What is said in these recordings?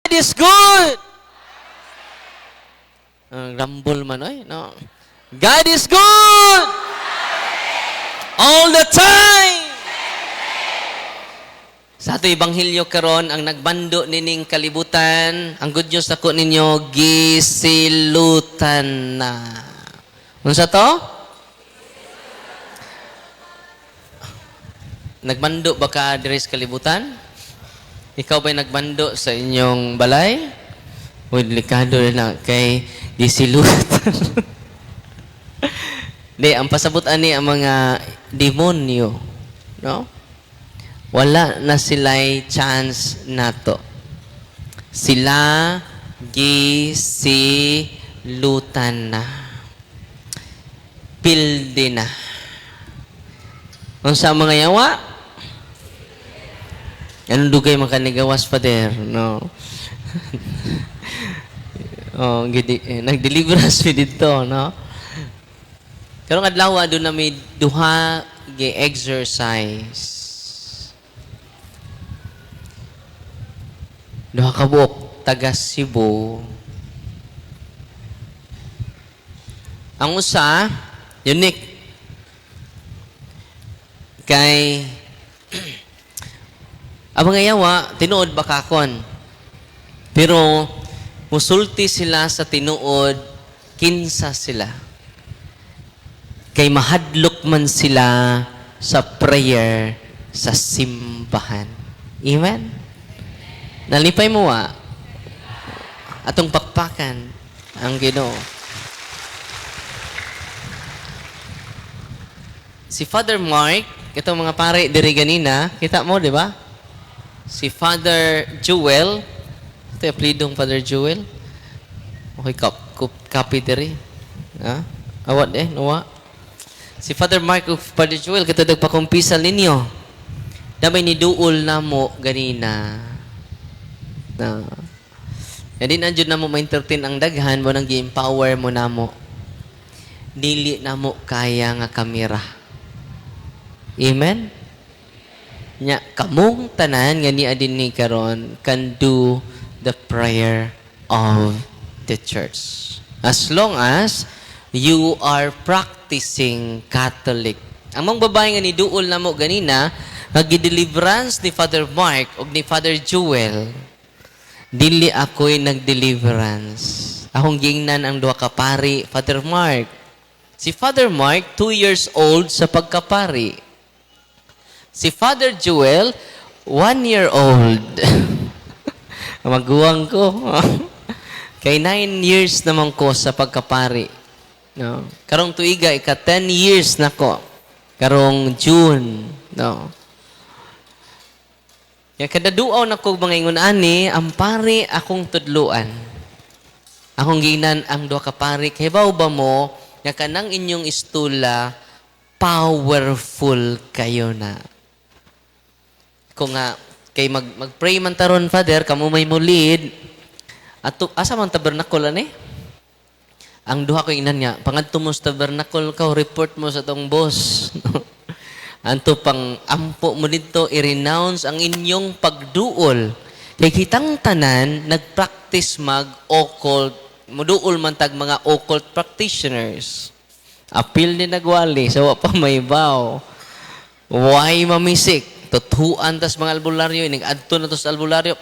God is good. Rumble man, oy. No. God is good. All the time. Sa ato Ibanghilyo karon ang nagbando nining kalibutan, ang good news ako ninyo, gisilutan na. Unsa to? Nagbando ba ka diri sa kalibutan? Ikaw ba'y nagbando sa inyong balay? O delikado na kay gisilutan. Di, ang pasabot ani ang mga demonyo, no? Wala na sila'y chance nato. Sila gisilutan na. Pildi na. Kung sa mga yawa, anong dugay makanigawas pa der, no? Nag-deliverance mi dito, no? Karong adlaw doon na may duha gi-exercise. Duha ka buok taga Cebu. Ang usa unique kay ang mga yawa tinuod bakakon. Pero musulti sila sa tinuod kinsa sila. Kay mahadlok man sila sa prayer sa simbahan. Amen? Nalipay mo atong pakpakan ang Ginoo. Si Father Mark, itong mga pare diri ganina, kita mo, di ba? Si Father Jewel, ito yung apelidong Father Jewel. Okay, copy diri. Ha? Awat nawa. Si Father Mark of Father Jewel, kita nagpakumpisal ninyo. Damay ni duol na mo ganina. Na din anjud na mo ma-entertain ang daghan mo nang gi-empower mo na mo. Dili na mo kaya nga kamera. Amen? Nya, kamong tanan nga ni adin ni karon can do the prayer of the church. As long as you are practicing Catholic. Ang mga babae nga ni duol na mo ganina, nag-deliverance ni Father Mark o ni Father Jewel. Dili ako'y nag-deliverance. Akong gingnan ang duha ka pari, Father Mark. Si Father Mark, 2 years old sa pagkapari. Si Father Jewel, 1 year old. Maguwang ko. Kay 9 years naman ko sa pagkapari. No? Karong tuiga, 10 years na ko. Karong June. No? Yang kada duaw na ko mga ingon ani, ang pari akong tudluan. Akong ginan ang duha ka pari. Kay ba mo, nga kanang inyong istula, powerful kayo na. Kung nga, kay mag-pray man taron, Father, kamo may mo lead. At asa man tabernacle ani? Ang duha ko inan niya, pangadto mo sa tabernacle ka, report mo sa tong boss. Anto pang ampo mo dito, i-renounce ang inyong pagduol. Kaya kitang tanan, nag-practice mag-occult, muduol man tag mga occult practitioners. Apil ni nagwali, sawa pa may baw. Why mamisik? Tutuan tas mga albularyo, inig-adto na to sa albularyo.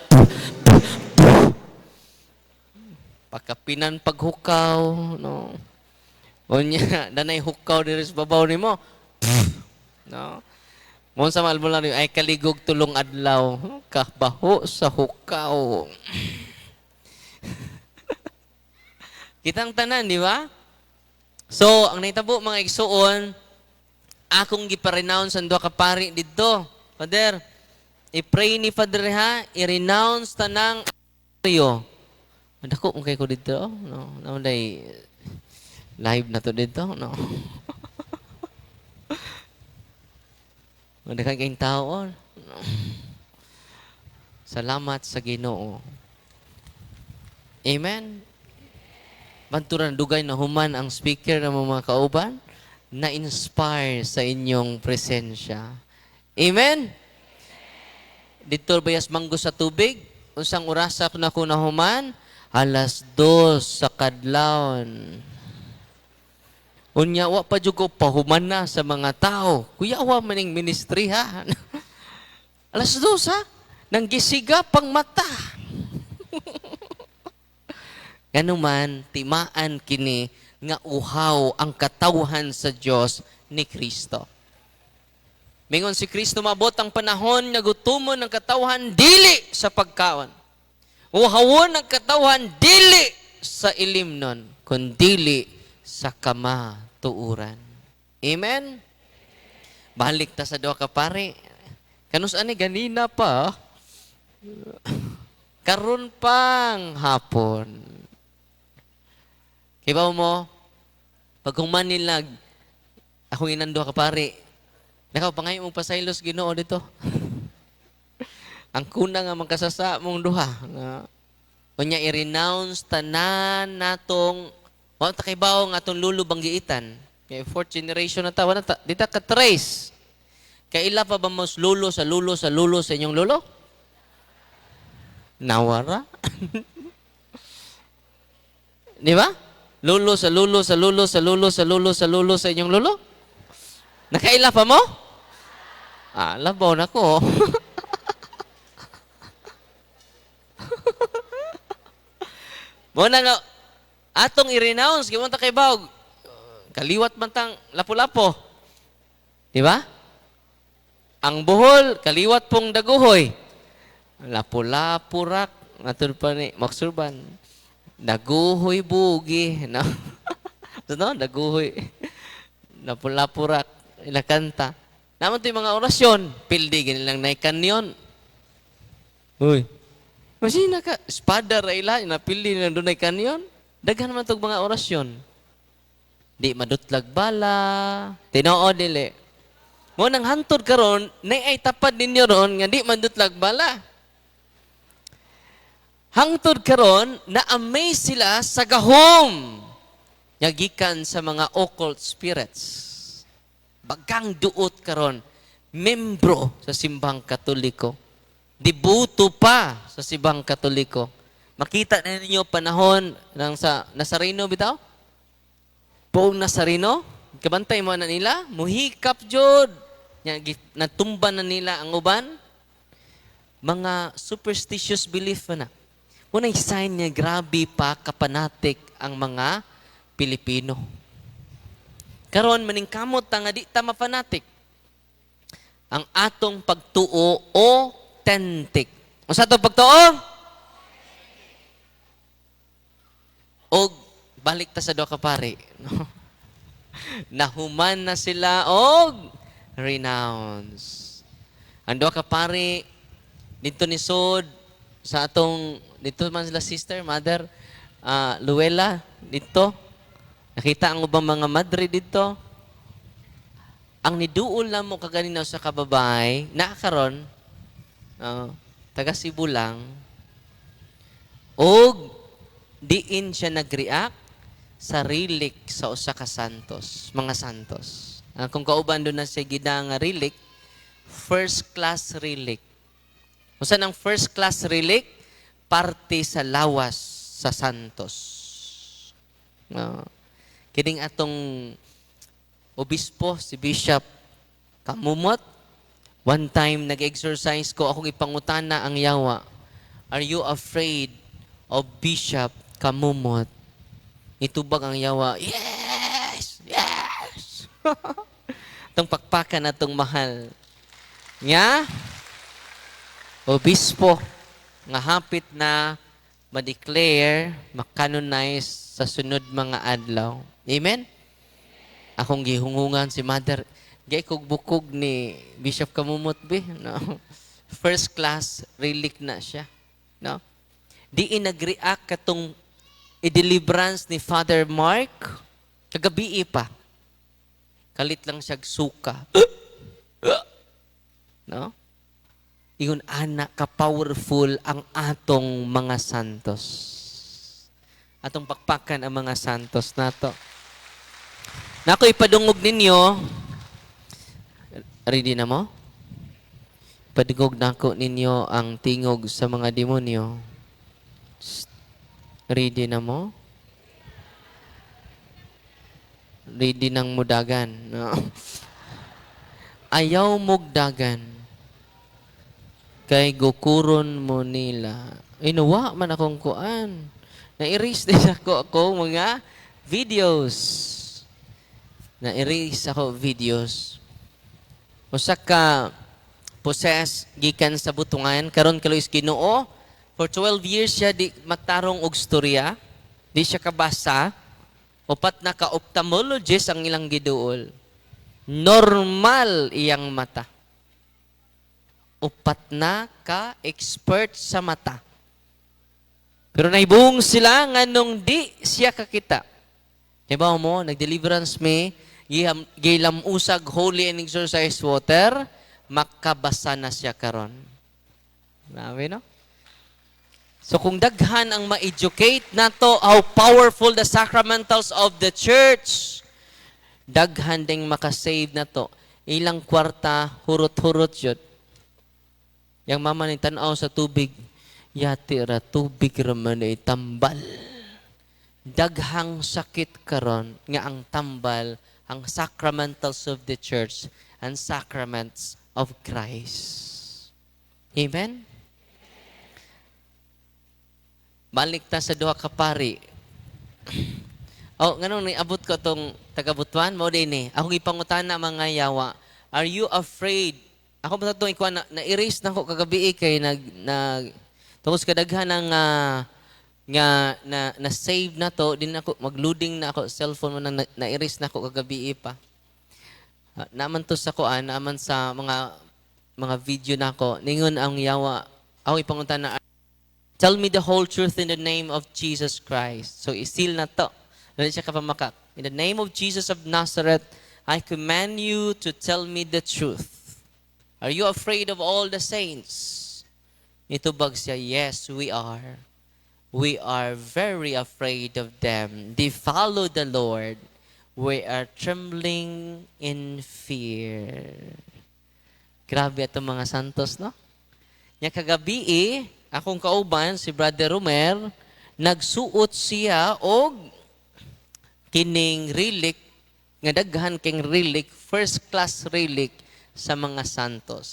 Pagkapinan paghukaw, no? O niya, danay hukaw diri sa babaw ni mo. No? Mo sa albularyo ay kaligog tulong adlaw, kabaho sa hukaw. Kitang tanan, di ba? So, ang naitabo mga igsuon, akong gipa-renounce ang duha ka pari didto. Father, i-pray ni Father ha, i-renounce tanang albularyo. Dako kung kay ko dito, no. Naunday live na to dito, no. Wala kang kayong tao. No. Salamat sa Ginoo. Amen. Banturan dugay na human ang speaker ng mga kauban na inspire sa inyong presensya. Amen. Dito bayas manggo sa tubig. unsang orasa na ko nahuman? 2:00 sa kadlawon. Unya, wa pa dyan ko pahuman na sa mga tao. Kuya, wa maning ministry ha. 2:00 ha? Nang gisiga pang mata. Ganuman, timaan kini nga uhaw ang katawhan sa Dios ni Kristo. Mingon si Kristo, mabot ang panahon nga gutumon ng katawhan dili sa pagkaon. Uhawon ang katawhan dili sa ilimnon, kundili sa kamatuuran. Amen? Balik ta sa duha ka pare. Kanus ani ganina pa. Karon pang hapon. Kibaw mo, pag human nilag, ako inando ka pare, nakaw pangay mong pasaylos Ginoo dito. Ang kuna nga magkasasa mong duha. Kunya i-renounce tanan natong, wala takibaw nga atong lulubang giitan. Kaya 4th generation na ta, wala ta, dita ka trace. Kaya ila pa ba mas lulo sa inyong lulo? Nawara? Di ba? Lulo sa inyong lulo? Nakaila pa mo? Labaw na ko. Muna nga, atong i-renounce, gimunta kay Baog, kaliwat man tang lapu-lapo. Di ba? Ang buhol, kaliwat pong daguhoy. Lapu-lapurak, natul pa ni Maksurban. Daguhoy bugi. No? No? Daguhoy. Lapu-lapurak. Ilakanta. Naman ito yung mga orasyon. Pildi, ganilang naikan yun. Uy. Masina ka, espada raila, napili na doon ay kanyon. Daghan naman itong mga orasyon. Di madutlag bala, tinoo dili. Mo nang hantod karon, nay ay tapad ninyo ron, nga di madutlag bala. Hangtod karon, na-amaze sila sa gahom. Yagikan sa mga occult spirits. Bagang duot karon, membro sa simbang Katoliko. Dibuto pa sa sibang Katoliko. Makita na ninyo panahon ng sa Nazareno bitaw? Poong Nazareno, kabantay mo na nila, muhikap jud. Natumba na nila ang uban. Mga superstitious belief na. Unang sign niya, grabe pa kapanatik ang mga Pilipino. Karon maningkamot nga di ta mapanatik. Ang atong pagtuo authentic. O sa ito pagtuo? O balik ta sa duha ka pare. No? Nahuman na sila og renounce. Ang duha ka pare dito ni Sod sa atong dito man sila sister, mother, Luella dito. Nakita ang ubang mga madre dito. Ang niduol na mo kaganina sa kababay, nakakaron, taga Cebu lang, og diin siya nag-react sa relic sa usa ka santos, mga santos. Kung kauban doon na siya gidang relic, first class relic. Usa ng first class relic, parte sa lawas sa santos. Kining atong obispo, si Bishop Kamumot, one time nag-exercise ko, akong ipangutana ang yawa, are you afraid of Bishop Kamumot? Itubag ang yawa, yes! Yes! Itong pakpakan na itong mahal. Nga, obispo, nga hapit na ma-declare, ma-canonize sa sunod mga adlaw. Amen? Akong gihungungan si Mother, gay kog bukog ni Bishop Kamumot be, no? First class relic na siya, no? Di nag-react katong i-deliverance ni Father Mark kagabi pa. Kalit lang siya suka. No? Iyon anak ka-powerful ang atong mga santos. Atong pakpakan ang mga santos nato. Nako ipadungog ninyo. Ready na mo? Padigog nako ninyo ang tingog sa mga demonyo. Ready na mo? Ready ng mudagan. No? Ayaw mugdagan. Kay gukuron mo nila. Inuwa man akong kuan. Na-erase din ako mga videos. Na-erase ako videos. Usa ka possess gikan sa butungan karon kalois Ginoo. For 12 years siya di matarong og storya. Di siya kabasa. Upat na ka-ophthalmologist ang ilang giduol. Normal iyang mata. Upat na ka-expert sa mata. Pero naibung sila nga nung di siya kakita. Diba mo, nag-deliverance me, gilam usag holy and exercise water, makabasa na siya karon. Grabe, no? So kung daghan ang ma-educate nato how powerful the sacramentals of the church, daghan ding makasave na to. Ilang kwarta, hurot-hurot yun. Yang mama ni tanaw sa tubig, yati ra tubig raman ay tambal. Daghang sakit karon nga ang tambal, ang sacramentals of the church, and sacraments of Christ. Amen? Balik ta sa duha ka pari. Nganong niabot ko tong taga-Butuan mo din ni. Ako gipangutana mga yawa. Are you afraid? Ako ba itong ikuha na-erase na ko kagabi kay tungkol kadaghan ng na-save na to, din ako, mag-loading na ako, cellphone mo na-erase na ko kagabi pa. Naman to sa kuan, naman sa mga video na ko, ningon ang yawa, ako ipangunta na, tell me the whole truth in the name of Jesus Christ. So, isil na to. Dali siya kapamakak. In the name of Jesus of Nazareth, I command you to tell me the truth. Are you afraid of all the saints? Nitubag siya, yes, we are. We are very afraid of them. They follow the Lord. We are trembling in fear. Grabe itong mga santos, no? Nya kagabi akong kauban, si Brother Romer, nagsuot siya og kining relic, nga daghan king relic, first class relic sa mga santos.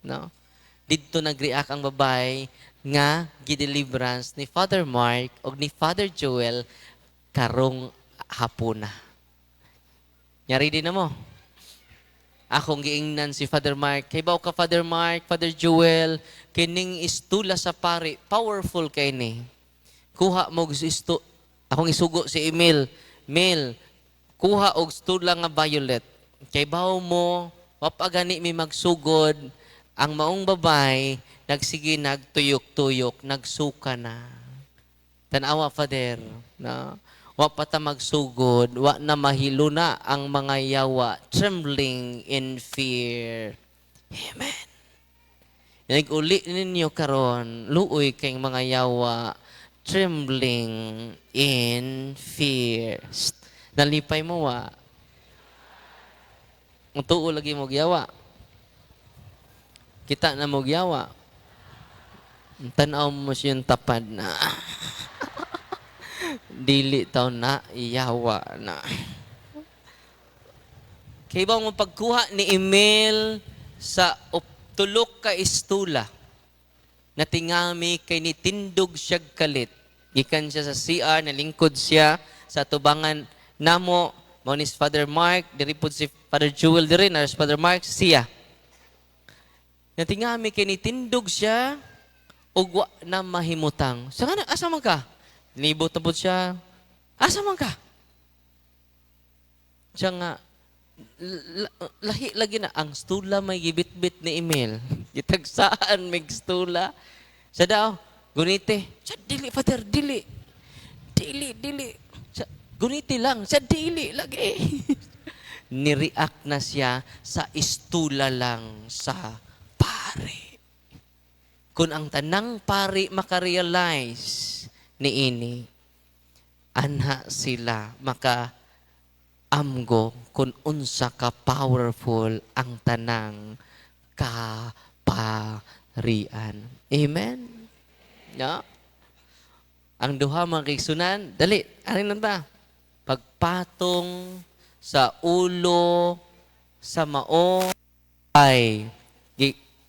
No? Dito nag-react ang babae nga gideliverance ni Father Mark o ni Father Joel karong hapuna. Nyari din na mo. Akong giingnan si Father Mark. Kay baw ka Father Mark, Father Joel, kining istula sa pari, powerful kay ni. Kuha mo akong isugo si Emil. Mel, kuha og istula nga violet. Kay baw mo, wapagani mi magsugod, ang maong babay, nagsige nagtuyok-tuyok, nagsuka na. Tanawa, Father, na wa pa ta magsugod, wa na mahilo na ang mga yawa, trembling in fear. Amen. Nag-uli ninyo karon, luoy kayong mga yawa, trembling in fear. Nalipay mo wa. Tuo lagi mo yawa. Kita na mo yawa. Tanaw mo siyang tapad na. Dili taw na iyawa na. Kaya ba mo pagkuha ni Emil sa tulok ka istula na tingami kay nitindog siya kalit. Gikan siya sa CR, nalingkod siya sa tubangan namo, maunis Father Mark, diri po si Father Joel diri, na Father Mark, siya. Natingami kay nitindog siya, ugwa na mahimutang. Sa nga, asa man ka? Nibot na po siya. Asa man ka? Siya nga, lahi lagi na, ang stula may gibit-bit ni Emil. Gitagsaan may stula. Siya daw, gunite. Siya, dili, Father, dili. Dili. Siya, gunite lang. Siya, dili, lagi. Nireact na siya sa istula lang sa pare. Kung ang tanang pari makarealize ni ini, anha sila maka-amgo kung unsa ka powerful ang tanang ka kaparian. Amen? No? Ang duha mga kaigsunan, dali, arin lang ta. Pagpatong sa ulo, sa mao, ay,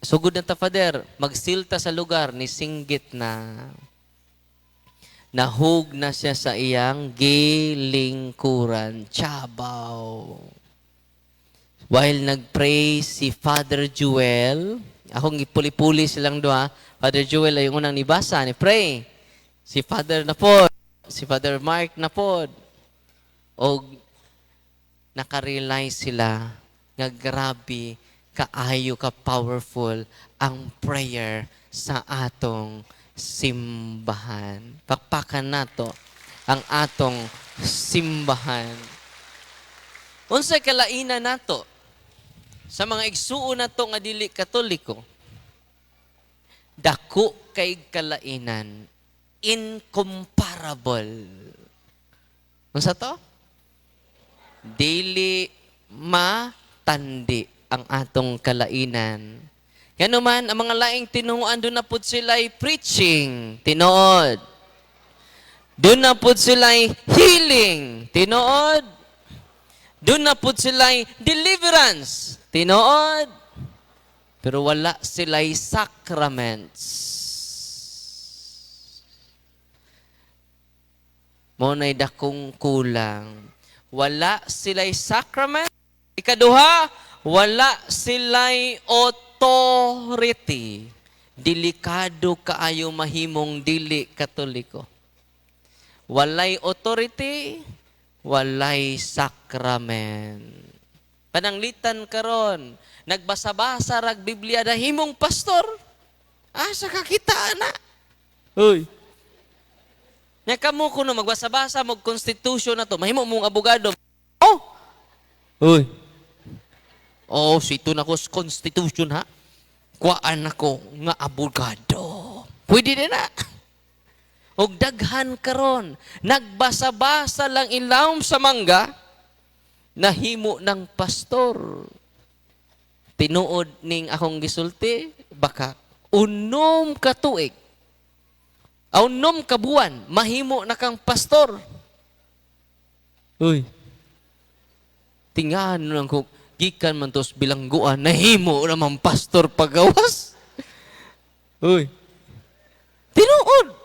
sugod na ta, Father, magsilta sa lugar, ni singgit na. Nahug na siya sa iyang gilingkuran. Chabaw. While nag-pray si Father Joel, akong ipuli-puli silang doha, Father Joel ay yung unang nibasa, ni pray. Si Father na pod, si Father Mark na pod. O nakarealize sila nga grabe, kaayo ka powerful ang prayer sa atong simbahan. Pakpakan nato ang atong simbahan. Unsay kalainan nato sa mga igsuon nato nga dili Katoliko? Dako kay kalainan, incomparable. Unsa to? Dili matandi ang atong kalainan. Yan naman, ang mga laing tinuuan, doon na po sila'y preaching, tinuod. Doon na po sila'y healing, tinuod. Doon na po sila'y deliverance, tinuod. Pero wala sila'y sacraments. Muna'y dakong kulang. Wala sila'y sacrament. Ikaduha, wala sila'y authority. Delikado kaayo mahimong dili Katoliko. Walay authority, walay sacrament. Pananglitan karon, nagbasa-basa rag Biblia na himong pastor. Asa kakita na? Uy. Nya kamo kuno magbasa-basa mag constitution na to, mahimo mong abogado. Oh. Uy. Oh, sito na ko constitution ha. Kuan ako nga abogado. Pwede din na. Og daghan karon, nagbasa-basa lang ilawom sa mangga, nahimo ng pastor. Tinuod ning akong gisulti, baka unom ka tuig, unom ka buwan, mahimo na kang pastor. Uy, tingahan lang ko, gikan man tos bilangguan, nahimo naman pastor pagawas. Uy, tinuod.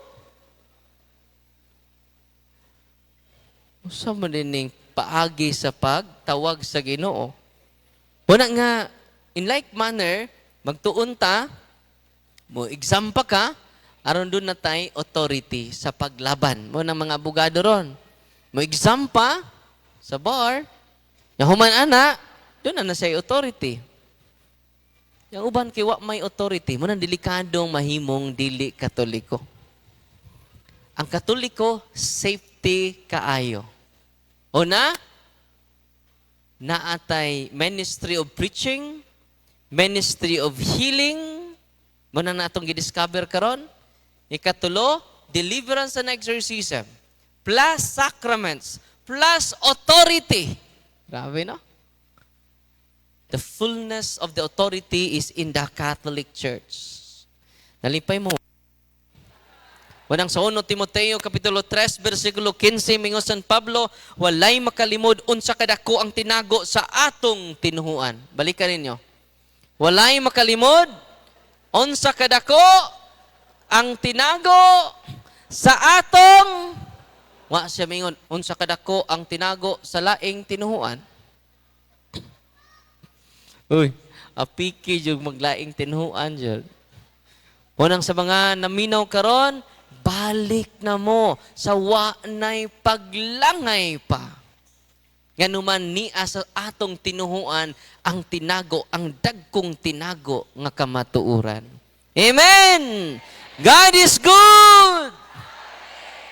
Usa man din paagi sa pagtawag sa Ginoo. Wala nga, in like manner, magtuon ta, mo exam pa ka, aron doon na tayo authority sa paglaban. Mo ng mga abogado ron. Mo exam pa, sa bar, yahuman ana, doon na siya authority. Yung uban kiwa may authority, mo nang delikadong mahimong dili Katoliko. Ang Katoliko, safety kaayo. Una, naatay ministry of preaching, ministry of healing, muna na itong gidiscover karon. Ikatulo, deliverance and exorcism, plus sacraments, plus authority. Grabe, no? The fullness of the authority is in the Catholic Church. Nalipay mo. Wanang sa 1 Timoteo kapitulo 3 bersikulo 15 mingon San Pablo, walay makalimod unsa kadako ang tinago sa atong tinuhuan. Balikan ninyo. Walay makalimod unsa kadako ang tinago sa atong wa siya mingon unsa kadako ang tinago sa laing tinuhuan. Uy, apiki jud maglaing tinuhuan jud. Unang sa mga naminaw karon, balik na mo sa wanay paglangay pa. Nganuman niya sa atong tinuhuan ang tinago, ang dagkong tinago nga kamatuuran. Amen! God is good!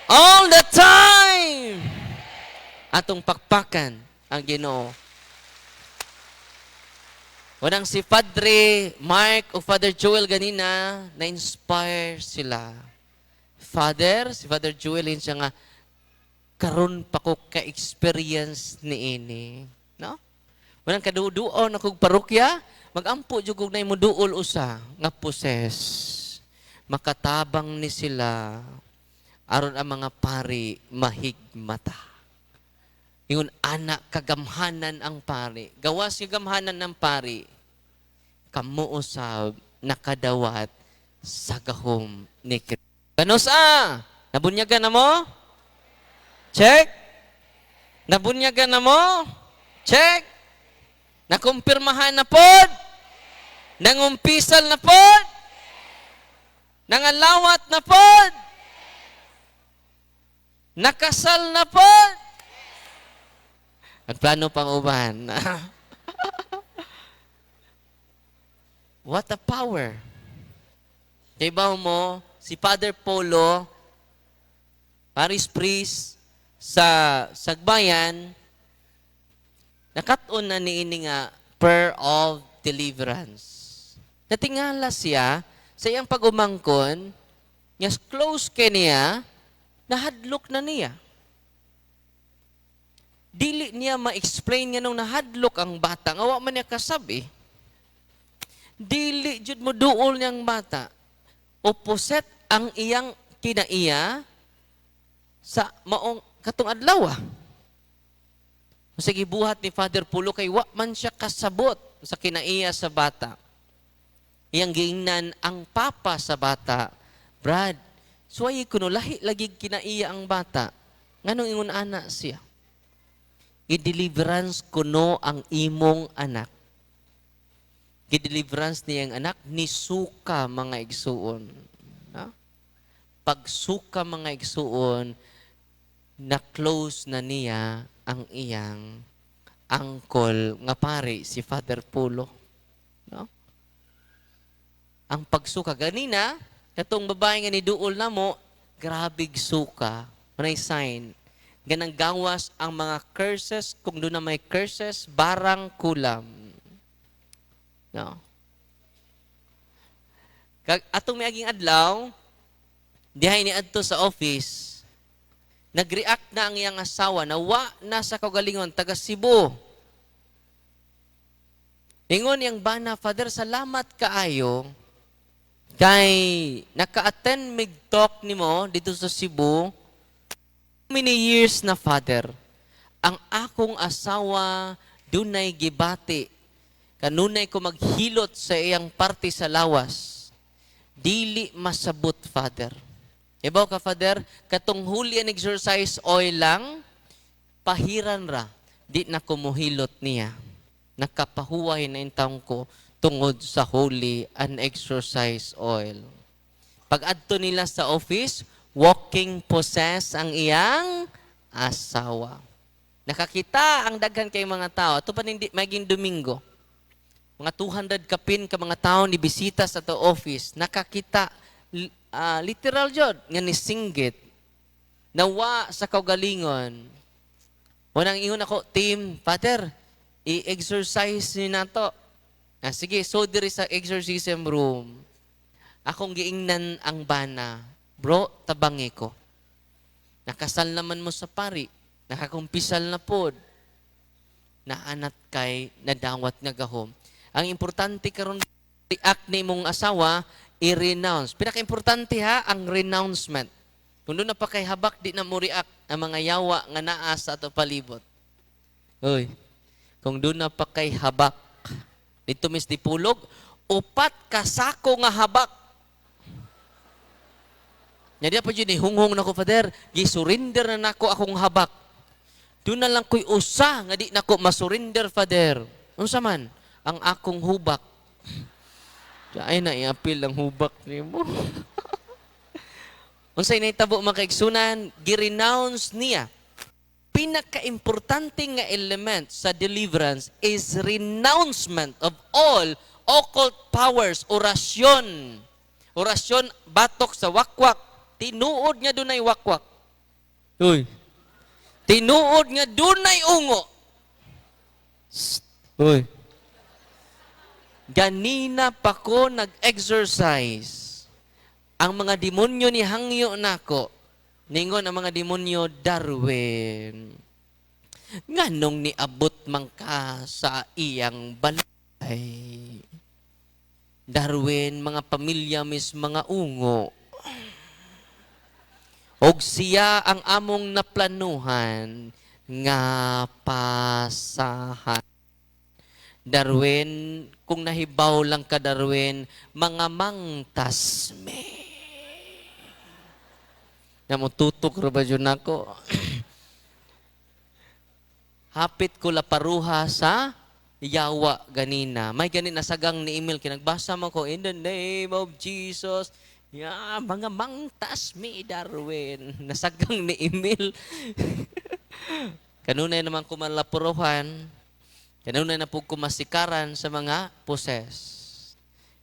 All the time! Atong pakpakan ang Ginoo. Wanang si Padre Mark o Father Joel ganina, na-inspire sila. Si Father Joel, yun siya nga, karon pa ko ka-experience ni ini. No? Walang kaduduon na kong parokya, magampo jud kog nay mo duol usa nga poses. Makatabang ni sila aron ang mga pari mahigmata. Ingon anak kagamhanan ang pari. Gawas yung gamhanan ng pari. Kamu usab nakadawat sa gahom ni Kristo. Kanus nabunyagan na mo? Check. Nabunyagan na mo? Check. Nakumpirmahan na pod? Nangumpisal na pod? Nangalawat na pod? Nakasal na pod? At plano pang uban. What a power. Diba mo, si Father Polo, Paris Priest, sa Sagbayan, nakatun na niini nga prayer of deliverance. Natingala siya sa iyang pag-umangkon, nga close kay niya, nahadlok na niya. Dili niya ma-explain nga nung nahadlok ang bata, nga wa man niya kasabi. Dili jud mo duol niyang bata. Opposite ang iyang kinaiya sa maong katong adlaw. Sige buhat ni Father Polo kay wa man siya kasabot sa kinaiya sa bata. Iyang giingnan ang papa sa bata. Brad, suway kuno lahi lagi kinaiya ang bata. Nganong ingon ana siya? I-deliverance kuno ang imong anak. I-deliverance niyang anak ni suka mga igsuon. Ha? Pagsuka mga igsuon, na-close na niya ang iyang uncle nga pare si Father Polo. No? Ang pagsuka ganina, katong babae nga ni duol na mo, grabig suka, may sign. Ganang gawas ang mga curses, kung doon na may curses, barang kulam. No? Atong may aging adlaw, dihay ni adto sa office, nag-react na ang iyang asawa na wa na sa kaugalingon, taga Cebu. Ingon yang bana, Father, salamat kaayo kay naka-attend mig talk nimo dito sa Cebu. Many years na, Father, ang akong asawa dunay gibati. Kanunay ko maghilot sa iyang parte sa lawas. Dili masabot, Father. Ibaw ka, Father, katong holy and exercise oil lang, pahiran ra, di na kumuhilot niya. Nakapahuway na intang ko tungod sa holy and exercise oil. Pag adto nila sa office, walking possess ang iyang asawa. Nakakita ang daghan kay mga tao. Ito pa hindi maging Domingo. Mga 200 kapin ka mga tao ni bisita sa to office. Nakakita, literal jud nga ni singgit. Nawa sa kaugalingon. Unang ingon ako, team, Father, i-exercise ni nato. Sige, so diri sa exorcism room. Akong giingnan ang bana. Bro, tabangi ko. Nakasal naman mo sa pari. Nakakumpisal na pod. Naanat kay nadawat nga gahom. Ang importante karon react ni mong asawa, i-renounce. Pinaka-importante ha, ang renouncement. Kung doon na pa kay habak, di na mo react ang mga yawa nga naa sa ato palibot. Uy, kung doon na pa kay habak, dito mis di pulog, upat kasako nga habak. Nga pa dyan, hunghong na ko, Father, gi-surrender na nako akong habak. Doon na lang ko'y usa, nga di nako masurrender, Father. Ano saman? Ang akong hubak. Ay na, i-appeal ang hubak niyo mo. Unsay naitabo mga kaigsunan, gi-renounce niya. Pinaka-importante nga element sa deliverance is renouncement of all occult powers, orasyon. Orasyon, batok sa wakwak. Tinuod nga dunay wakwak. Uy. Tinuod nga dunay ungo. Uy. Ganina pa ko nag-exercise. Ang mga demonyo ni hangyo nako. Ningon ang mga demonyo, Darwin. Nganong niabot man ka sa iyang balay. Darwin, mga pamilya mis mga ungo. Og siya ang among naplanuhan nga pasahan. Darwin, kung nahibaw lang ka Darwin, mga mangtas me. Namututok ra ba yun ako? Hapit ko laparuha sa yawa ganina. May ganina sagang ni email, kinagbasa mo ko, in the name of Jesus, mga mangtas me Darwin. Nasagang ni email. Kanunay naman ko malapuruhan. Kanunay na po kumasikaran sa mga poses.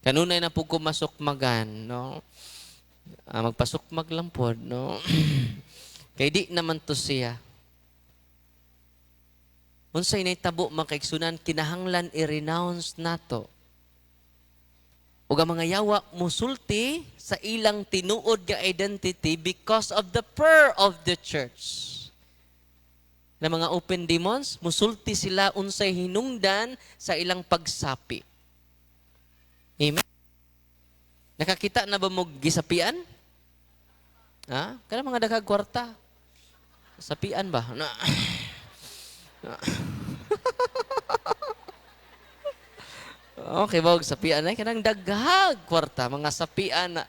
Kanunay na po kumasukmagan, no? Magpasukmag lang po, no? Kay di naman to siya. Unsay naitabo makaigsunan, kinahanglan i-renounce nato. Ug ang mga yawa musulti sa ilang tinuod nga identity because of the prayer of the church. Na mga open demons, musulti sila unsay hinungdan sa ilang pagsapi. Amen? Nakakita na ba mo gisapian? Ha? Kana mga daghang kwarta. Sapian ba? Na. Okay ba, sapian ay kanang daghang kwarta, mga sapian na.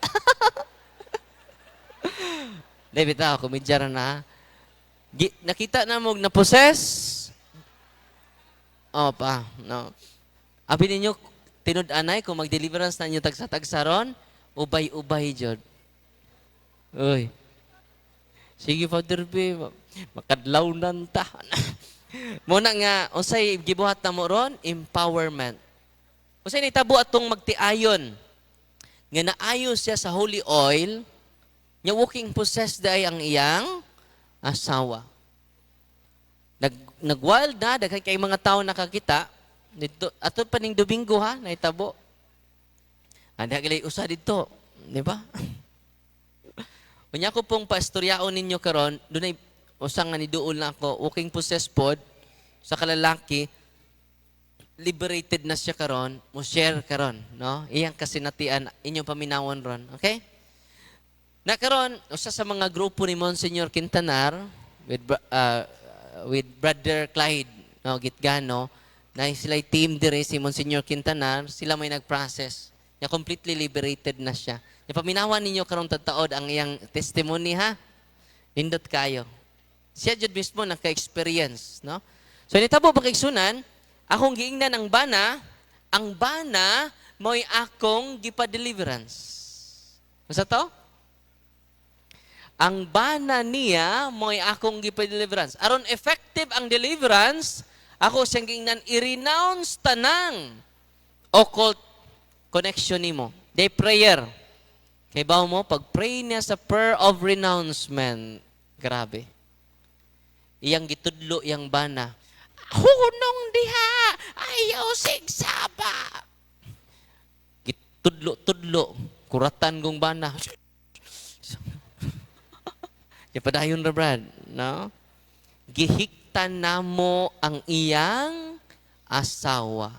David ako, komedya na. Nakita na mo na possess? O pa, no. Abi ninyo, tinud-anay, kung mag-deliverance na inyo tagsa-tagsaron, ubay-ubay jud. Uy. Sige, Father B, makadlaw ta. Muna nga, unsay gibuhat na mo ron? Empowerment. Unsay nitabo atong magtiayon nga naayo siya sa holy oil, nya walking possessed day ang iyang asawa. Nag-wild na, daghan kay mga tao nakakita. Dito, ato pa ning Domingo ha, naitabo. Anda galay usa dito, di ba? Unya ko pong paistoryaon ninyo karon, dunay usang nga niduol na ako, walking possessed pod sa kalalaki, liberated na siya karon, mo share karon, no? Iyang kasinatian inyong paminawon ron, okay? Na karon usa sa mga grupo ni Monsignor Quintanar with Brother Clyde, no, Gitgano, na sila team dire si Monsignor Quintanar, sila may nag-process. Niya completely liberated na siya. Niya paminawan ninyo karong tataod ang iyang testimony ha. Nindot kayo. Siya jud mismo naka-experience, no? So nitabo ba kaigsunan, akong giingnan ang bana mo'y akong gipa-deliverance. Masa to? Ang bana niya mo'y akong gipa-deliverance. Aron effective ang deliverance, ako siyang giingnan i-renounce tanang occult connection nimo. Day prayer. Kay bawo mo, pag-pray niya sa prayer of renouncement, grabe. Iyang gitudlo iyang bana. Hunong diha, ayaw sigsaba. Gitudlo-tudlo, kuratan kong bana. Di padayon ra Brad, no? Gihiktan namo ang iyang asawa.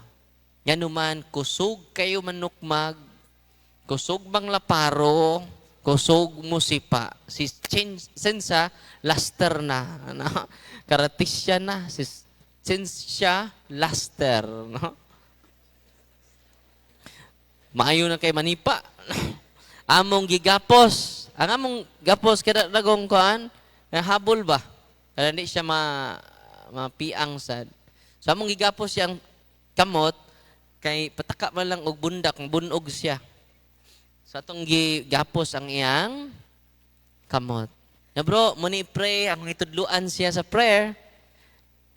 Yan naman, kusog kayo manukmag, kusog bang laparo, kusog musipa. Si Sensa, laster na. No? Karatisya na. Si Sensa, laster. No? Maayo na kay manipa. Among gigapos. Ang among gapos kada dagong kuan, habol ba? Kada di siya mapiang sad. So among gigapos siyang kamot kay pataka man lang og bundak, bunog siya. So atong gigapos ang iyang kamot. Na bro, muni pray, ang itudluan siya sa prayer.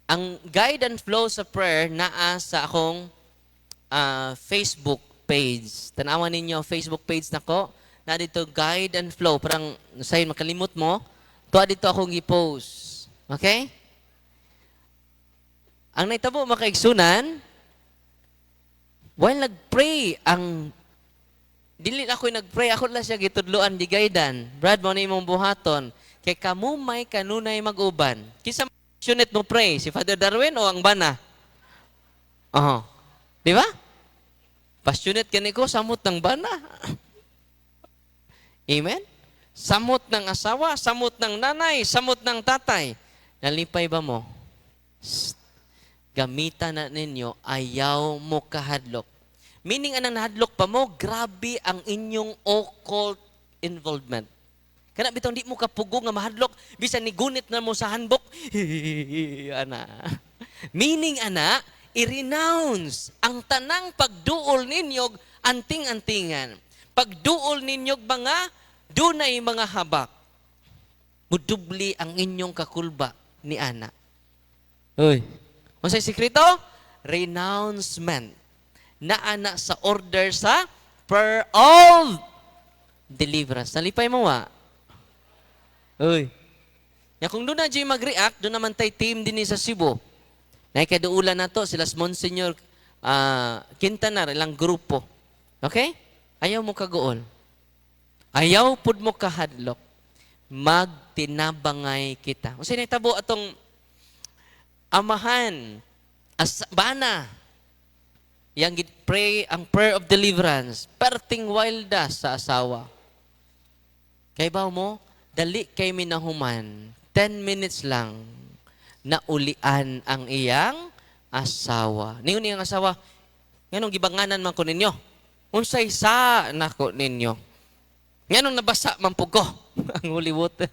Ang guide and flow sa prayer naa sa akong Facebook page. Tanawan ninyo Facebook page nako. Na dito guide and flow, parang sayon makalimot mo, tuwa dito akong i-post. Okay? Ang naitabo makaigsunan, while nag-pray, dili ako nag-pray, ako lang siya gitudluan digaydan. Brad, mo na imong buhaton, kay kamumay kanunay mag-uban. Kisa passionate mo pray? Si Father Darwin o ang bana? Oh. Di ba? Passionate kani ko, samot ng bana. Amen? Samot ng asawa, samot ng nanay, samot ng tatay. Nalipay ba mo? Shh. Gamitan na ninyo, ayaw mo kahadlok. Meaning, anang nahadlok pa mo, grabe ang inyong occult involvement. Kana bitong di mo kapugo nga mahadlok, bisan ni gunit na mo sa handbook, ana. Meaning, ana, i-renounce ang tanang pagduol ninyo, anting-antingan. Pagduol ninyo mga, dunay mga habak. Mudubli ang inyong kakulba ni ana. Uy, masay sikrito? Renouncement. Na ana sa order sa prayer of deliverance. Nalipay mo wa? Uy. Ya kung doon na dyan mag-react, doon naman tayo team din sa Cebu. Naikaduulan na to, sila Monsignor Quintanar, ilang grupo. Okay? Ayaw mo kagool. Ayaw pud mo kahadlok. Magtinabangay kita. Kasi naitabo atong amahan, bana, yang pray ang prayer of deliverance, perting wilda sa asawa. Kay ba mo, dali kay minahuman, 10 minutes lang, na ulian ang iyang asawa. Ningon niyang asawa, nganong gibanganan man ko ninyo? Unsay sa nako ninyo? Nganong nabasa man po ko ang holy water?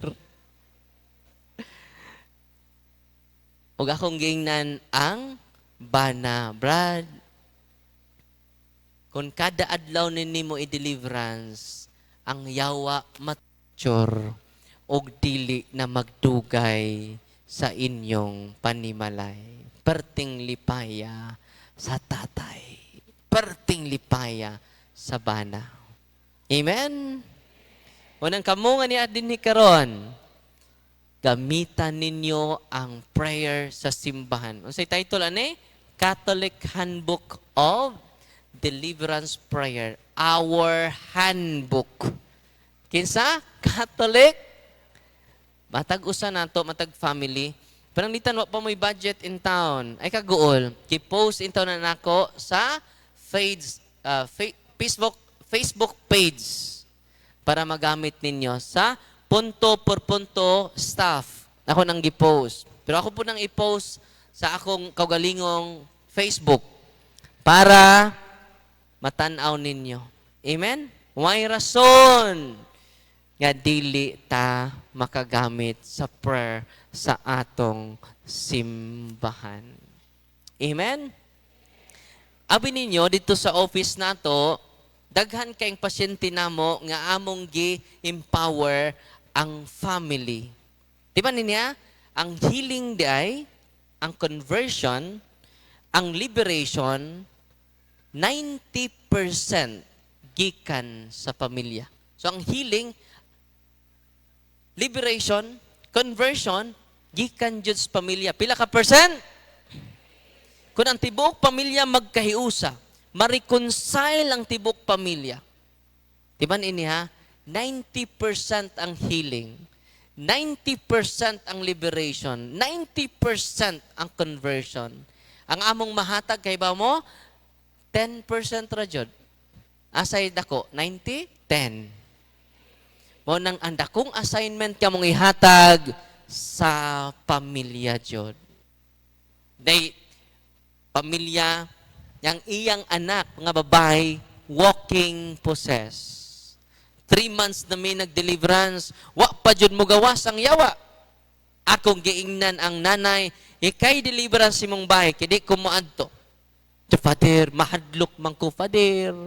Ug akong giingnan ang bana, Brad. Kung kada adlaw ninimo i-deliverance, ang yawa mature og dili na magdugay sa inyong panimalay. Perting lipaya sa tatay. Perting lipaya sa bana. Amen? Unang kamungan ni adin ni karon, gamitan ninyo ang prayer sa simbahan. Unsay title ani? Catholic Handbook of Deliverance Prayer. Our handbook. Kinsa? Catholic. Matag usa nato, matag family. Pananglitan wa pa mo'y budget in town. Ay kaguol. Ki-post in town na nako sa Facebook page para magamit ninyo sa punto por punto staff. Ako nang gi-post. Pero ako po nang i-post sa akong kaugalingong Facebook para matanaw ninyo. Amen? May rason nga dili ta makagamit sa prayer sa atong simbahan. Amen? Abi ninyo, dito sa office nato, daghan kayong pasyente namo nga among gi-empower ang family. Di ba niya? Ang healing di ay, ang conversion, ang liberation, 90% gikan sa pamilya. So ang healing, liberation, conversion, gikan jud sa pamilya. Pila ka percent? Kung ang tibuok pamilya magkahiusa, ma-reconcile ang tibuok pamilya. Diba niya? 90% ang healing, 90% ang liberation, 90% ang conversion. Ang among mahatag kay ba mo? 10% ra jud. Asay dako, 90, 10. Mo nang anda kung assignment ka mong ihatag sa pamilya jud. Day pamilya yang iyang anak nga babae walking possess. 3 months na may nag-deliverance, wa pa jud mo gawas ang yawa. Akong giingnan ang nanay, ikay deliverance imong bahay, kidi ko moadto. Father, mahadlok man ko, Father.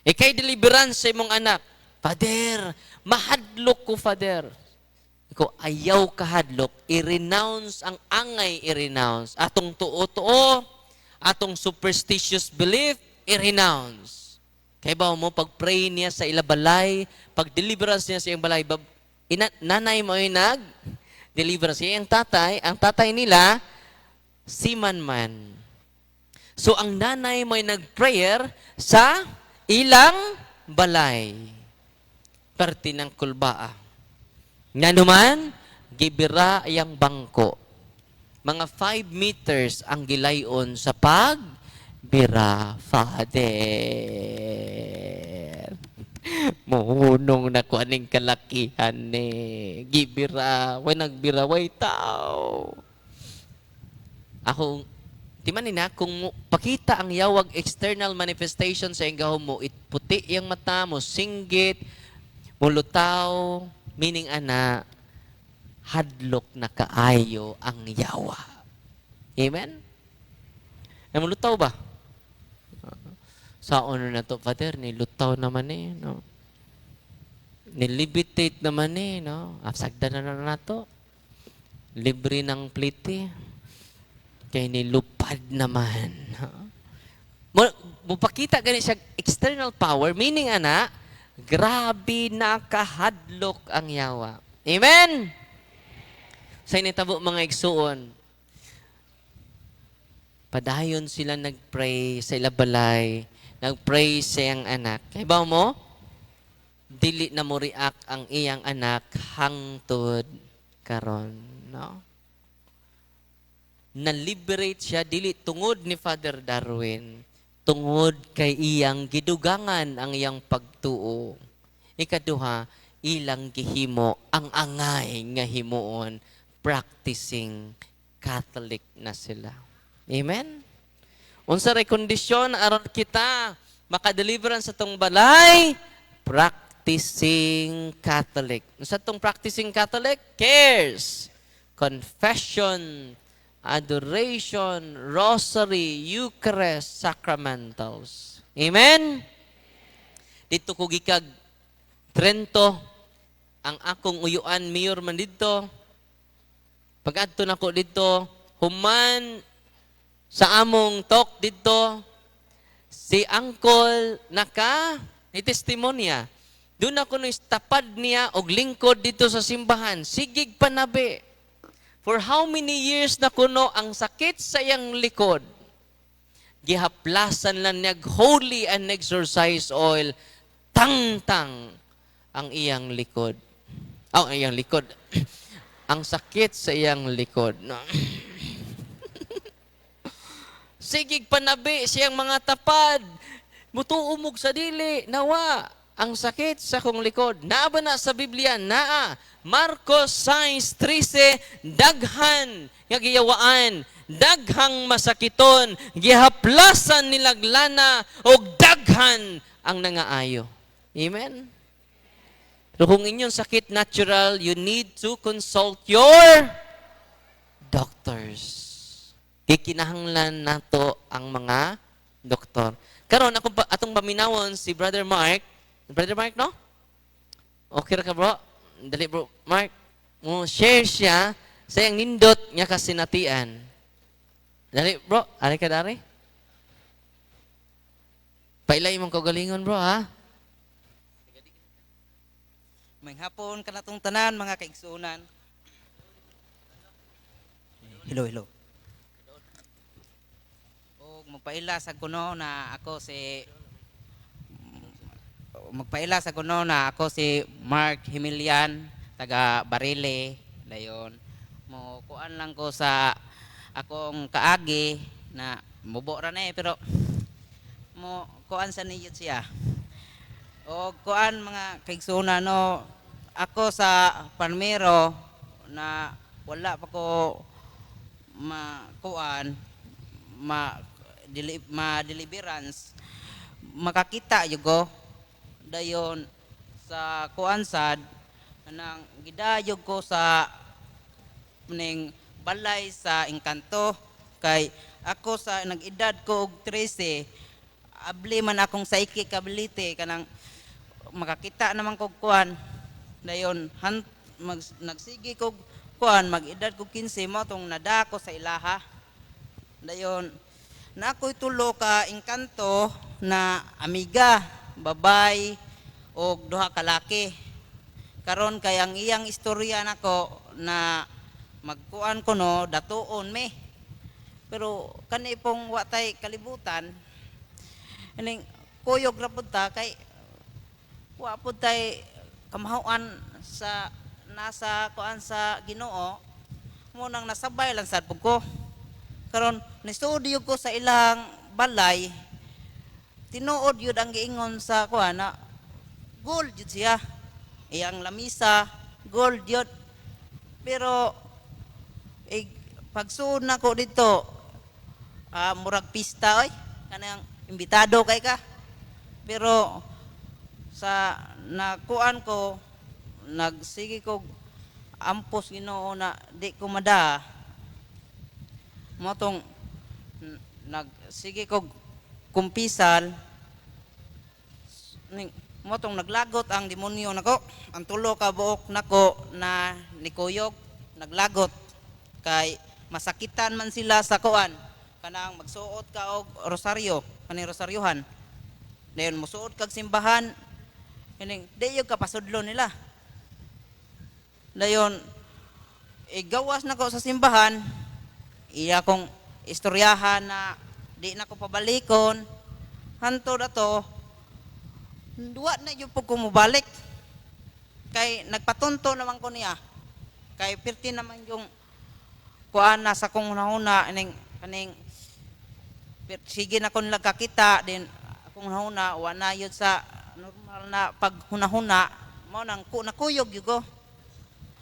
Ikay deliverance sa imong anak. Father, mahadlok ko, Father. Iko, ayaw kahadlok, i-renounce ang angay, i-renounce. Atong tuo-tuo, atong superstitious belief, i-renounce. Kaya ba mo, pag-pray niya sa ilabalay, pag-deliverance niya sa iyang balay, nanay mo ay nag-deliverance. Ang tatay nila, si man. So, ang nanay mo ay nag-prayer sa ilang balay. Perti ng kulbaa. Nga naman, gibira yang bangko. mga 5 meters ang gilayon sa pagbira, Father. Mohunong na ko aning kalakihan ni gibira, way nagbira, way tao. Ako, di man na, kung pakita ang yawag external manifestation sa iyong mo, puti yung mata mo, singgit, mulutaw, meaning ana, hadlok na kaayo ang yawa. Amen? Ay, mulutaw ba? Sa ano na to, Father, nilutaw naman eh, no? Nilibitate naman eh, no? Asagda na to. Libre ng plite. Kaya nilupad naman. Mupakita gani siya external power, meaning ana, grabe nakahadlok ang yawa. Amen? Sa initabo mga igsuon, padayon sila nagpray sa ilabalay, nagpray sa iyang anak. Kaya ba mo? Dili na mo react ang iyang anak hangtod karon, no? Na-liberate siya, dili tungod ni Father Darwin, tungod kay iyang gidugangan ang iyang pagtuo. Ikaduha, ilang gihimo ang angay nga himuon, practicing Catholic na sila. Amen? Unsa ray kondisyon aron kita makadeliverance sa tong balay? Practicing Catholic. Unsa tong practicing Catholic? Cares, confession, adoration, rosary, Eucharist, sacramentals. Amen? Dito ko gikag Trento, ang akong uyuan, mayor man dito. Pag-adto na ko dito, human sa among talk dito, si Uncle ni testimonya. Doon ako tapad niya og lingkod dito sa simbahan. Sigig panabi. For how many years na kuno ang sakit sa iyang likod? Gihaplasan lang niya holy and exorcise oil. Tang-tang ang iyang likod. Ang iyang likod. Ang sakit sa iyang likod. No? Sigig panabi siyang mga tapad. Mutuumog sa dili. Nawa. Ang sakit sa kong likod. Naa ba na sa Biblia? Naa. Marcos 6:13, daghan nga giyawaan, daghang masakiton, gihaplasan nilaglana, og daghan ang nangaayo. Amen? Pero kung inyong sakit natural, you need to consult your doctors. Kikinahanglan nato ang mga doktor. Karon atong paminawon si Brother Mark. Brother Mark, no? Okay ra ka, bro? Dali, bro. Mark, mo share siya sa iyang nindot niya kasinatian. Dali, bro. Ari ka dari. Pailay mong kagalingon, bro, ha? May hapon ka na tong tanan, mga kaigsunan. Hello. O magpaila sa kuno na ako si Mark Himilian, taga Barile, dayon. Mo kuan lang ko sa akong kaagi na mubo ra na pero mo kuan sa niyot siya. O kuan mga kaigsunan, no, ako sa Palmero na wala pa ko ma-deliverance, makakita yugo dayon sa kuansad nang gidayog ko sa ning balay sa Engkanto, kay ako sa nag-edad ko og 13, abli man akong psychic ability kanang makakita naman kog kuan dayon nagsigi kog kuan, mag-edad ko 15 mo tong nadako sa ilaha dayon na ako'y tulo ka Engkanto na amiga babay o duha ka laki. Karon kay ang iyang istorya nako na magkuan ko no datuon me. Pero kani pong watay kalibutan ining kuyog ra pud ta kay wa pud tay kamahuan sa nasa kuan sa Ginoo mo nang nasabay lang sad pud ko. Karon ni studio ko sa ilang balay, tinuod yun ang giingon sa kuha na gold yun siya. Iyang lamisa, gold yun. Pero, pagsuod na ko dito, murag pista, oy. Kanang imbitado kay ka. Pero, sa nakuan ko, nagsige ko ampos Ginoo na di ko mada. Motong nagsige ko kumpisal motong naglagot ang demonyo nako. Ang tulo ka buok nako na nikuyog naglagot kay masakitan man sila sa kuan kanang magsuot ka og rosaryo kaning rosaryohan. Dayon musuot kag simbahan kaning di ka pasudlo nila. Dayon igawas nako sa simbahan iya kong istoryahan na di na ko pabalikon hantod ato duwa na yung pag kumubalik kay nagpatunto naman ko niya kay pirti naman yung kuan na sa kong hunahuna kaning sige na ko nilang kakita din akong hunahuna wala yun sa normal na paghunahuna mo nang nakuyog yun ko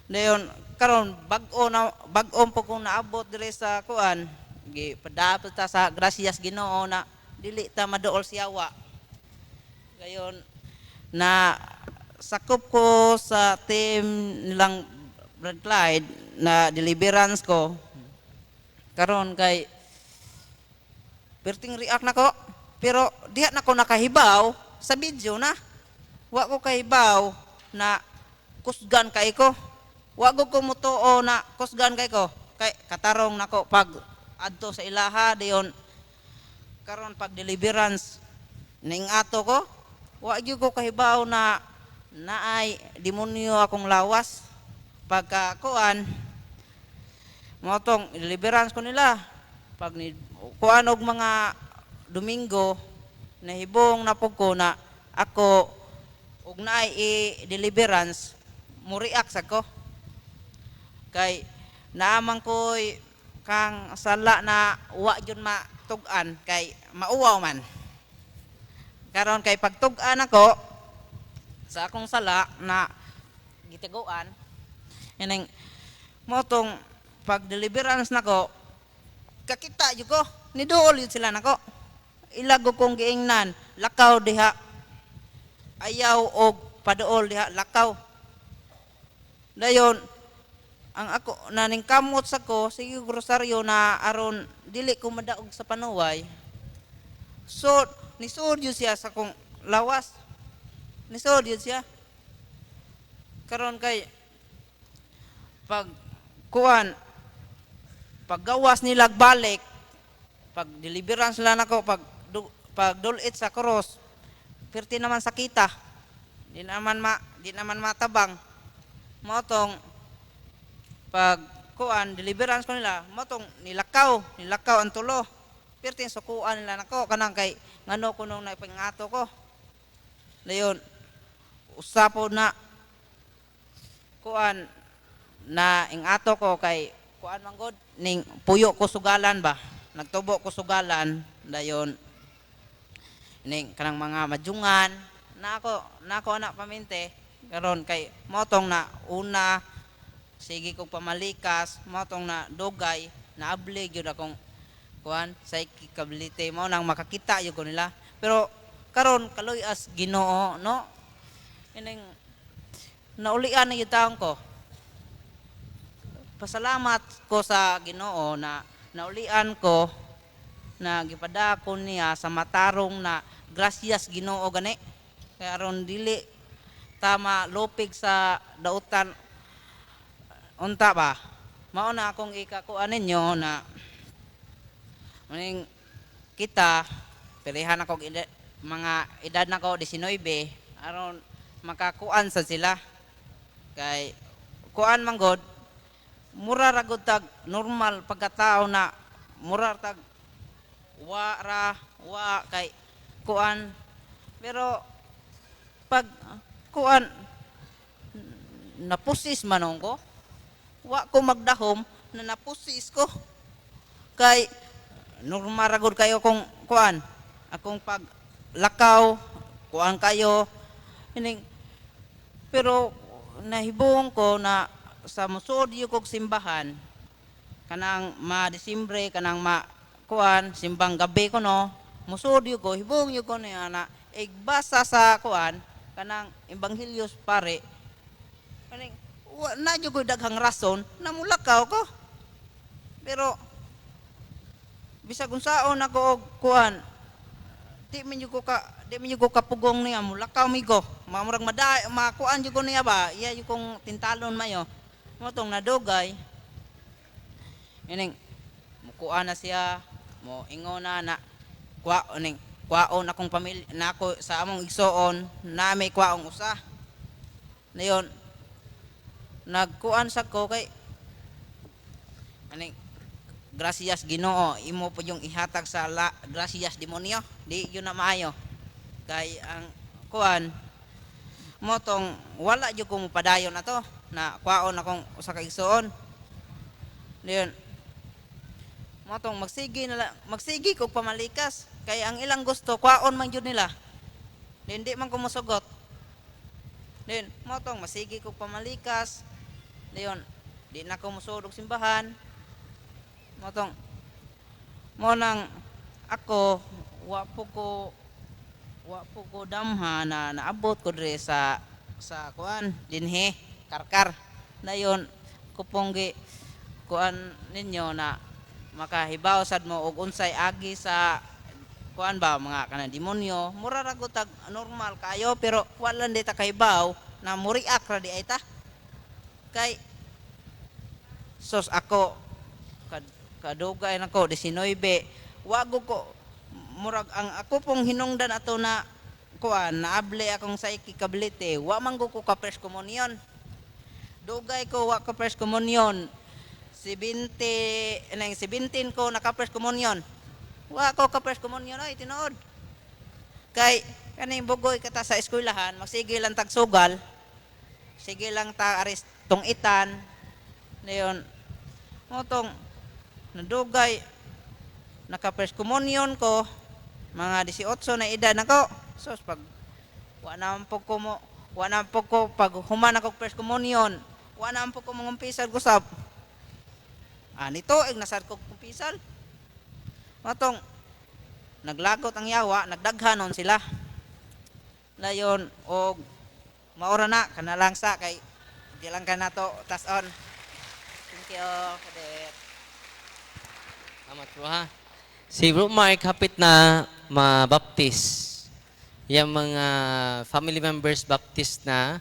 dayon karon bag-o po kung naabot dire sa kuan gipadapot ta sa gracias Ginoo na dili ta maduol siyawa gayon na sakop ko sa team nilang Brad Clyde na deliverance ko karon kay perting react nako pero diha na ko nakahibaw sa video na wa ko kahibaw na kusgan kay ko wa ko mutuo na kusgan kay ko kay katarong nako pag adto sa ilaha dayon karon pag deliverance ning ato ko wa gyud ko kahibaw na naay demonyo akong lawas pagka kuan motong deliverance ko nila pag ni kuan og mga Domingo nahibong na pug ko na ako og naay deliverance mo react sad ko kay naamang ko'y kang sala na wa yun matug-an kay mauwaw man karon kay pagtug-an ako sa akong sala na gitiguan ining motong pag deliverance nako kakita yun ko niduol yun sila nako ilago kong giingnan lakaw diha ayaw og paduol diha lakaw dayon ang ako naning kamot sa ko sige rosaryo na aron dili ko madaog sa panuway so nisud yun siya sa kong lawas nisud yun siya karon kay pag kuan paggawas nila balik pag deliverance nila nako pag dulit sa cross perti naman sakita di naman matabang motong pag kuan deliverance ko nila motong nilakaw ang tulo pertin sukuan nila nako kanang kay ngano ko nung napangato ko dayon usapo na kuan na ing ato ko kay kuan man god ning puyo ko sugalan ba nagtubo ko sugalan dayon ning kanang mga majungan nako anak paminte karon kay motong na una sige kong pamalikas motong na dugay na abli gyud akong kuan psychic ability mo nang makakita yun ko nila pero karon kaloy as Ginoo no ining naulian na yung taong ko pasalamat ko sa Ginoo na naulian ko na gipadako niya sa matarong na gracias Ginoo gani kaya aron dili tama lupig sa dautan unta ba mao na akong ikakuan ninyo na maning kita pilihan ako mga edad na ko 19 aron makakuan sa sila kay kuan man god mura ra gud tag normal pagkatao na mura tag wa kay kuan pero pag kuan napusis manong ko wa ko magdahom na napusis ko. Kay normal ra gud kayo kung kuan akong paglakaw kuan kayo ining pero nahibong ko na sa musudyo kog simbahan kanang ma-Disyembre kanang kuan simbang gabi ko no musudyo ko hibong yo ko niya na igbasa sa kuan kanang Ebanghelyos pare kaning na jud ko daghang rason na mulakaw ko pero bisag unsaon ako og kuan di man jud ko kapugong niya mulakaw mi ko mamurag maday makuan jud ko niya ba iya jud kong tintalon mayo mo tong nadugay ining mukuan na siya mo ingon na kwaon akong pamilya na ako sa among igsoon na may kwaong usa nayon nagkuan sa ko kay aning gracias Ginoo imo po yung ihatag sa gracias demonyo di yun na maayo kay ang kuan mo tong wala jud ko padayon ato na kwaon akong usa ka igsoon diyon mo tong magsigi kog pamalikas kay ang ilang gusto kwaon man jud nila hindi man ko mosugot din mo tong masigi kog pamalikas diyon di na ko mosudog simbahan motong mo nang ako wa po ko damha na naabot ko dire sa kuan dinhi karkar dayon kuponggi kuan ninyo na makahibaw sad mo og unsay agi sa kuan ba mga kanang demonyo mura ra gud tag normal kayo pero wala di ta kahibaw na muriak ra di ay ta kay sos ako kadugay nako 19 wago ko murag ang ako pong hinungdan ato na kuan naable akong psychic ability wa man ko ka first communion dugay ko wa ka first communion 17 ko naka first communion wa ko ka first communion ay tinuod kay kaning bugoy kata sa eskwelahan magsige lang tag sugal sige lang ta aris tong itan dayon motong nadugay naka first communion ko mga 18 na edad nako sos pag wa na po ko pag human ako first communion wa na po ko mangumpisal gusap nito ig nasad ko kumpisal matong naglagot ang yawa nagdaghanon sila layon og maura na kanalang sa kay di lang ka nato tas-on thank you kadet. Salamat bro ha. Si Bro Mark hapit na mabaptis. Yung mga family members baptist na,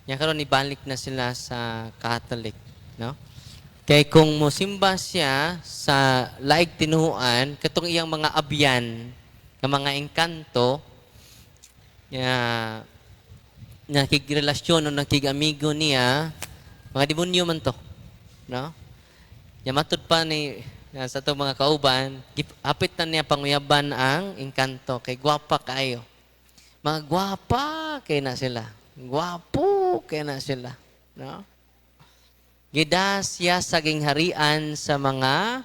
yan karon ibalik na sila sa Catholic, no? Kay kung mosimba siya sa laig tinuhuan, katong iyang mga abyan, ng mga engkanto, nakikrelasyon o nakikamigo niya, mga demonyo man to, no? Yamatod pa ni sa itong mga kauban, hapit na niya panguyaban ang engkanto. Kay gwapa kayo. Mga gwapa kay na sila. Gwapo kay na sila. No? Gida siya saging harian sa mga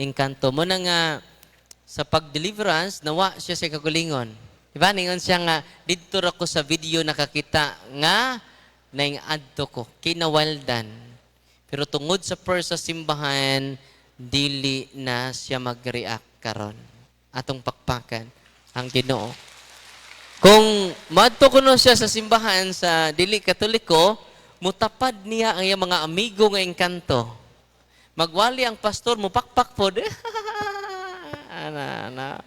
engkanto. Muna nga sa pag-deliverance, nawa siya sa kagulingon. Diba? Ningon siya nga, dito ako sa video nakakita nga naingadto ko. Kinawaldan. Pero tungod sa first sa simbahan, dili na siya mag-react karon atong pakpakan ang Ginoo. Kung madto kuno siya sa simbahan sa dili Katoliko, mutapad niya ang iyang mga amigo nga engkanto. Magwali ang pastor mo pakpak pod. ana.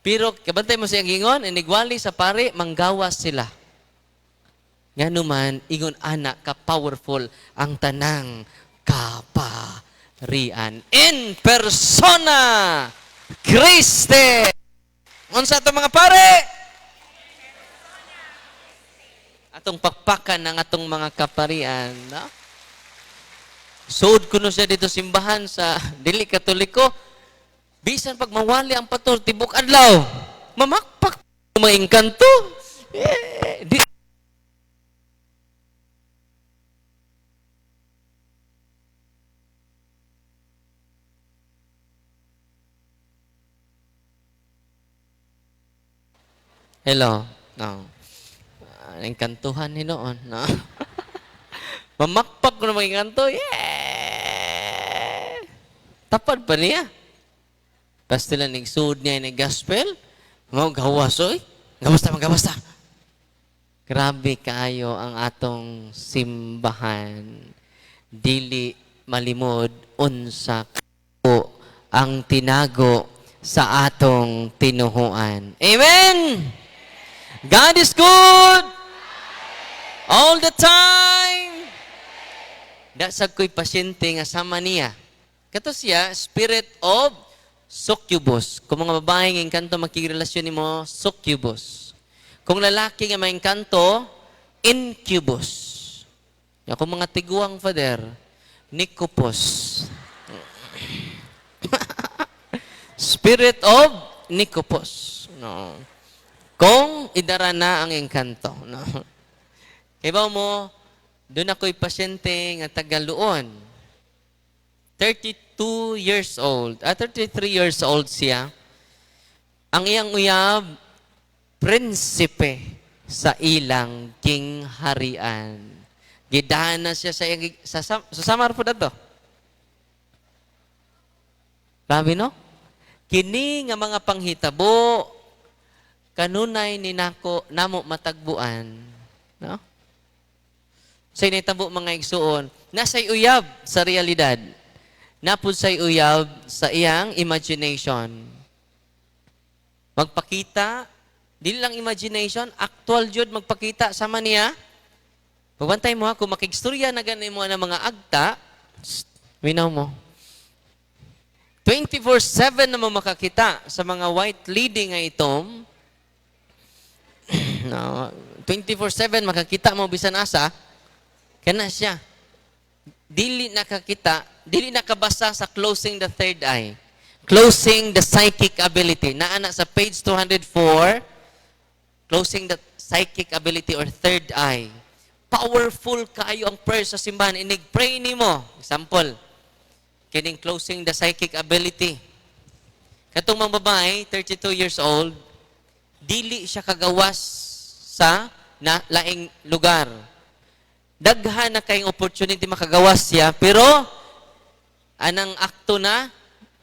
Pero kabantay mo siyang gingon, inigwali sa pare, manggawas sila. Nga naman, ingon anak ka powerful ang tanang kaparian in persona Christi. Unsa to mga pare? Atong pakpakan ng atong mga kaparian, no? Suod kuno siya dito simbahan sa dili Katoliko. Bisan pag mawali ang pastor tibok adlaw, mamakpak mga engkanto. Di Hello. No. Ang kantuhan ni noon. No? Mamakpak ko na mga kanto. Yeah! Tapad pa niya. Basta lang nagsuod niya ng gospel. Mga gawas, oy. Gabasta. Grabe kaayo ang atong simbahan. Dili malimod unsa ko ang tinago sa atong tinuhuan. Amen! God is good! All the time! Dasag ko'y pasyente nga sama niya. Kato siya, spirit of succubus. Kung mga babae ng kanto makirelasyon ni mo, succubus. Kung lalaki nga may kanto, incubus. Kung mga tiguang father, Nicopus. Spirit of Nicopus. No. Kung idara na ang engkanto. No. Kaya mo, doon ako'y pasyente nga tagaluon. 32 years old. 33 years old siya. Ang iyang uyab, prinsipe sa ilang kingharian. Gidana siya sa samar po na to. Grabe, no? Kini nga mga panghitabo, kanunay ni namo matagbuan. No? Sa initabo mga igsuon, nasa'y uyab sa realidad. Napod sa'y uyab sa iyang imagination. Magpakita, dili lang imagination, actual jud magpakita sama niya. Pagbantay mo ha, kung makigstorya na ganun mo ng mga agta, minaw mo. 24/7 na mo makakita sa mga white lady nga itom. No, 24/7 makakita mo bisan asa, kana siya. Dili nakakita, dili nakabasa sa closing the third eye. Closing the psychic ability. Naana sa page 204, closing the psychic ability or third eye. Powerful kaayo ang prayer sa simbahan. Inig-pray nimo. Example, kining closing the psychic ability. Katong mga babae, 32 years old, dili siya kagawas sa laing lugar. Daghan na kayong opportunity makagawas siya, pero anang akto na,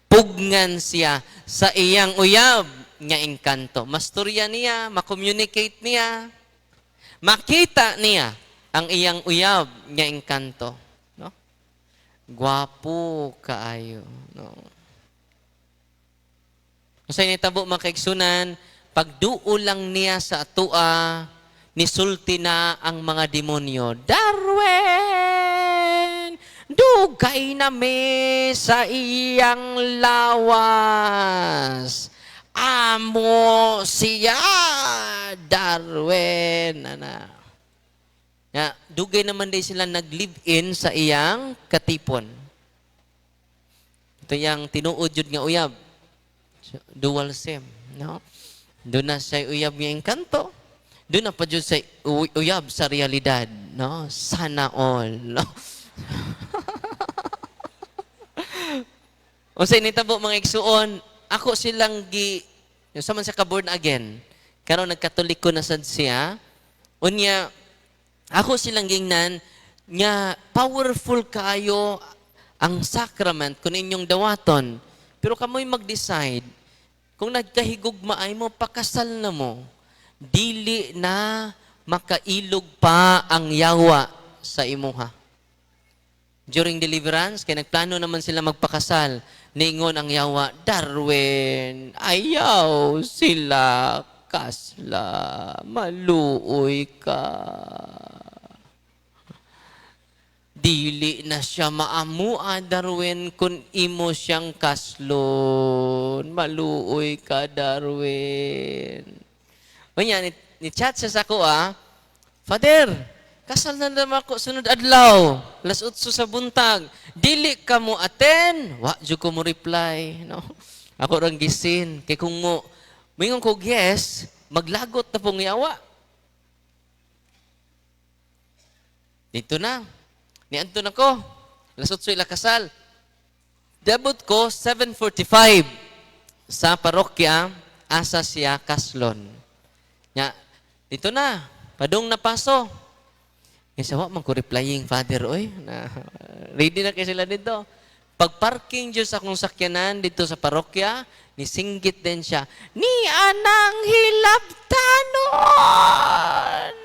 pugngan siya sa iyang uyab nga engkanto. Masturya niya, makommunicate niya, makita niya ang iyang uyab nga engkanto. No? Gwapo kaayo. No? Sa initabo makaigsunan, pagduo lang niya sa atua, nisulti na ang mga demonyo. Darwin! Dugay na me sa iyang lawas. Amo siya, Darwin. Ya, dugay naman din sila nag-live-in sa iyang katipon. Ito yung tinuod yun nga uyab. Dual SIM. No? Doon na sa uyab nga engkanto. Doon na pa dyan sa uyab sa realidad. No? Sana all. No? O sa initabo mga igsuon, ako silang yung saman sa ka-born again, karon nagkatoliko na sad siya, unya, ako silang gingnan, nga powerful kayo ang sacrament kung inyong dawaton, pero kamoy mag-decide, kung nagkahigugmaay mo, pakasal na mo, dili na makailog pa ang yawa sa imuha. During deliverance, kaya nagplano naman sila magpakasal. Ningon ang yawa, Darwin, ayaw sila kasla, maluoy ka. Dili na siya maamua, Darwin, kung imo siyang kaslon. Maluoy ka, Darwin. Kanya, ni-chat siya sa ko, Father, kasal na naman ako sunod adlaw. Las 8 sa buntag. Dili ka mo attend. Wa, dyo ko mo reply. No? Ako rang gisin. Kaya kung mo, mingon ko yes, maglagot na pong yawa. Dito na. Nianto na ko. Las 8 ila kasal. Debut ko, 7:45 sa parokya, asa siya kaslon. Nya, dito na, padung na paso. Isa wa man ko replying, Father, oy, na, ready na kayo sila dito. Pag-parking Diyos akong sakyanan dito sa parokya, nisinggit din siya, ni anang hilabtanon,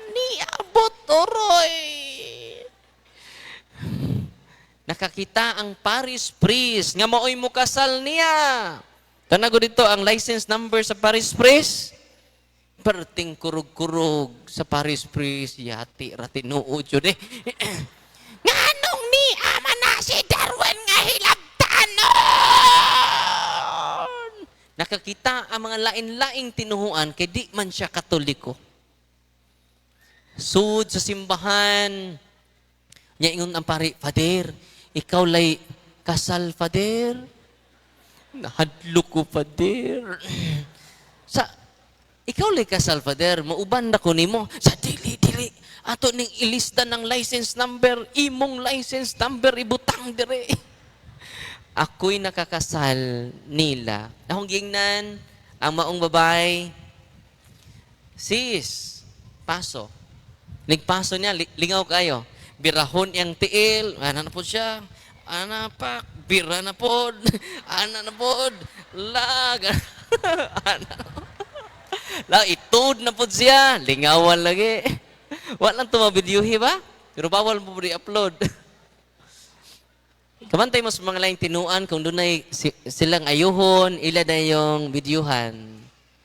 ni abot oroy. Nakakita ang Paris Priest, nga maoy mo kasal niya. Tanago dito ang license number sa Paris Priest. Perting kurug-kurug sa Paris Priest, yati, ratinuod yun eh. Nganong ni ama na si Darwin nga hilabtanon? Nakakita ang mga lain-laing tinuhuan kay di man siya katoliko. Sud sa simbahan, niya ingon ang pari, Father, ikaw lay kasal, Father. Nahadlo ko, Father. Ikaw lay kasal, Father, mauban na ko nimo. Sa dili. Ato ning ilista ng license number, imong license number, ibutang dire. Ako'y nakakasal nila. Akong gingnan, ang maong babae, sis, paso. Nigpaso niya, lingaw kayo. Birahon yang tiil, ana na po siya. Ana pa, bira na po. Ana na po. Lag. Ana. La, itud na po siya. Lingawan lagi. Walang tumabidyuhi ba? Pero bawal mo i-upload. Kamantay mo sa mga laing tinuan kung doon ay silang ayuhon, ila na yung bidyuhan.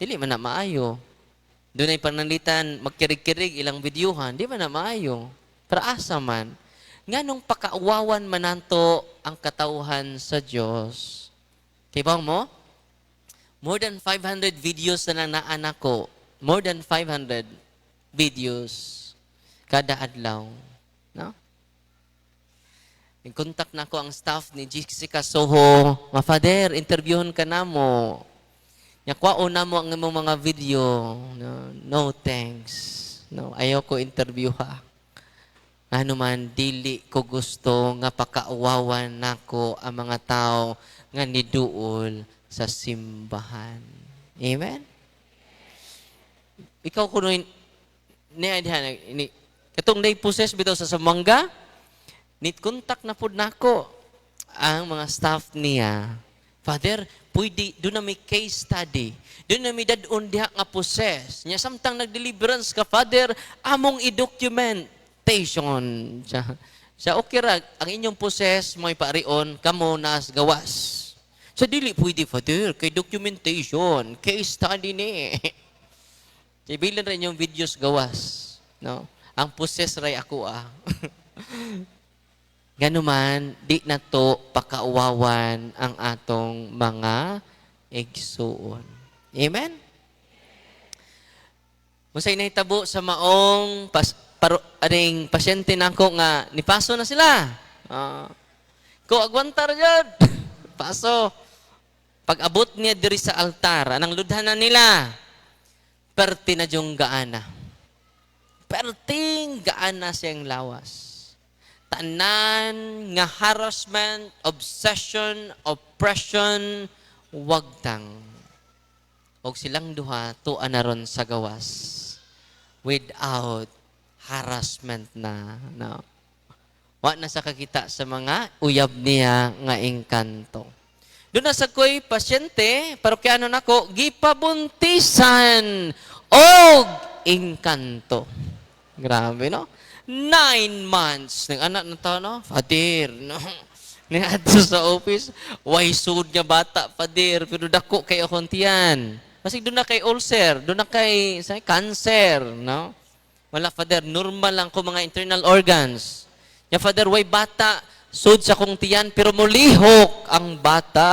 Dili man na maayo. Doon ay pananlitan, magkirig-kirig ilang bidyuhan. Di man na maayo. Pero asa man. Nga nung pakauwawan mananto ang katauhan sa Diyos. Kibang mo? More than 500 videos na lang naanak ko. More than 500 videos kada adlaw. No? In-contact na ko ang staff ni Jessica Soho. Father, interviewon ka na mo. Yakwao na mo ang mga video. No thanks. No, ayaw ko interview ha. Ano man, dili ko gusto nga pakauwawan nako ang mga tao nga niduol sa simbahan. Amen? Ikaw kuno ni katong day possess bitaw sa Samanga, nit-contact na pud nako ang mga staff niya. Father, pwede, doon na may case study. Doon na may dadon diha nga possess. Nya samtang nag-deliverance ka, Father, among i-documentation. Siya okay ra, ang inyong possess, may parion, kamo nas gawas. Sa dili pwede, Father, kay documentation, case study ni. Ibilan rin yung videos gawas. No? Ang possess ray ako Ganuman, di na to pakauwawan ang atong mga igsuon. Amen? Musay na itabo sa maong aring pasyente na ako nga, nipaso na sila. Ko agwantar dyan. Paso. Pag abot niya diri sa altar, anang ludhanan nila, perti na yung gaana. Perting gaana siyang lawas. Tanan nga harassment, obsession, oppression, wagtang. Og silang duha, tuan na ron sa gawas. Without harassment na. No? Wa na sa kakita sa mga uyab niya nga engkanto. Doon na sa ko'y pasyente, parokyano na ko, gipabuntisan og engkanto. Grabe, no? 9 months. Nang anak na to, no? Father, no? Niadto sa office, why sud nga bata, Father, pero dako kay akong tiyan. Kasi doon na kay ulcer, doon na kay cancer, no? Wala, Father, normal lang ko mga internal organs. Ya, Father, why bata, sud sa kong tiyan, pero mulihok ang bata.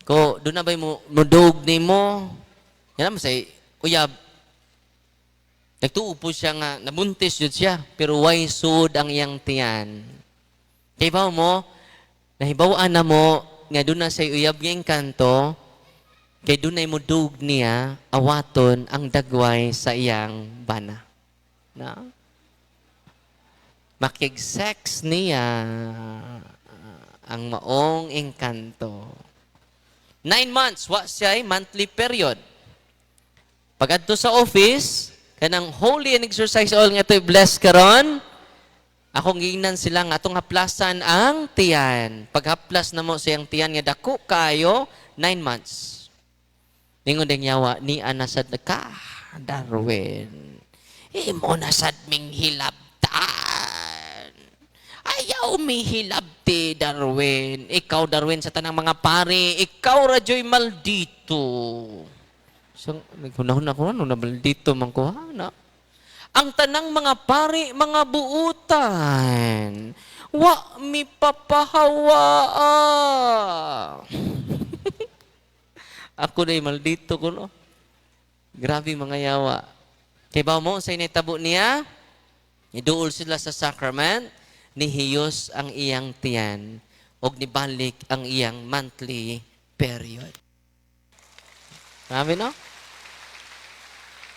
Ko, doon na ba'y mudog ni mo? Yan naman say, uyab, nagtuo po siya nga, nabuntis yun siya, pero why sud ang iyang tiyan? Kaya mo, nahibawaan na mo, nga doon na say uyab ngayong kanto, kay doon na mudog niya, awaton ang dagway sa iyang bana. Na? Makig-sex niya ang maong engkanto. 9 months, wa siya monthly period. Pag adto sa office, kanang holy and exercise oil nga ito'y bless karon, akong giingnan sila nga atong haplasan ang tiyan. Pag haplas na mo siyang tiyan nga dako kayo, 9 months. Ningon ding yawa, ni anasad na ka, Darwin. Imo nasad ming hilabtan. Ayaw mi hilabti, Darwin. Ikaw, Darwin, sa tanang mga pare, ikaw, radyo'y maldito. So, naghunahon ako, ano, na maldito man ko, ha? Na? Ang tanang mga pare, mga buutan. Wa mi papahawaa. Ako na maldito ko, no? Grabe mga yawa. Kaya ba mo, sa initabo niya, iduol sila sa sacrament, nihiyos ang iyang tiyan, o nibalik ang iyang monthly period. Grabe, no?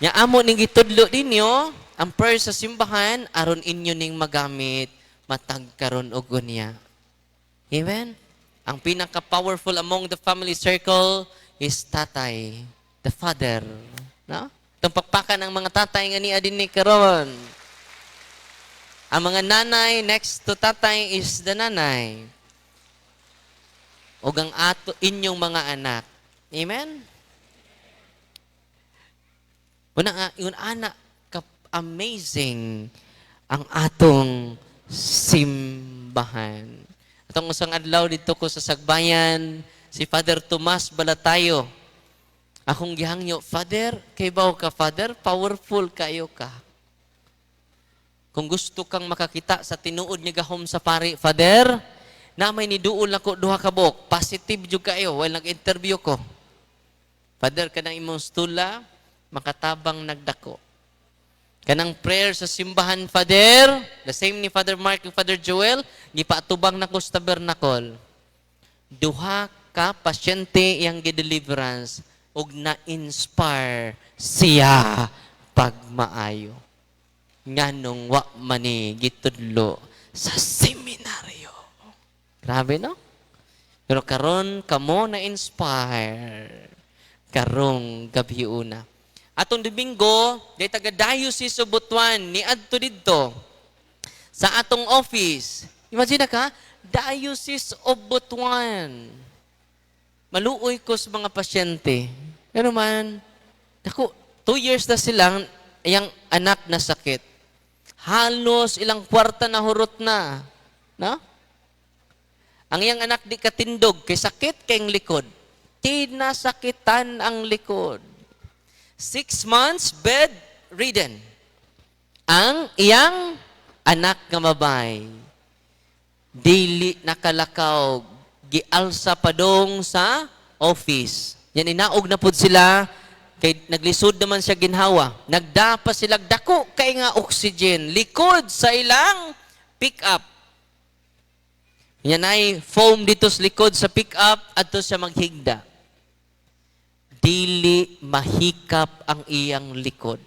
Nya amo ning gitudlo ninyo, ang prayer sa simbahan, aron inyo ning magamit, matag karon og gunya. Amen? Ang pinaka-powerful among the family circle is tatay, the father. No? Itong pakpakan ng mga tatay nga niya din ni karon. Ang mga nanay, next to tatay is the nanay. O ang ato, inyong mga anak. Amen? Una nga, yun anak, amazing ang atong simbahan. Atong usang adlaw dito ko sa Sagbayan, si Father Tomas Balatayo. Akong gihangyo, Father, kay bawo ka, Father, powerful kayo ka. Kung gusto kang makakita sa tinuod niya gahom sa pari, Father, na may niduol ako duha ka buok, positive jud kayo while nag-interview ko. Father, kanang imong stula, makatabang nagdako. Kanang prayer sa simbahan, Father, the same ni Father Mark and Father Joel, gipaatubang nako sa tabernacle. Duha ka pasyente yang gi-deliverance ug na-inspire siya pagmaayo. Nganong wa mani gitudlo sa seminaryo. Grabe, no? Pero karon kamo na-inspire karong gabi una. Atong Domingo, day taga Diocese of Butuan, ni adto didto sa atong office. Imagine ka, Diocese of Butuan. Maluoy ko sa mga pasyente. Pero man, ako, 2 years na silang iyang anak na sakit. Halos ilang kwarta na hurot na. No? Ang iyang anak di katindog, kay sakit kayong likod. Tinasakitan ang likod. 6 months bedridden. Ang iyang anak nga babay, dili nakalakaw, gialsa padong sa office. Yan inaog na pud sila, kay naglisod naman siya ginhawa. Nagdapa sila dako kay nga oxygen, likod sa ilang pick-up. Yan ay foam dito sa likod sa pick-up, adto siya maghigda. Dili mahikap ang iyang likod.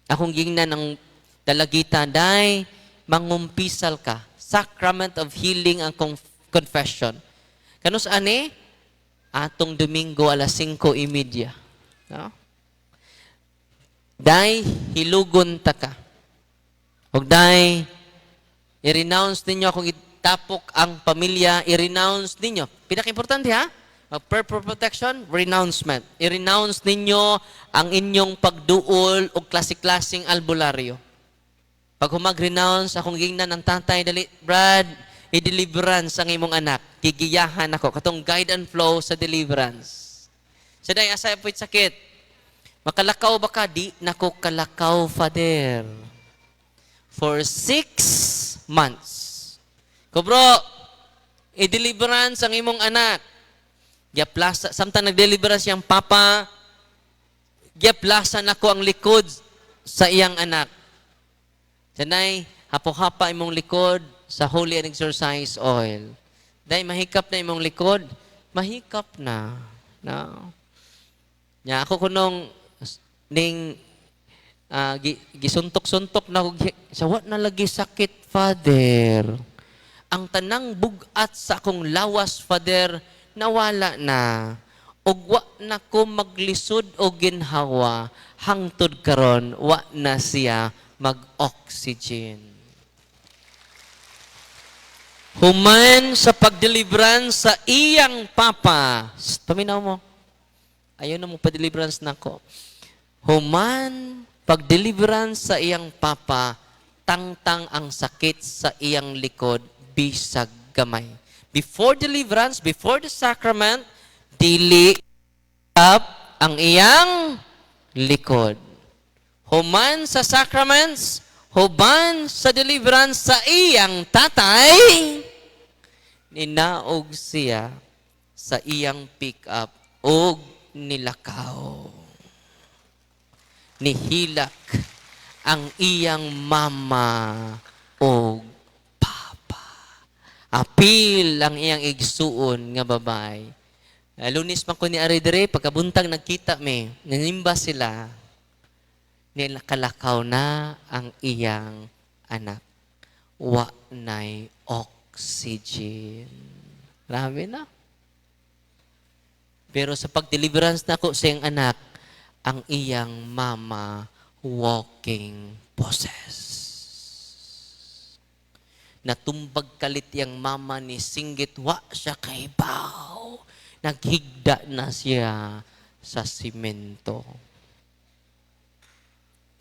Akong gingnan ng dalagita, day, mangumpisal ka. Sacrament of healing ang confession. Kanus ani? Atong Domingo alas 5:30. No? Day, hilugon ta ka. Og day, i-renounce ninyo kung itapok ang pamilya, i-renounce ninyo. Pinaka-importante ha? Purple protection, renouncement. I-renounce ninyo ang inyong pagduol o klase-klaseng albularyo. Pag humag-renounce, akong gingnan ng tatay, dali, Brad, i-deliverance ang imong anak. Gigiyahan ako. Katong guide and flow sa deliverance. Sa day, asay po'y sakit. Makalakaw ba ka? Di nako kalakaw, Father. For 6 months. Kubro, i-deliverance ang imong anak. Giaplasa, samtang nag-deliverance siyang papa, giaplasa nako ang likod sa iyang anak. Sanay, hapo-hapa imong likod sa holy and exercise oil. Dahil mahikap na imong likod, mahikap na. No? Ya, ako kunong ning gisuntok-suntok na sa what na lagi sakit, Father. Ang tanang bugat sa akong lawas, Father, nawala na. ug wa na ko maglisod o ginhawa hangtod karon wa na siya mag-oxygen. Human sa pagdeliverance sa iyang papa. Paminaw mo. Ayaw na mo pa-deliverance na ko. Human pag-deliverance sa iyang papa, tangtang ang sakit sa iyang likod, bisag gamay. Before deliverance, before the sacrament, dili up ang iyang likod. Human sa sacraments, human sa deliverance sa iyang tatay, ninaog siya sa iyang pick-up og nilakaw. Nihilak ang iyang mama o apil ang iyang igsuon nga babay. Lunis man ko ni Aridre, pagkabuntag nagkita me, nanimba sila, nilakalakaw na ang iyang anak. Wa na'y oxygen. Marami na. Pero sa pag-deliverance na ko sa iyang anak, ang iyang mama walking possessed. Natumbag kalit yang mama ni Singgit, wa siya kaibaw. Naghigda na siya sa simento.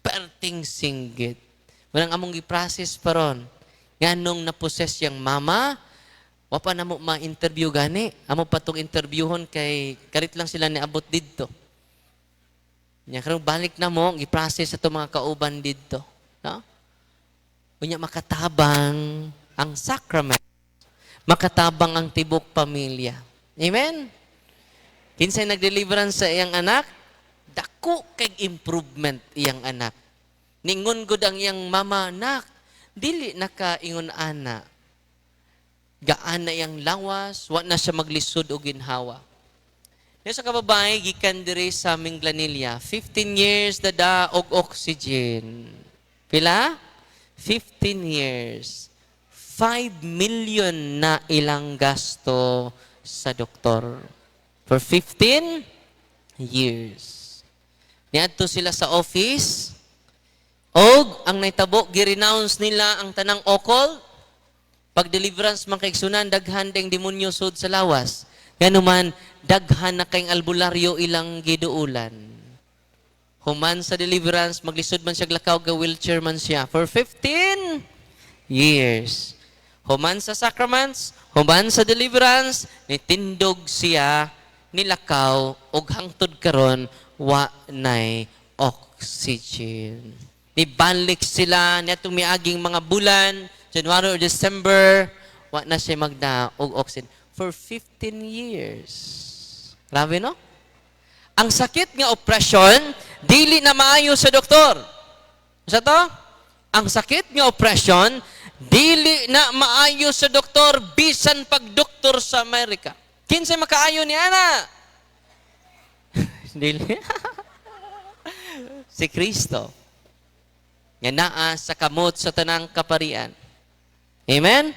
Perting Singgit. Walang among giprocess pa ron. Nga nung naposes yang mama, wa pa na mo ma-interview gani. Amo pa itong interviewon kay karit lang sila ni abot didto. Nya karong balik na mo, giprocess sa mga kauban didto. No? Unya makatabang ang sacrament. Makatabang ang tibok pamilya. Amen? Kinsay nag-deliverance sa iyang anak, dako kay improvement iyang anak. Ningon gud ang iyang mama, nak, dili nakaingon ana. Gaan na iyang lawas, wa na siya maglisod o ginhawa. Sa kababae, gikan diri sa Minglanilla, 15 years dada og oxygen. Pila? 15 years, 5 million na ilang gasto sa doktor. For 15 years. Niadto sila sa office, og ang naitabo, gi-renounce nila ang tanang okol. Pag deliverance man kay sunan, daghan ding demonyo sud sa lawas. Ganuman, daghan na kayong albularyo ilang giduulan. Human sa deliverance, maglisod man siya lakaw, ga-wheelchair man siya. For 15 years. Human sa sacraments, human sa deliverance, nitindog siya, nilakaw, og hangtod karon wa na'y oxygen. Nibalik sila, nitong miaging mga bulan, January or December, wa na siya magda og oxygen. For 15 years. Grabe, no? Ang sakit nga oppression, dili na maayo sa doktor. Sa to? Ang sakit nga oppression, dili na maayo sa doktor, bisan pag-doktor sa Amerika. Kinsay makaayo ni ana? Dili. Si Kristo. Nga naa sa kamot sa tanang kaparian. Amen?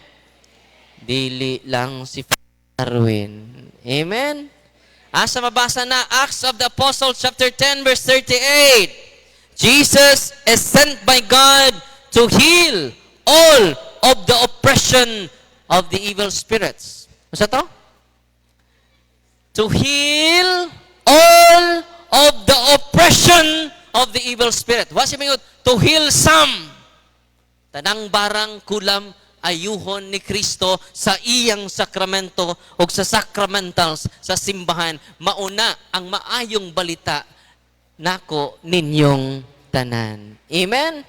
Dili lang si Darwin. Amen? Asa mabasa na, Acts of the Apostles chapter 10 verse 38. Jesus is sent by God to heal all of the oppression of the evil spirits. Masa to? To heal all of the oppression of the evil spirit. Wasi mayot, to heal some. Tanang barang kulam ayuhon ni Kristo sa iyang sakramento o sa sacramentals sa simbahan, mauna ang maayong balita nako ninyong tanan. Amen?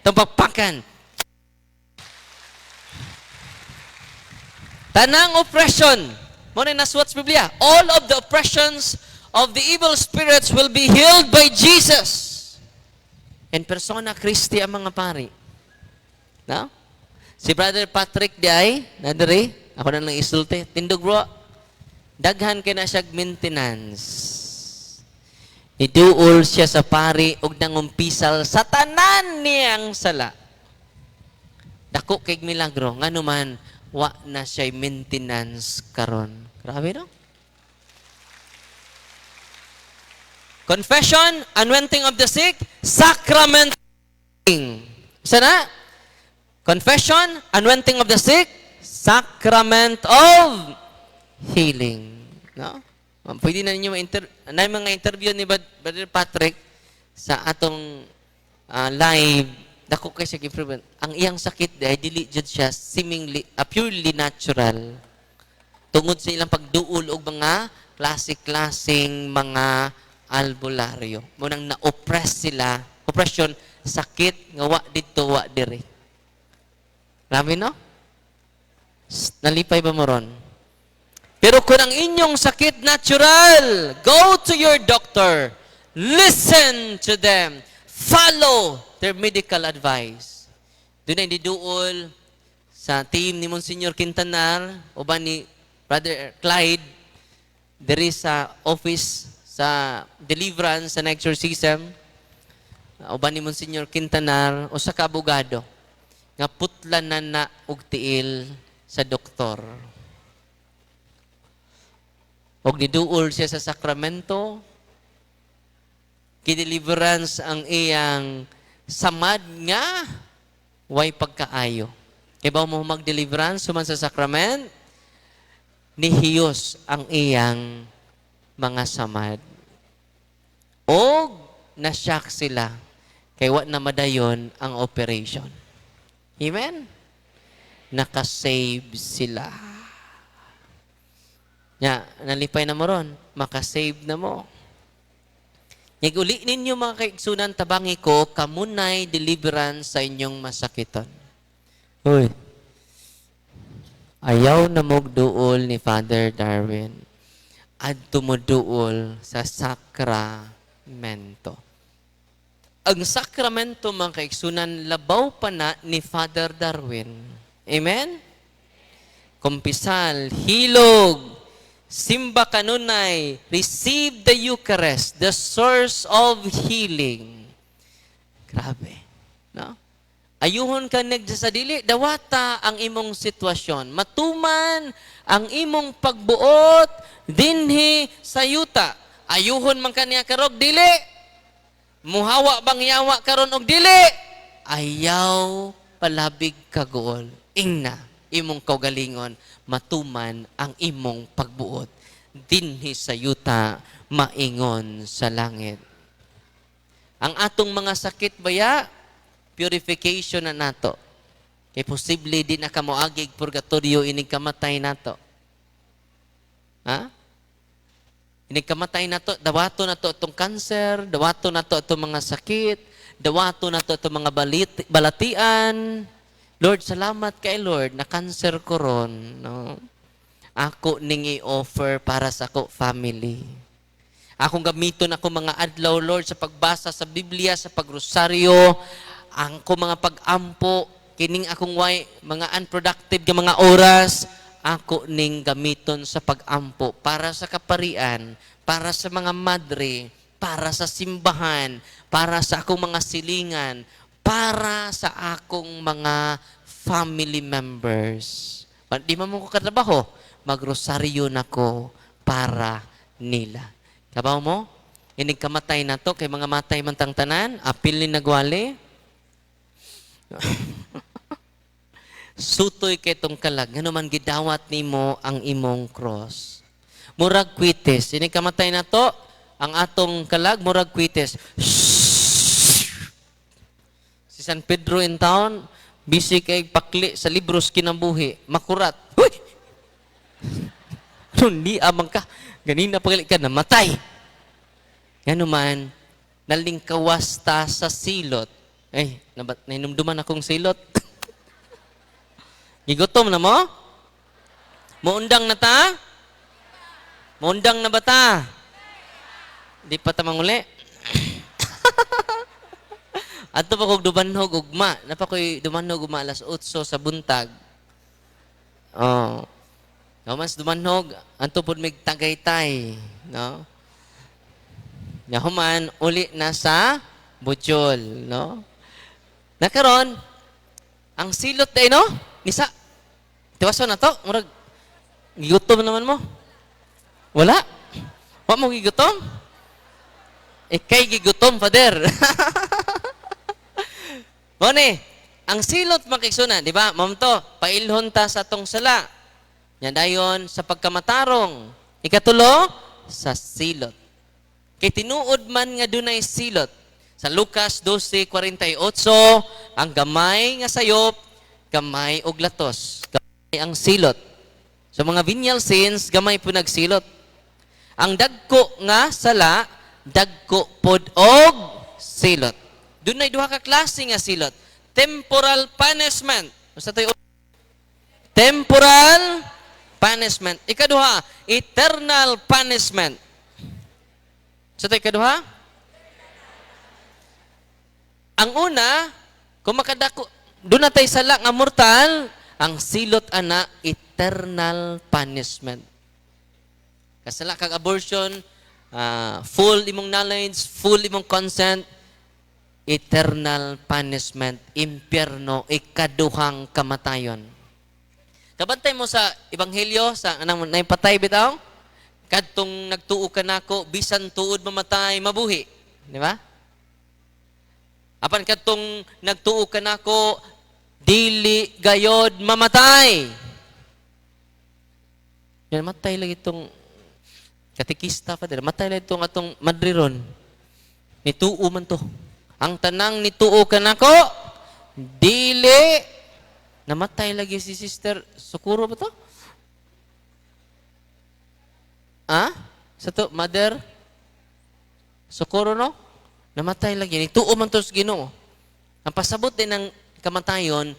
Tampakpakan. Tanang oppression. Muna naswat sa Biblia. All of the oppressions of the evil spirits will be healed by Jesus. In persona Christi ang mga pari. No? Si Brother Patrick di ay, nadari, ako na lang isulte, tindog bro, daghan kay na siya maintenance. Iduol siya sa pari og nangumpisal sa tanan niyang sala. Dako kay milagro, nga naman, wa na siya maintenance karon. Grabe no? Confession, anointing of the sick, sacrament. Sana? Confession, anointing of the sick, sacrament of healing. No? Pwede na ninyo na mga interview ni Brother Patrick sa atong live. Dako kay siya improvement. Ang iyang sakit ay dili jud siya seemingly purely natural. Tungod sa ilang pagduol og mga klase-klaseng mga albularyo. Munang na-oppress sila. Oppression, sakit, nga wa dito, wa dire. Grabe, no? Nalipay ba mo ron? Pero kung ang inyong sakit natural, go to your doctor. Listen to them. Follow their medical advice. Doon ay diduol sa team ni Monsignor Quintanar o ba ni Brother Clyde there is sa office sa deliverance sa exorcism o ba ni Monsignor Quintanar o sa kabugado nga putlan na og tiil sa doktor. Og niduol siya sa sakramento, kideliverance ang iyang samad nga way pagkaayo. Kaya ba mo mag-deliverance suman sa sakrament? Nihiyos ang iyang mga samad. O nasyak sila kay wa na madayon ang operation. Amen? Nakasave sila. Ya, nalipay na mo ron. Makasave na mo. Uli ninyo mga kaigsunan, tabangi ko, kamunay deliverance sa inyong masakitan. Uy. Ayaw na mogduol ni Father Darwin. At tumuduol sa sakramento. Ang sakramento, mga kaigsunan, labaw pa na ni Father Darwin. Amen? Kumpisal, hilog, simba kanunay, receive the Eucharist, the source of healing. Grabe. No? Ayuhon ka nagsasadili, dawata ang imong sitwasyon. Matuman ang imong pagbuot, dinhi sa yuta. Ayuhon man kaniya karog, dili. Muhawa bang yawa karon og dili. Ayaw palabig kagool. Ingna, imong kaugalingon, matuman ang imong pagbuot. Dinhi sa yuta, maingon sa langit. Ang atong mga sakit baya, purification na nato. Kay posible di na kamoagig purgatorio inig kamatay nato. Ha? Inig kamatay nato, dawato na to itong cancer, dawato na to itong mga sakit, dawato na to itong mga balatian. Lord, salamat kay Lord, na cancer ko ron. No? Ako ning i-offer para sa ako family. Akong gamiton ako mga adlaw, Lord, sa pagbasa sa Biblia, sa pagrosaryo, ang ko mga pag-ampo, kining akong way, mga unproductive ka mga oras, ako ning gamiton sa pag-ampo para sa kaparian, para sa mga madre, para sa simbahan, para sa akong mga silingan, para sa akong mga family members. Di mo ko katrabaho, magrosaryo na ko para nila. Kabaw mo? Inig kamatay na to, kay mga matay man tang tanan, apil ni nagwali. Sutoy kay tong kalag, nga naman gidawat nimo ang imong cross. Murag kwites, inig kamatay na to, ang atong kalag, murag kwites. Si San Pedro in town, busy kay pakli sa libros kinabuhi, makurat. Huy! Hindi amang ka, ganina pagali ka, namatay. Yan naman, nalingkawas ta sa silot. Ay, nainumduman akong silot. Gigutom na mo? Muundang na ta? Muundang na ba ta? Di pa ta manguli? Ato pa kong dumanhog ugma. Napa ko'y dumanhog ugma alas 8 sa buntag. Oh. No, mas dumanhog, anto po mig Tagaytay. No? Yahuman, uli na sa Butchol. No? Nakaroon, ang silot ay no? Nisa, tiwaso na to. Murag, gigutom naman mo. Wala? Wa mo gigutom? Ikay gigutom, Father. Mone, ang silot makiksuna, di ba? Mamto, pailhon ta sa tong sala. Yan dayon sa pagkamatarong. Ikatulo, sa silot. Kay tinuod man nga dunay silot. Sa Lucas 12:48, ang gamay nga sayop, gamay og latos. Gamay ang silot. So mga venial sins, gamay po nagsilot. Ang dagko nga sala, dagko pod og silot. Dunay duha ka klase nga silot. Temporal punishment. Basta tayo temporal punishment. Ikaduha, eternal punishment. Sa tayo ikaduha? Ang una, kung makadako, doon na tayo sala nga mortal, ang silot ana, eternal punishment. Kasala kag abortion, full imong knowledge, full imong consent, eternal punishment, impyerno, ikaduhang kamatayon. Kabantay mo sa Ebanghelyo, sa anang naipatay bitaw, kadtong nagtuo ka nako, bisan tuod mamatay, mabuhi. Di ba? Apan kadtong nagtuo ka nako, dili gayod mamatay. Yan, matay lagi itong katikista pa din. Matay lagi itong atong madriron. Nituo man to. Ang tanang nituo ka nako, dili, namatay lagi si Sister, Sukuro ba to? Sa to, Mother? Sukuro no? Namatay lagi. Nituo man to sa Ginoo. Ang pasabot din ng kamatayon,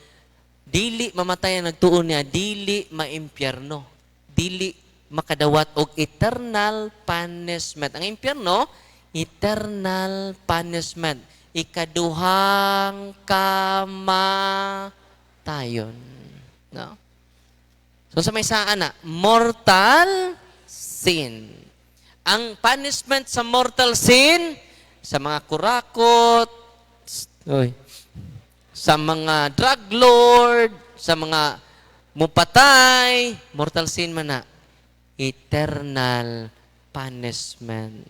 dili mamatay ang nagtuo niya, dili maimpyerno. Dili makadawat og eternal punishment. Ang impyerno, eternal punishment. Ikaduhang kamatayon. No? So sa may saan na, mortal sin. Ang punishment sa mortal sin, sa mga kurakot, sa mga drug lord, sa mga mupatay, mortal sin man na, eternal punishment.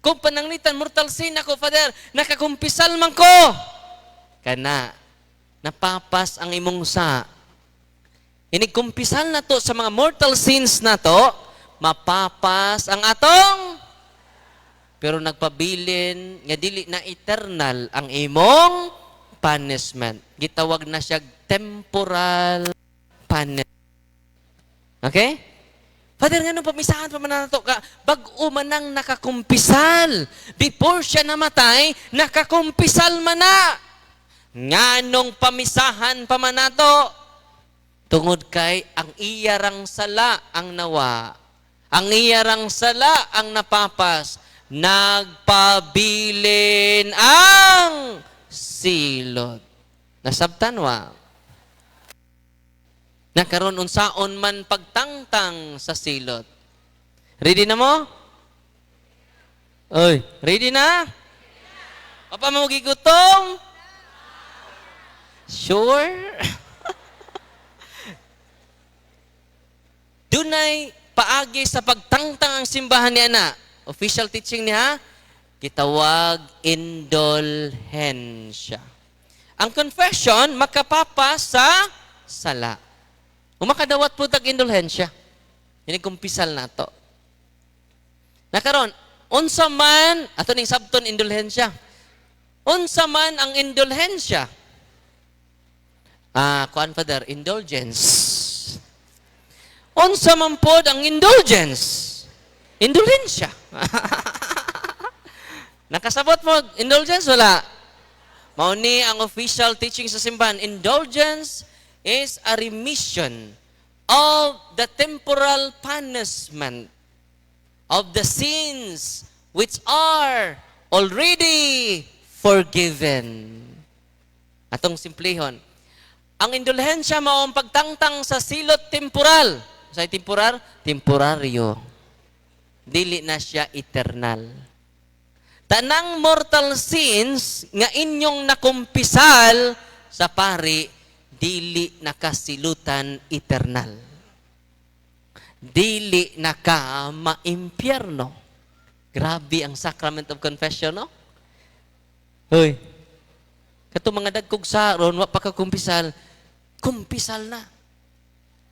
Kung pananglitan, mortal sin ako, Father, nakakumpisal man ko. Kana, napapas ang imong sa. Inigkumpisal na to sa mga mortal sins na to, mapapas ang atong, pero nagpabilin, nga dili na eternal ang imong punishment. Gitawag na siya temporal punishment. Okay? Father, nga nung pamisahan pa man na ito ka, bag-o man nang nakakumpisal. Before siya namatay, nakakumpisal man na. Nga nung pamisahan pa man na ito, tungod kay ang iyarang sala ang nawa. Ang iyarang sala ang napapas. Nagpabilin ang silot. Nasabtan wa? Nakaroon unsaon man pagtangtang sa silot. Ready na mo? Oy, ready na? Papa mo gigutom? Sure? Dunay paagi sa pagtangtang ang simbahan ni ana. Official teaching niya, gitawag indulhensya. Ang confession, makapapas sa sala. Umakadawat po tag indulhensya. Inigkumpisal na to. Nakaroon, unsa man, ato ning sabton indulhensya. Unsa man ang indulhensya? Kuan Father, indulgence. Unsa man pod ang indulgence? Indulhensya. Nakasabot mo, indulgence, wala? Mao ni ang official teaching sa simbahan. Indulgence is a remission of the temporal punishment of the sins which are already forgiven. Atong simplihon. Ang indulhensya mao ang pagtangtang sa silot temporal. Sa temporal, temporaryo. Dili na siya eternal. Tanang mortal sins nga inyong nakumpisal sa pari, dili nakasilutan eternal. dili na ka maimpyerno. Grabe ang sacrament of confession, no? Hoy, kato mga dagkog saron, wa pa ka kumpisal na.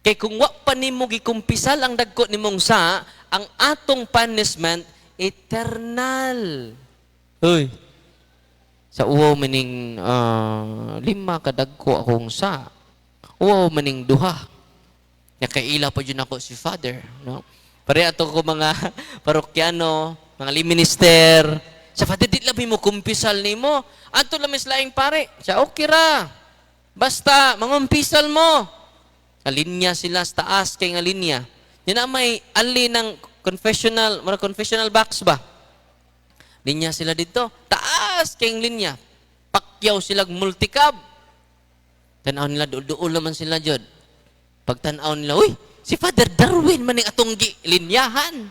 Kay kung wa pa nimo gikumpisal ang dagko nimong sa, ang atong punishment eternal. Hoy, sa uwaw maning 5 kadagko akong sa. Uwaw maning 2. Nakaila pa dyan ako si Father, no? Pare ato ko mga parokyano, mga lay minister, sa Father, di labi mo kumpisal nimo. Ato lamis laing pare, sa okay ra. Basta, mangumpisal mo. Alinya sila sa taas kay nga linya. Yan na may ali ng confessional box ba? Linya sila dito. Taas kay linya. Pakyaw sila multicab. Tanaw nila, duol naman sila dyan. Pag tanaw nila, uy, si Father Darwin maning atong linyahan.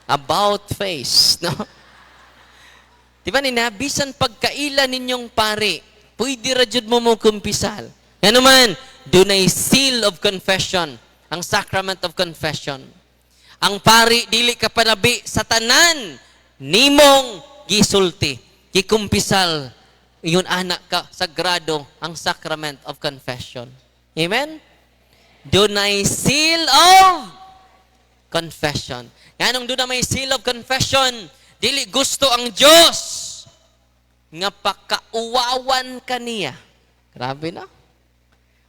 About face. No? Diba ninabisan pagkaila ninyong pare, pwede ra jud mo kumpisal. Yan naman, dunay seal of confession, ang sacrament of confession. Ang pari, dili ka panabi sa tanan, nimong gisulti, gikumpisal, yun anak ka, sagrado, ang sacrament of confession. Amen? Dunay seal of confession. Yan ang dunay may seal of confession, dili gusto ang Diyos nga pakauwawan kaniya. Grabe na.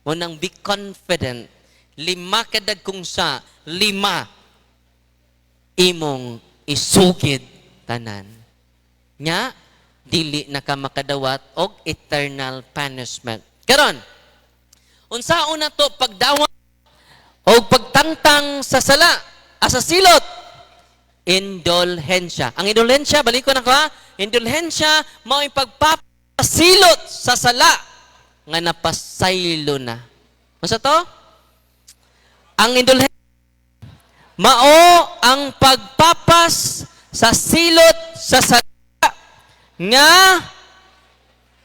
Munang be confident, 5 kadag kung sa 5 imong isugid tanan. Nya, dili na ka makadawat og eternal punishment. Karon, unsaon na to pagdawat o pagtangtang sa sala, sa silot? Indulhensya. Ang indulhensya, balik ko na ko ha, indulhensya, mao'y pagpapasilot sa sala nga napasaylo na. Masa to? Ang indulhensya, mao ang pagpapas sa silot sa sala nga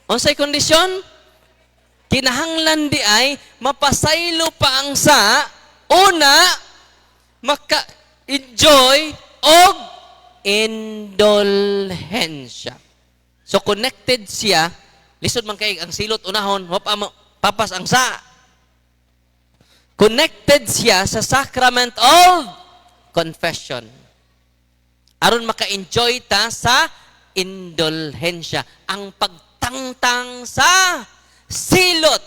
unsay kondisyon? Kinahanglan di ay mapasaylo pa ang sa una maka-enjoy og indulhensya. So connected siya, lisod man kay ang silot unahon, papas ang sa. Connected siya sa sacrament of confession. Aron maka-enjoy ta sa indulhensya, ang pagtangtang sa silot.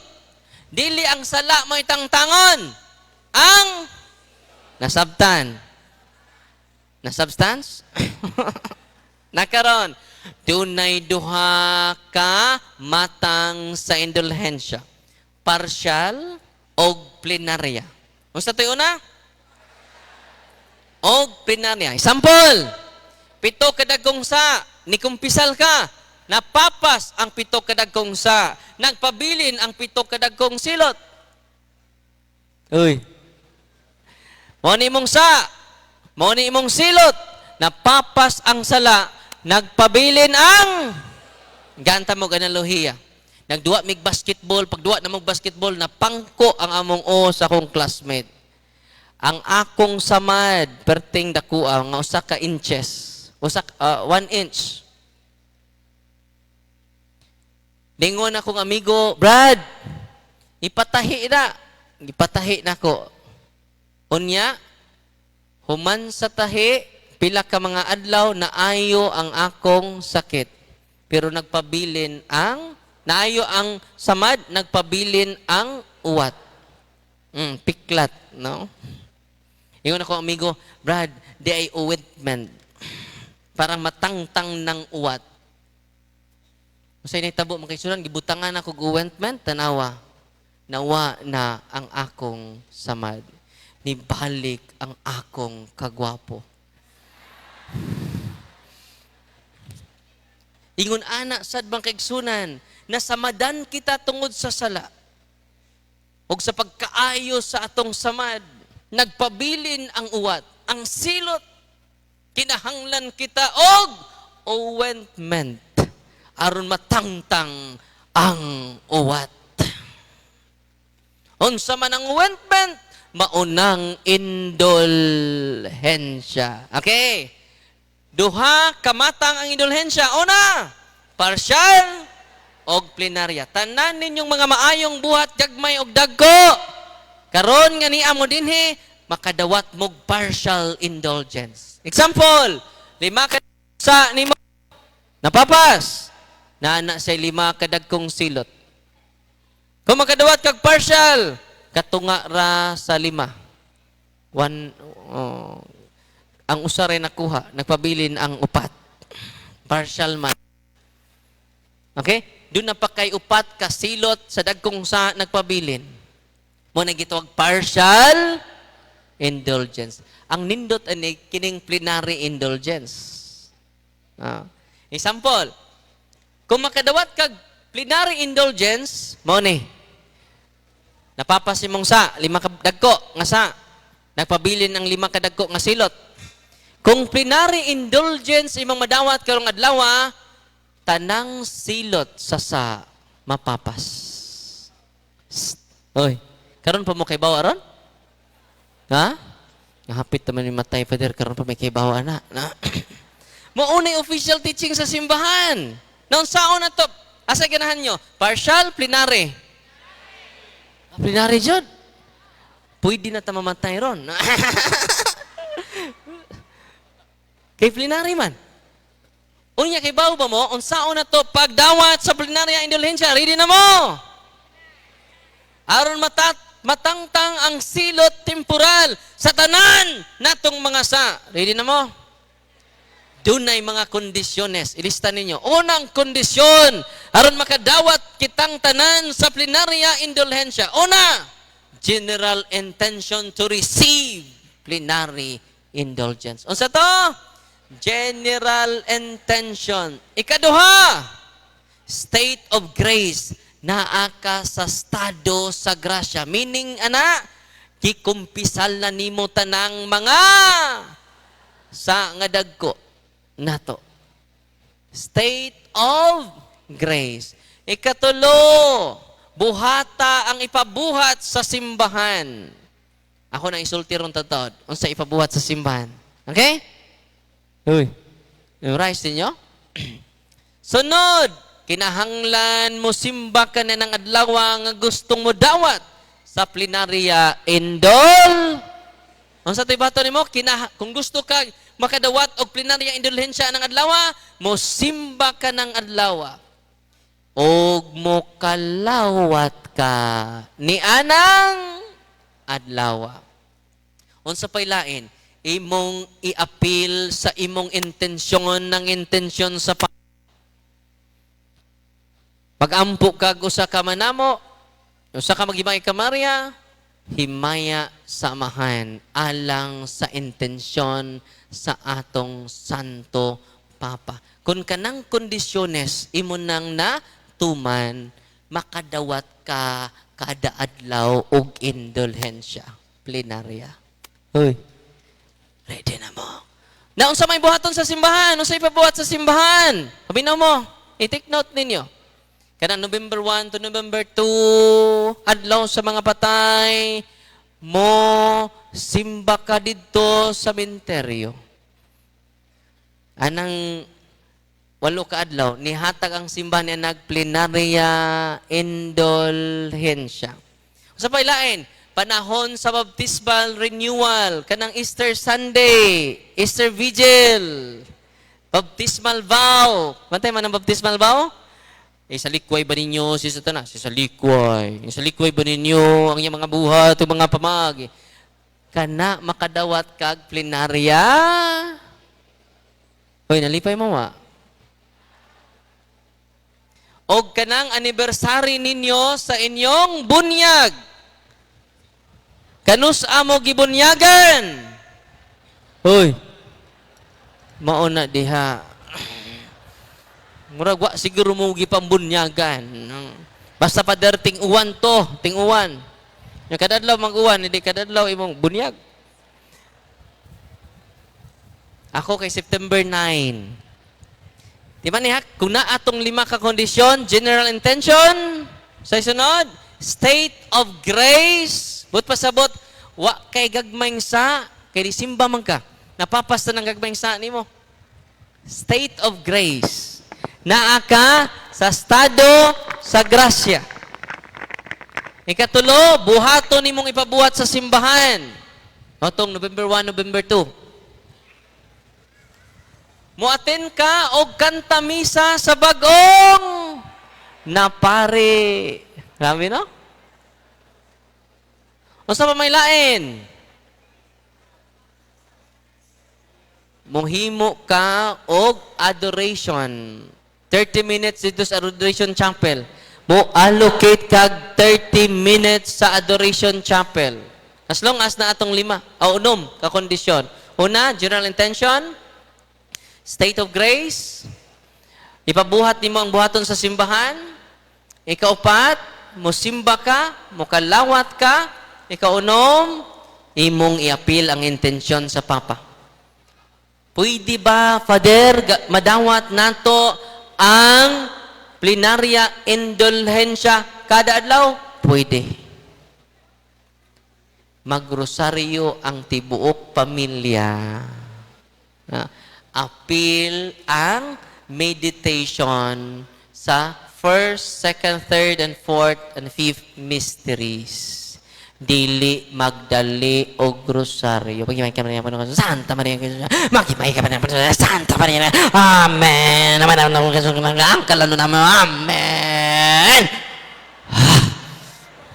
Dili ang sala mo'y tangtangon, ang nasabtan. Na substance? Nakaron, dunay duha ka matang sa indulhensya. Partial o plenarya. Unsa to'y una? O plenarya. Example, 7 kadagkong sa, nikumpisal ka, napapas ang 7 kadagkong sa, nagpabilin ang 7 kadagkong silot. Uy. Mo ni mong sa, mo ni imong silot, napapas ang sala, nagpabilin ang ganta mo ganaluhiya. Nagduwa mig basketball, pagduwa na mong basketball, napangko ang among sa akong classmate. Ang akong samad, perting dakua, nga usa ka inches, 1 inch. Lingon akong amigo, Brad, ipatahi na ko. Unya, human sa tahi, pila ka mga adlaw na ayo ang akong sakit. Pero naayo ang samad, nagpabilin ang uwat. Piklat, no? Ingon ako, amigo, Brad, di ay ointment. Para matangtang ng uwat. Masay naitabo, makisunan, gibutangan ako ointment, tanawa. Nawa na ang akong samad. Nibalik ang akong kagwapo. Ingon ana sad bang kaigsunan, nasamadan kita tungod sa sala. Og sa pagkaayo sa atong samad, nagpabilin ang uwat, ang silot, kinahanglan kita og ointment aron matangtang ang uwat. Unsa man ang ointment, maunang indulhensya. Okay. Duha kamatang ang indulhensya. Una, partial og plenarya. Tanan ninyong mga maayong buhat, gagmay og dagko. Karon nga niya mo dinhi, makadawat mog partial indulgence. Example, 5 ka sa nimo napapas. Naana say 5 kadagkong silot. Kung makadawat kag partial, katunga ra sa 5. Ang usa ray nakuha, nagpabilin ang upat. Partial man. Okay? Doon na pa kay upat ka silot sa dagkong sa nagpabilin. Mo na gitawag partial indulgence. Ang nindot ani kining plenary indulgence. Example, kung makadawat kag plenary indulgence, mo ni napapasimong sa 5 ka dagko nga sa nagpabilin ang 5 ka dagko nga silot. Kung plenary indulgence imong madawat karong adlaw, tanang silot sa mapapas. Oy, karon pa mo kay bawa ron? Ha? Hapit naman yung matay, Father, karon pa may kay bawa na. Maunay official teaching sa simbahan. Noon saon na to, asa ganahan nyo? Partial, plenary. Plenary jud. Pwede na ta mamatay ron. Kay plenary man. Unya kay bawo ba mo, unsaon na to pagdawat sa plenarya indulhensya, ready na mo. Aron matangtang ang silot temporal sa tanan natong mga sa. Ready na mo? Dunay mga kondisyones. Ilista ninyo. Unang kondisyon, aron makadawat kitang tanan sa plenarya indulhensya. Una, general intention to receive plenary indulgence. Unsa to? General intention. Ikaduha, state of grace. Naa ka sa estado sa grasya. Meaning, kikumpisal na nimo tanang mga sa nga dagko nato. State of grace. Ikatulo, buhata ang ipabuhat sa simbahan. Ako na isulti ron tatod. Unsa ipabuhat sa simbahan. Okay? Uy. Memorize ninyo? Sunod, kinahanglan mo simba ka na ng adlaw nga gustong mo dawat sa plenarya indol. Ang sa tibato nimo, kung gusto ka makadawat og plenarya indulhensya ng adlaw, mo simba ka ng adlaw. Og mo kalawat ka ni anang adlaw. Unsa pay lain? Imong i-appeal sa imong intensyon ng intensyon sa pag-ampo kag usa ka manamo, usa ka maghimay ka Maria, himaya samahan alang sa intensyon sa atong Santo Papa. Kung kanang kondisyones imo nang natuman, makadawat ka kada adlaw og indulhensya plenarya. Hoy. Ready na mo. Na unsa may buhaton sa simbahan? Unsa ipabuhat sa simbahan? Paminaw mo. I-take note ninyo. Kanang November 1 to November 2, adlaw sa mga patay, mo simba ka didto sa sementeryo. Anang 8 ka adlaw, nihatag ang simbahan niya nagplenarya indulhensya. Sa pailain, panahon sa baptismal renewal, kanang Easter Sunday, Easter Vigil, baptismal vow. Mantay man ang baptismal vow? Sa likway ba ninyo si Satanas? Sa likway. Sa likway ba ninyo ang iyang mga buhat o mga pamag? Kana makadawat kag plenarya. Hoy, nalipay mo wa? Og kanang anniversary ninyo sa inyong bunyag. Kanus amo gibunyagan. Hoy. Mauna diha. Murag wa siguro mo gipambunyagan. Basta Father ting-uwan to, ting-uwan. Yung kadadlaw mag-uwan, hindi kadadlaw imong bunyag. Ako kay September 9. Di ba niya? Kung na atong 5 ka kondisyon, general intention, sa sunod, state of grace, but pasabot, wa kay gagmayng sa, kay di simba man ka, napapasta ng gagmayng sa nimo. State of grace. Naa ka sa estado sa grasya. Ikatulo, buhato nimong ipabuhat sa simbahan. Otong November 1, November 2. Muaten ka og kanta misa sa bagong na pare. Rami, no? O sa pamaylain, muhimo ka og adoration. 30 minutes dito sa adoration chapel. Mo allocate kag 30 minutes sa adoration chapel. As long as na atong 5 o 6 ka kondisyon. Una, general intention, state of grace, ipabuhat nimo ang buhaton sa simbahan. Ikaupat, mosimba ka, mokalawat ka. Ikaunom, imong iapil ang intensyon sa Papa. Pwede ba, Father, madawat nato ang plenarya indulhensya kada adlaw? Pwede. Magrosaryo ang tibuok pamilya. Apil ang meditation sa first, second, third, and fourth, and fifth mysteries. Dili magdali og rosaryo. Magimay ka man ng Santa Maria. Magimay ka man ng Santa Maria. Amen. Naman ang kalano naman. Amen.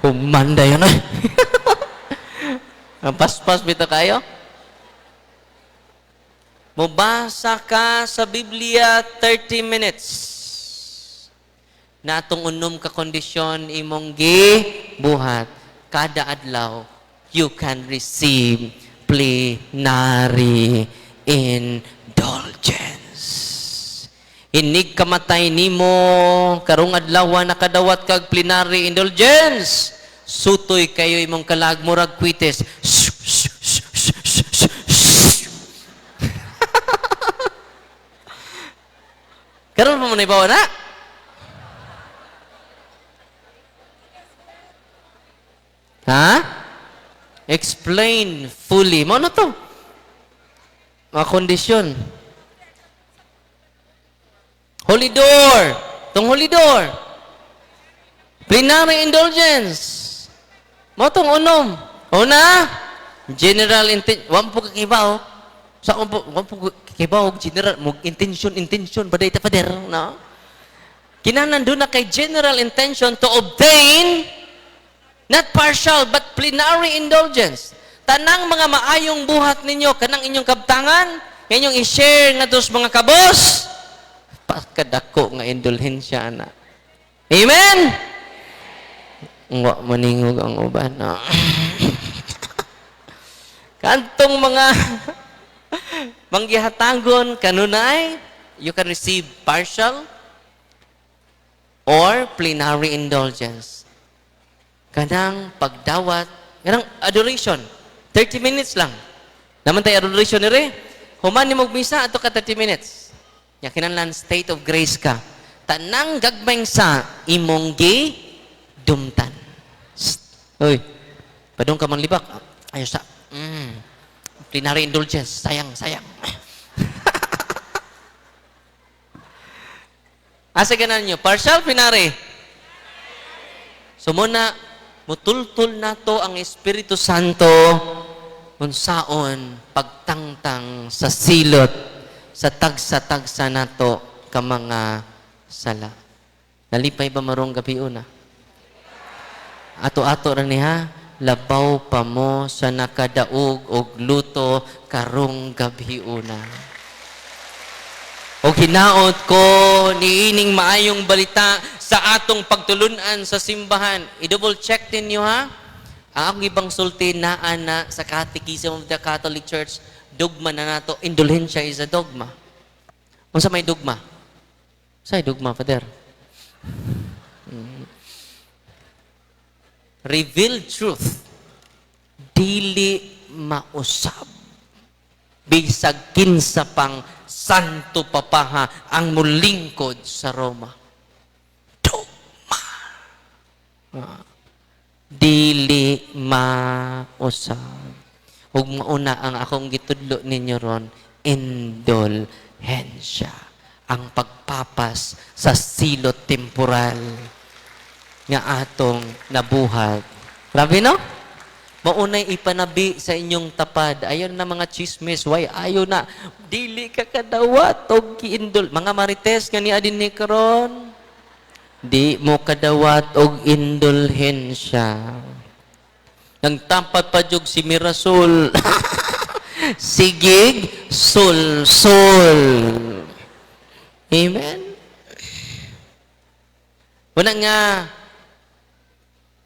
Humanda yun. Ang paspas bito kayo. Mubasa ka sa Biblia 30 minutes. Na atong unom ka kondisyon imong gibuhat. Kada adlaw, you can receive plenary indulgence. Inig kamatay nimo, karong adlaw nakadawat kag plenary indulgence. Sutoy kayo imong kalag murag kwites. Karon mo na ibawa na? Ha? Explain fully. Mo na to? Mga kondisyon. Holy door. Itong holy door. Plenary indulgence. Mo itong unom. Una, general intention. Wala po kakibaw. Sa wala po kakibaw. General. Intention. Baday ta pader. No? Kinanan doon na kay general intention to obtain not partial, but plenary indulgence. Tanang mga maayong buhat ninyo, kanang inyong kabtangan, inyong i-share na dos mga kabos, pagkadako nga indulhensya na. Amen? Nga maningog ang uban. No? Kantong mga manggihatagon kanunay, you can receive partial or plenary indulgence. Kanang pagdawat, kanang adoration. 30 minutes lang. Naman tayo adoration ni Re. Human ni misa ato ka 30 minutes. Ya kinahanglan state of grace ka. Tanang gagmayng sa imong dumtan. Hoy. Padung ka man libak. Ayos sa. Plenary indulgence. Sayang. Asa ganan nyo? Partial, plenary? So muna, mutultul nato ang Espiritu Santo unsaon pagtangtang sa silot sa tagsa-tagsa nato ka mga sala. Nalipay ba marong gabi una? Ato-ato ra niha, labaw pa mo sa nakadaog og luto karong gabi una. O hinaot ko niining maayong balita sa atong pagtulunan sa simbahan. I-double check ninyo ha. Ang akong ibang sulti na ana sa Catechism of the Catholic Church, dogma na nato. Indulhensya is a dogma. Unsa may dogma? Say dogma, Father. Revealed truth. Dili mausab. Bisag kinsa pang santo papaha ang mulingkod sa Roma. Dogma. Dili ma usab. Ug mauna ang akong gitudlo ninyo ron, indulhensya. Ang pagpapas sa silot temporal nga atong nabuhat. Grabe, no? Maunay ipanabi sa inyong tapad. Ayon na mga chismis. Why? Ayo na. Dili ka kadawat o giindol. Mga marites nga ni adin ni karon. Di mo kadawat o indulhensya. Nang tampat pa jug si Mirasol. Sigig, sul. Amen? Wala nga,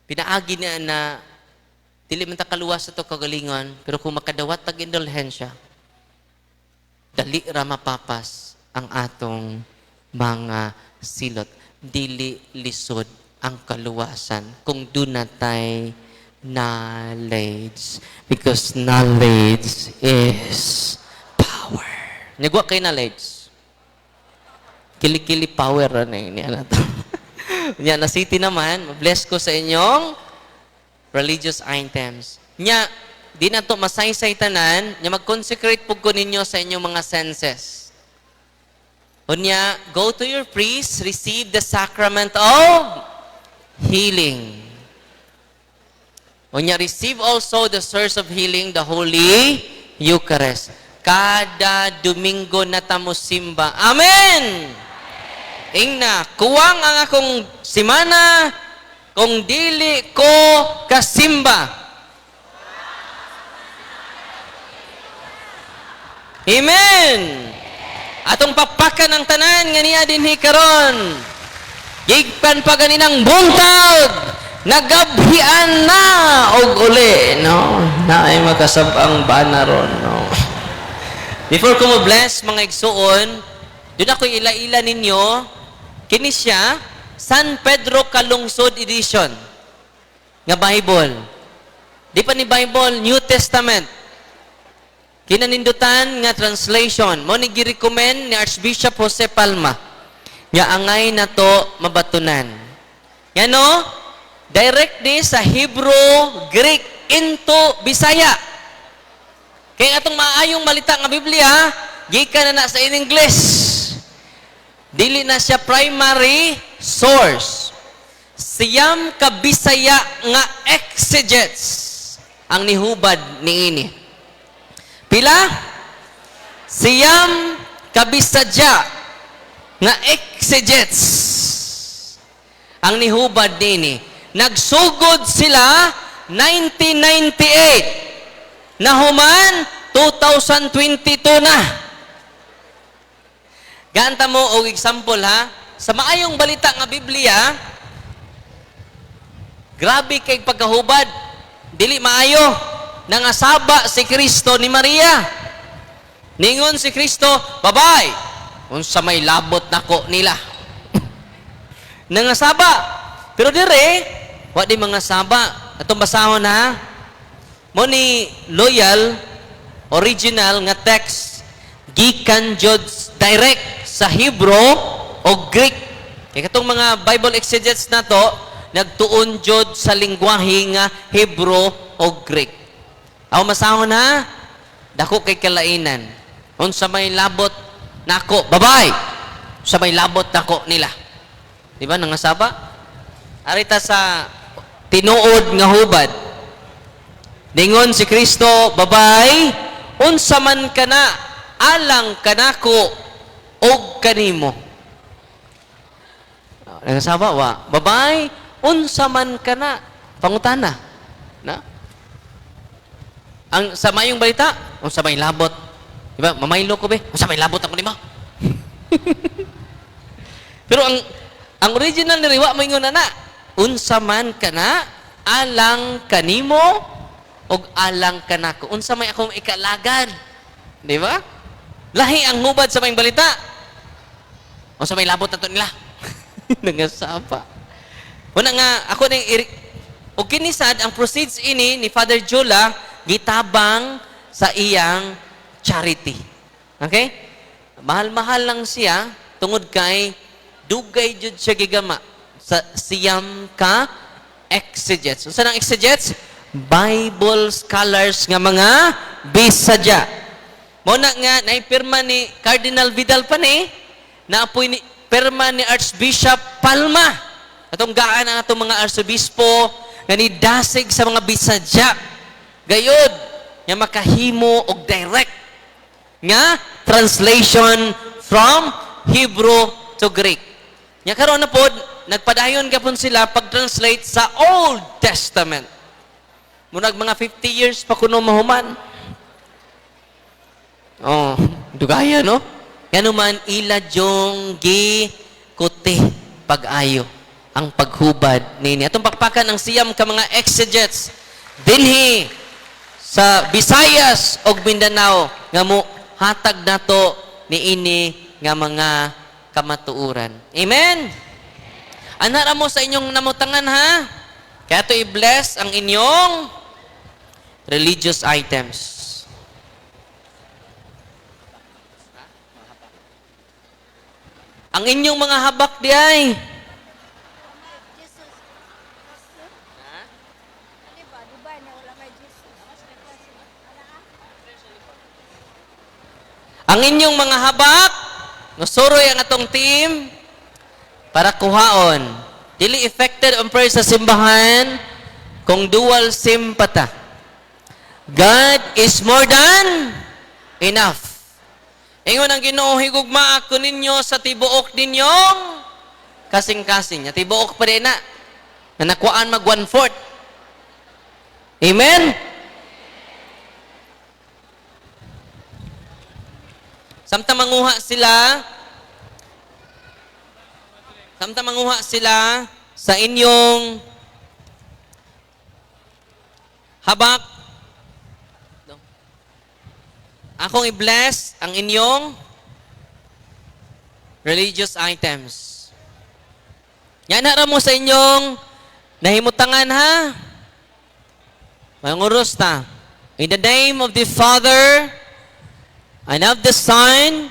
pinaagi niya na dili man ta kaluwas ito kagalingon, pero kung makadawat tag indulhensya, dali ra mapapas ang atong mga silot. Dili lisod ang kaluwasan kung dunatay knowledge. Because knowledge is power. Nagwa kay knowledge. Kili-kili power na yun. Nya na city naman, bless ko sa inyong religious items. Nya, di na to masaysay tanan, nya mag-consecrate po ko ninyo sa inyong mga senses. Unya, go to your priest, receive the sacrament of healing. Unya, receive also the source of healing, the Holy Eucharist. Kada Domingo na tamo simba. Amen! Ingna, kuwang ang akong simana kung dili ko kasimba. Amen! Atong papakan ang tanan nga niya dinhi karon. Gigpan pa ganinang buntag, nagabhian na og uli, no? Naay makasabang banaron, no? Before ko mo bless mga igsuon, doon ako ila-ila ninyo, kini siya, San Pedro Kalungsod Edition nga Bible. Di pa ni Bible, New Testament. Kinanindutan nga translation. Mo ni gi-recommend ni Archbishop Jose Palma. Nga angay na to mabatunan. Yan no? Direct ni sa Hebrew, Greek, into Bisaya. Kaya atong maayong malita nga Biblia, gikan na sa in English. Dili na siya primary source. Siyam ka Bisaya nga exegetes ang nihubad niini. Pila? Siyam kabisadya nga exegetes ang nihubad nini. Nagsugod sila 1998 na human 2022 na. Ganta mo og example ha. Sa maayong balita nga Biblia, grabe kay pagkahubad, dili maayo. Nangasaba si Kristo ni Maria. Ningon si Kristo, babay, unsa may labot nako nila. Nangasaba. Pero dire, wa di mga saba. Atong basahon ha. Mo ni loyal, original nga text, gikan jud direct sa Hebrew o Greek. Kaya katong mga Bible exegetes na to, nagtuon jud sa lingwahe nga Hebrew o Greek. Aw masahon ha, dako kay kalainan. Unsa may labot nako, babay. Unsa may labot nako nila. Di ba nangasaba? Arita sa tinuod nga hubad. Dingon si Kristo, babay, unsa man kana alang kanako og kanimo. Nangasaba wa, babay, unsa man kana pangutana. Na? Ang sa mayong balita, unsa may labot. Di ba? Mamaylo ko be, unsa may labot ako nimo. Pero ang original ni Riwa moingon na, unsa man kana alang kanimo og alang kanako. Unsa may akong ikalagan. Di ba? Lahi ang hubad sa mayong balita. Unsa may labot nato nila. Nangasapa. Wala nga ako ning og kinisad ang proceeds ini ni Father Jula gitabang sa iyang charity. Okay? Mahal-mahal lang siya tungod kay dugay jud siya gigama sa siyam ka exegetes. Unsa nang exegetes? Bible scholars nga mga bisadya. Muna nga, naipirma ni Cardinal Vidal pa ni, naapoy ni pirma ni Archbishop Palma. Atong gaan ang atong mga arsobispo nga ni dasig sa mga bisadya. Gayod, nga makahimo og direct nga translation from Hebrew to Greek. Nya karon na pod, nagpadayon gapon sila pag-translate sa Old Testament. Munag mga 50 years pa kuno mahuman. Oh, dugaya no? Yan man ila jong gi kuti pag-ayo ang paghubad nini. Atong pakpakan ang siyam ka mga exegetes dinhi sa Visayas ug Mindanao nga mo hatag nato niini nga mga kamatuoran. Amen. Anara mo sa inyong namutangan ha. Kaya to i-bless ang inyong religious items. Ang inyong mga habak di ay. Ang inyong mga habak, nusuroy ang atong team para kuhaon. Dili affected ang prayer sa simbahan kung dual SIM pata. God is more than enough. Ingon ang Ginoo, higugma ako ninyo sa tibuok ninyong kasing-kasing. Tibuok pa rin na nakuhaan mag 1/4. Amen? Samtang manguha sila sa inyong habak. Akong i-bless ang inyong religious items. Yan hara mo sa inyong nahimutangan ha. Manguros ta. In the name of the Father, and of the Son,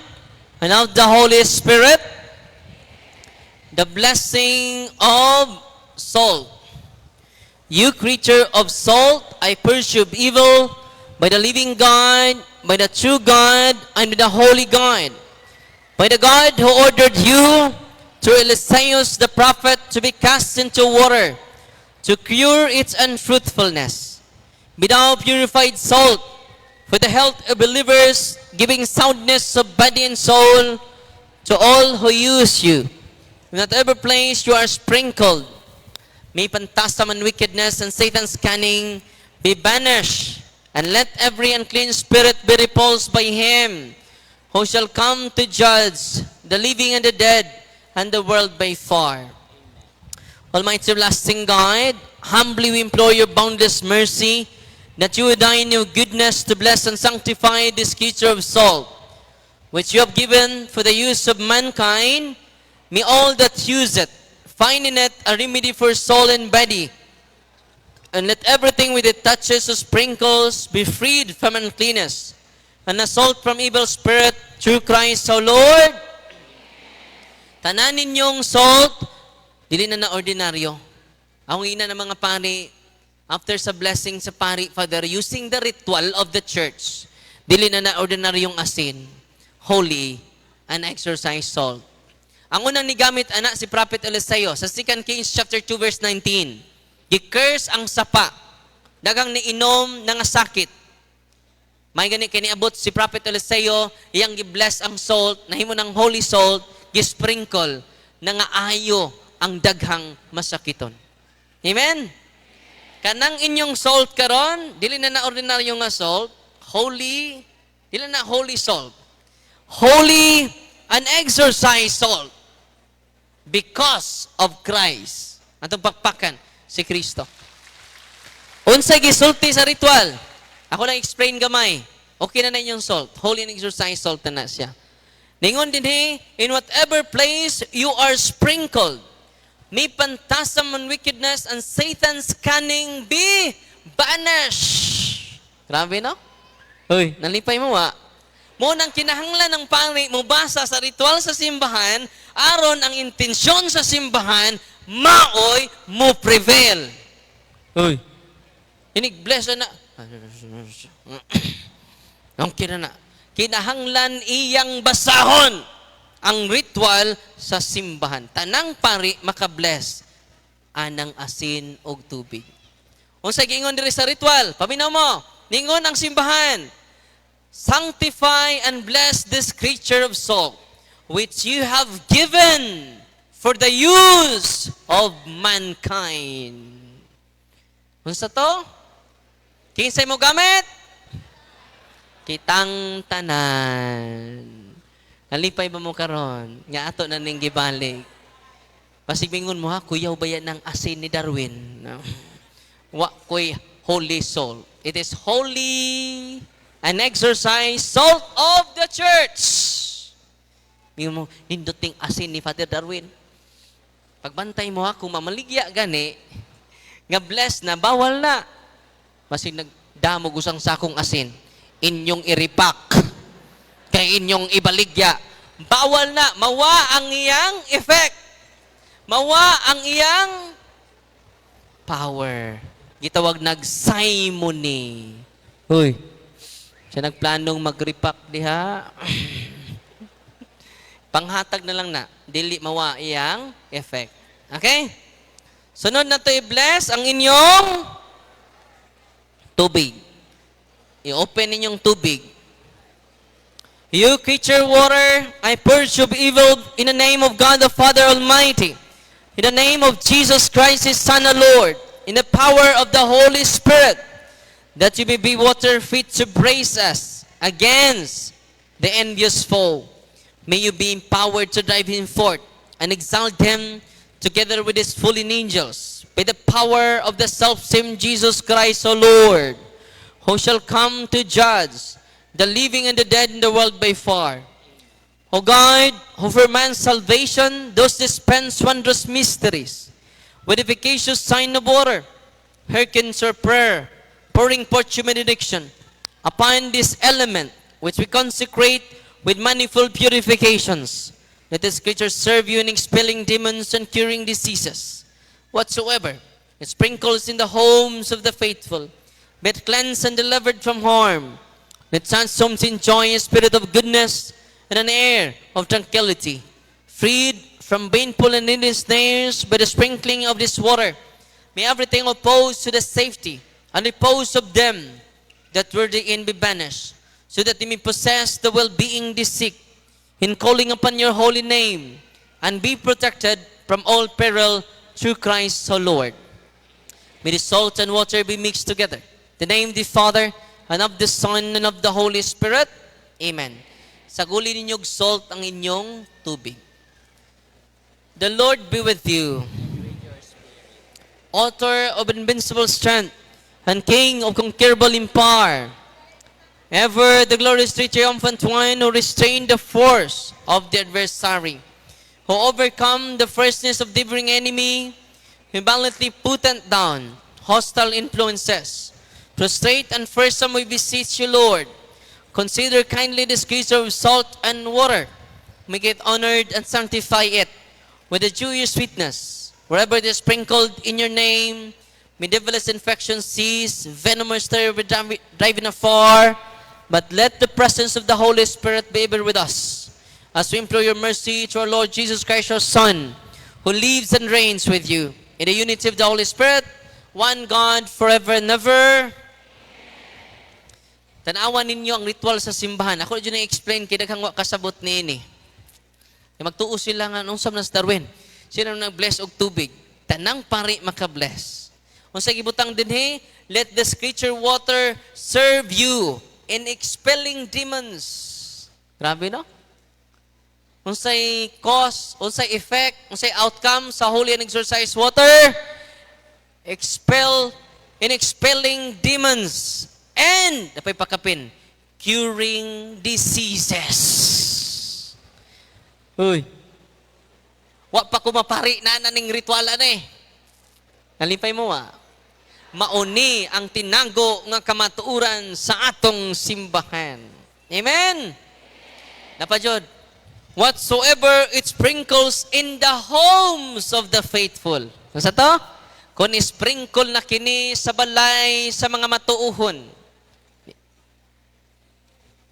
and of the Holy Spirit, the blessing of salt. You creature of salt, I pursue evil by the living God, by the true God, and by the holy God, by the God who ordered you through Eliseus the prophet to be cast into water, to cure its unfruitfulness. Be thou purified salt, for the health of believers, giving soundness of body and soul to all who use you. In whatever place you are sprinkled, may phantasm and wickedness and Satan's cunning be banished, and let every unclean spirit be repulsed by him, who shall come to judge the living and the dead, and the world by far. Almighty everlasting God, humbly we implore your boundless mercy, that you would in your goodness to bless and sanctify this creature of salt, which you have given for the use of mankind. May all that use it find in it a remedy for soul and body, and let everything with it touches or sprinkles be freed from uncleanness, and a salt from evil spirit through Christ our Lord. Tanan ninyong salt, dili na ordinaryo. Ang ina ng mga pari, after sa blessing sa pari, Father, using the ritual of the church, dili na ordinaryong asin, holy, and exorcised salt. Ang unang nigamit, anak, si Prophet Eliseo, sa 2 Kings chapter 2, verse 19, gi-curse ang sapa, dagang niinom ng sakit. May gani kiniabot si Prophet Eliseo, iyang gi-bless ang salt, nahimo ng holy salt, gi-sprinkle, na nga ayo ang daghang masakiton. Amen? Kanang inyong salt karon, dili na ordinaryo nga salt, holy, dili na holy salt. Holy and exorcised salt because of Christ. Atong pakpakan si Kristo. Unsay gisulti sa ritual? Ako na explain gamay. Okay na inyong salt. Holy and exorcised salt na siya. Ningon dinhi, in whatever place you are sprinkled, may phantasm and wickedness and Satan's cunning be banished. Grabe, no? Uy, nalipay mo, wa? Mo nang kinahanglan ng pari, mo basa sa ritual sa simbahan, aron ang intensyon sa simbahan, maoy mo prevail. Uy, Inig bless na. Ang na. Kinahanglan iyang basahon ang ritual sa simbahan. Tanang pari makabless anang asin og tubig. Unsa giingon diri sa ritual? Paminaw mo. Ningon ang simbahan. Sanctify and bless this creature of salt, which you have given for the use of mankind. Unsa to? Kinsay mo gamit? Kitang tanan. Nalipay ba mo karon? Nga ato na ning gibalik. Pasibingon mo ha, kuyaw ba yan ng asin ni Darwin? No? Wa koy holy salt. It is holy and exercise salt of the church. Mingon mo, hinduting asin ni Father Darwin. Pagbantay mo ha, kung mamaligya gani, nga bless na, bawal na. Masig nagdamog usang sakong asin, inyong iripak, kay inyong ibaligya. Bawal na, mawa ang iyang effect. Mawa ang iyang power. Gitawag nag-simony. Hoy, siya nagplanong mag-repack diha. Panghatag na lang na. Dili mawa iyang effect. Okay? Sunod na to i-bless ang inyong tubig. I-open ninyong tubig. You creature water, I purge of evil in the name of God the Father Almighty, in the name of Jesus Christ, His Son, the Lord, in the power of the Holy Spirit, that you may be water fit to brace us against the envious foe. May you be empowered to drive him forth and exalt him together with his fallen angels by the power of the self-same Jesus Christ, O Lord, who shall come to judge the living and the dead in the world by far. O God, who for man's salvation does dispense wondrous mysteries, with efficacious sign of water, hearkens our prayer, pouring forth your benediction upon this element which we consecrate with manifold purifications. Let this creature serve you in expelling demons and curing diseases, whatsoever it sprinkles in the homes of the faithful, be it cleansed and delivered from harm. Let such homes enjoy a spirit of goodness and an air of tranquility, freed from baneful and needless snares by the sprinkling of this water. May everything opposed to the safety and repose of them that were therein be banished, so that they may possess the well-being they seek, in calling upon your holy name, and be protected from all peril through Christ our Lord. May the salt and water be mixed together. In the name of the Father, and of the Son, and of the Holy Spirit. Amen. Saguli ninyong salt ang inyong tubig. The Lord be with you. Author of invincible strength, and King of conquerable in power, ever the glorious triumphant one who restrained the force of the adversary, who overcome the fierceness of the differing enemy, who valiantly put down hostile influences. Prostrate and fearsome we beseech you, Lord. Consider kindly this creature of salt and water. Make it honored and sanctify it with the Jewish sweetness. Wherever it is sprinkled in your name, may devilish infection cease, venomous terror be driven afar. But let the presence of the Holy Spirit be ever with us, as we implore your mercy to our Lord Jesus Christ, our Son, who lives and reigns with you in the unity of the Holy Spirit, one God, forever and ever. Tanawan ninyo ang ritual sa simbahan. Ako dyan na-explain kaya daghang kasabot ni ini. Magtuo sila nga nung sa Darwin. Sila nag-bless og tubig. Tanang pari maka-bless. Kung sa gibutang dinhi, let this creature water serve you in expelling demons. Grabe, no? Unsay cause, unsay effect, unsay outcome sa holy and exercise water? In expelling demons. And, napay pakapin, curing diseases. Uy. Wa pa kumapari na naning ritualan eh. Nalipay mo mauni ang tinago nga kamatuuran sa atong simbahan. Amen? Napajod, whatsoever it sprinkles in the homes of the faithful. Sa to? Kung isprinkle na kini sa balay sa mga matuuhon,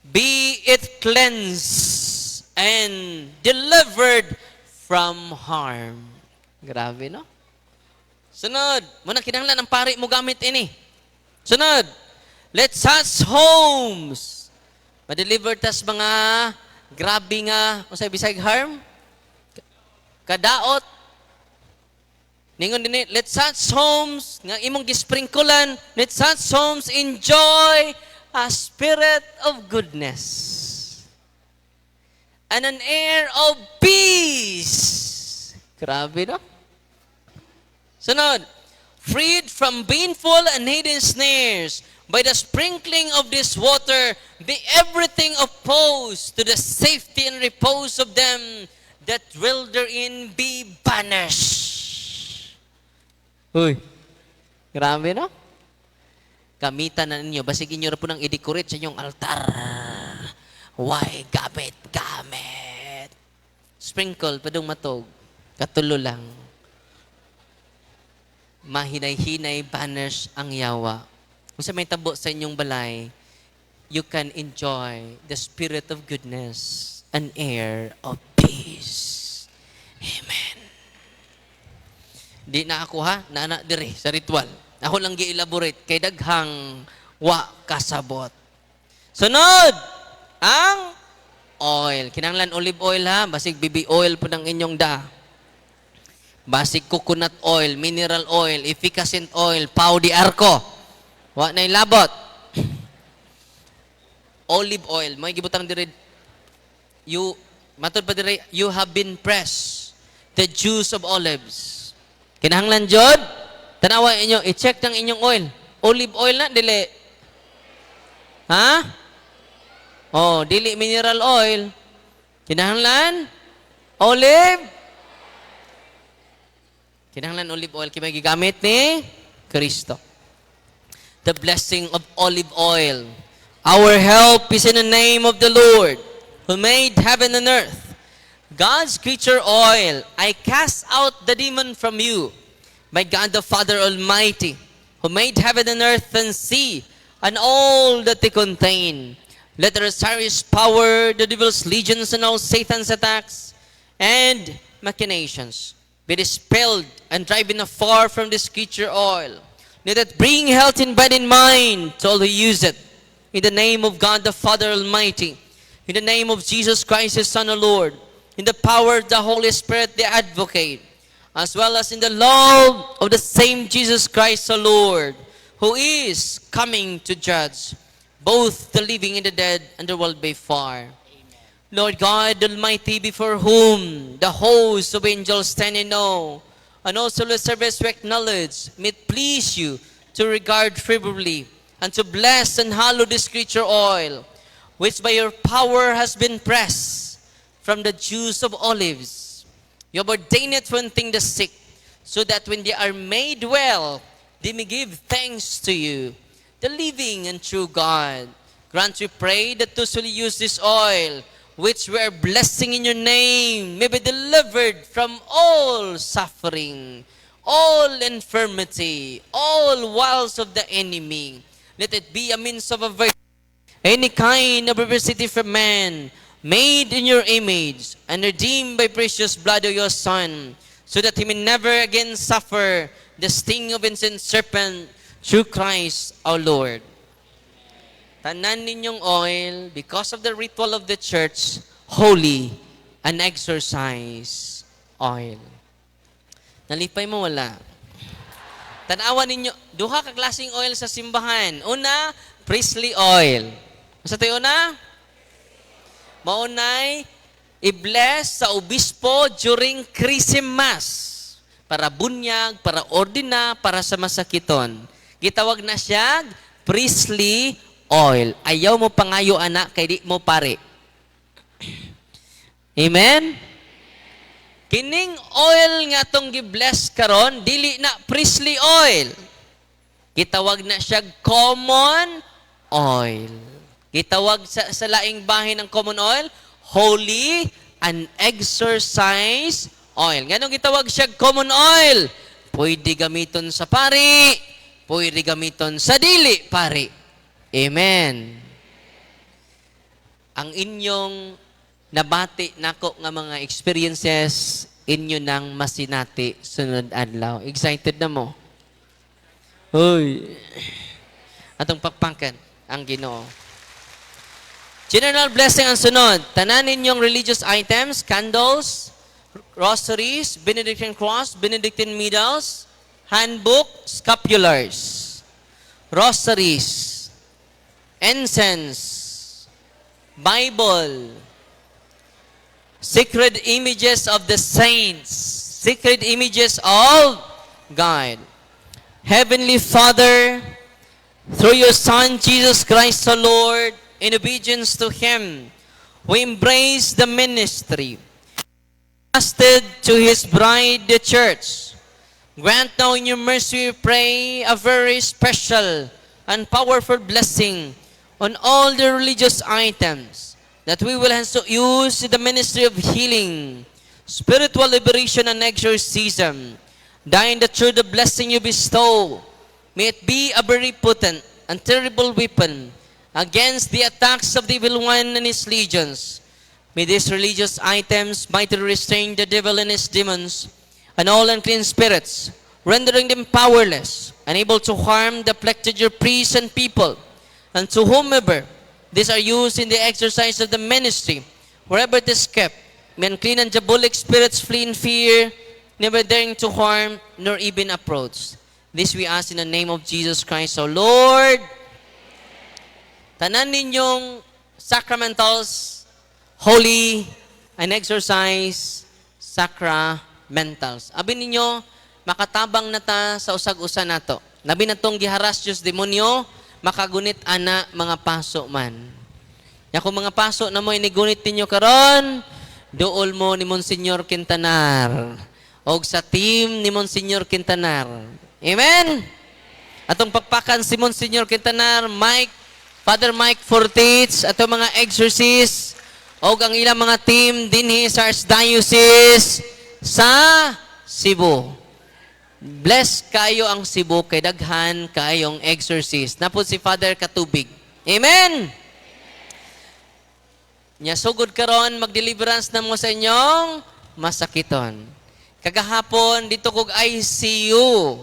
be it cleansed and delivered from harm. Grabe, no? Sunod, muna kinahanglan ang pari mo gamit ini. Sunod, let such homes ma-deliver tas mga grabe nga, usay bisag harm, kadaot. Ningon din, let such homes nga imong gisprinklean, let such homes enjoy a spirit of goodness and an air of peace. Grabe, no? Sunod, freed from baneful and hidden snares, by the sprinkling of this water, be everything opposed to the safety and repose of them that dwell therein be banished. Uy, grabe, no? Gamitan na ninyo, basig inyo na po nang i-decorate sa inyong altar. Why, gamit. Sprinkle, padung matog. Katulo lang. Mahinay-hinay, banish ang yawa. Kung sa may tabo sa inyong balay, you can enjoy the spirit of goodness, an air of peace. Amen. Di na ako ha, naanak dire sa ritual. Ako lang gi-elaborate kay daghang wa kasabot. Sunod, ang oil. Kinahanglan olive oil ha, basig BB oil po ng inyong da. Basig coconut oil, mineral oil, efficacent oil, pau di arco. Wa na ilabot. Olive oil, may gibutang dire. Matod pa dire, you have been pressed. The juice of olives. Kinahanglan jud, tanawa inyo, i-check ng inyong oil. Olive oil na, dili. Ha? Oh, dili mineral oil. Kinahanglan? Olive? Kinahanglan olive oil, kaya gigamit ni Kristo. The blessing of olive oil. Our help is in the name of the Lord, who made heaven and earth. God's creature oil, I cast out the demon from you, by God the Father Almighty, who made heaven and earth and sea, and all that they contain. Let the Osiris power, the devil's legions, and all Satan's attacks and machinations be dispelled and driven afar from this creature oil. Let it bring health in body and mind to all who use it. In the name of God the Father Almighty, in the name of Jesus Christ, His Son, O Lord, in the power of the Holy Spirit, the Advocate, as well as in the love of the same Jesus Christ, the Lord, who is coming to judge both the living and the dead, and the world by far. Amen. Lord God Almighty, before whom the hosts of angels stand in awe, and also the service to acknowledge, may it please you to regard favorably and to bless and hallow this creature oil, which by your power has been pressed from the juice of olives. You have ordained it for healing the sick, so that when they are made well, they may give thanks to you, the living and true God. Grant, we pray, that those who use this oil, which we are blessing in your name, may be delivered from all suffering, all infirmity, all wiles of the enemy. Let it be a means of averting any kind of adversity from man, made in your image, and redeemed by precious blood of your Son, so that he may never again suffer the sting of ancient serpent, through Christ our Lord. Tanan ninyong oil, because of the ritual of the church, holy and exercise oil. Nalipay mo wala. Tanawan ninyo, duha ka klaseng oil sa simbahan. Una, priestly oil. Sa tayo na? Maunay, i-bless sa obispo during Christmas. Para bunyag, para ordina, para sa masakiton. Gitawag na siya, priestly oil. Ayaw mo pangayo anak, kay di mo pare. Amen? Kining oil nga tong gi-bless karon, dili na priestly oil. Gitawag na siya common oil. Gitawag sa laing bahin ng common oil, holy and exercise oil. Ganong gitawag siya common oil? Pwede gamiton sa pari, pwede gamiton sa dili pari. Amen. Ang inyong nabati nako nga mga experiences, inyo nang masinati sunod adlaw. Excited na mo? Hoy. Atong pakpangkan ang Ginoo. General blessing ang sunod. Tanan ninyong religious items, candles, rosaries, Benedictine cross, Benedictine medals, handbook, scapulars, rosaries, incense, Bible, sacred images of the saints, sacred images of God. Heavenly Father, through your Son, Jesus Christ the Lord, in obedience to Him, we embrace the ministry entrusted to His bride, the church. Grant now in your mercy, we pray, a very special and powerful blessing on all the religious items that we will also use in the ministry of healing, spiritual liberation, and exorcism. Dying that through the blessing you bestow, may it be a very potent and terrible weapon against the attacks of the evil one and his legions. May these religious items mightily restrain the devil and his demons and all unclean spirits, rendering them powerless, unable to harm the afflicted your priests and people, and to whomever these are used in the exercise of the ministry, wherever it is kept, may unclean and diabolic spirits flee in fear, never daring to harm nor even approach. This we ask in the name of Jesus Christ, our Lord. Tanan ninyong sacramentals, holy, and exercise sacramentals. Abi ninyo, makatabang na ta sa usag-usa nato. Nabi na tong giharas Diyos demonyo, makagunit ana mga paso man. Ya kung mga paso na mo inigunit ninyo karon, dool mo ni Monsignor Quintanar. O sa team ni Monsignor Quintanar. Amen? Atong pakpakan si Monsignor Quintanar, Father Mike Fortich, ato mga exorcist, o ang ilang mga team dinhi sa Archdiocese sa Cebu. Bless kayo ang Cebu kay daghan kayong exorcist. Napod si Father Katubig. Amen? Nya sugod karon mag-deliverance na mo sa inyong masakiton. Kagahapon dito kog ICU.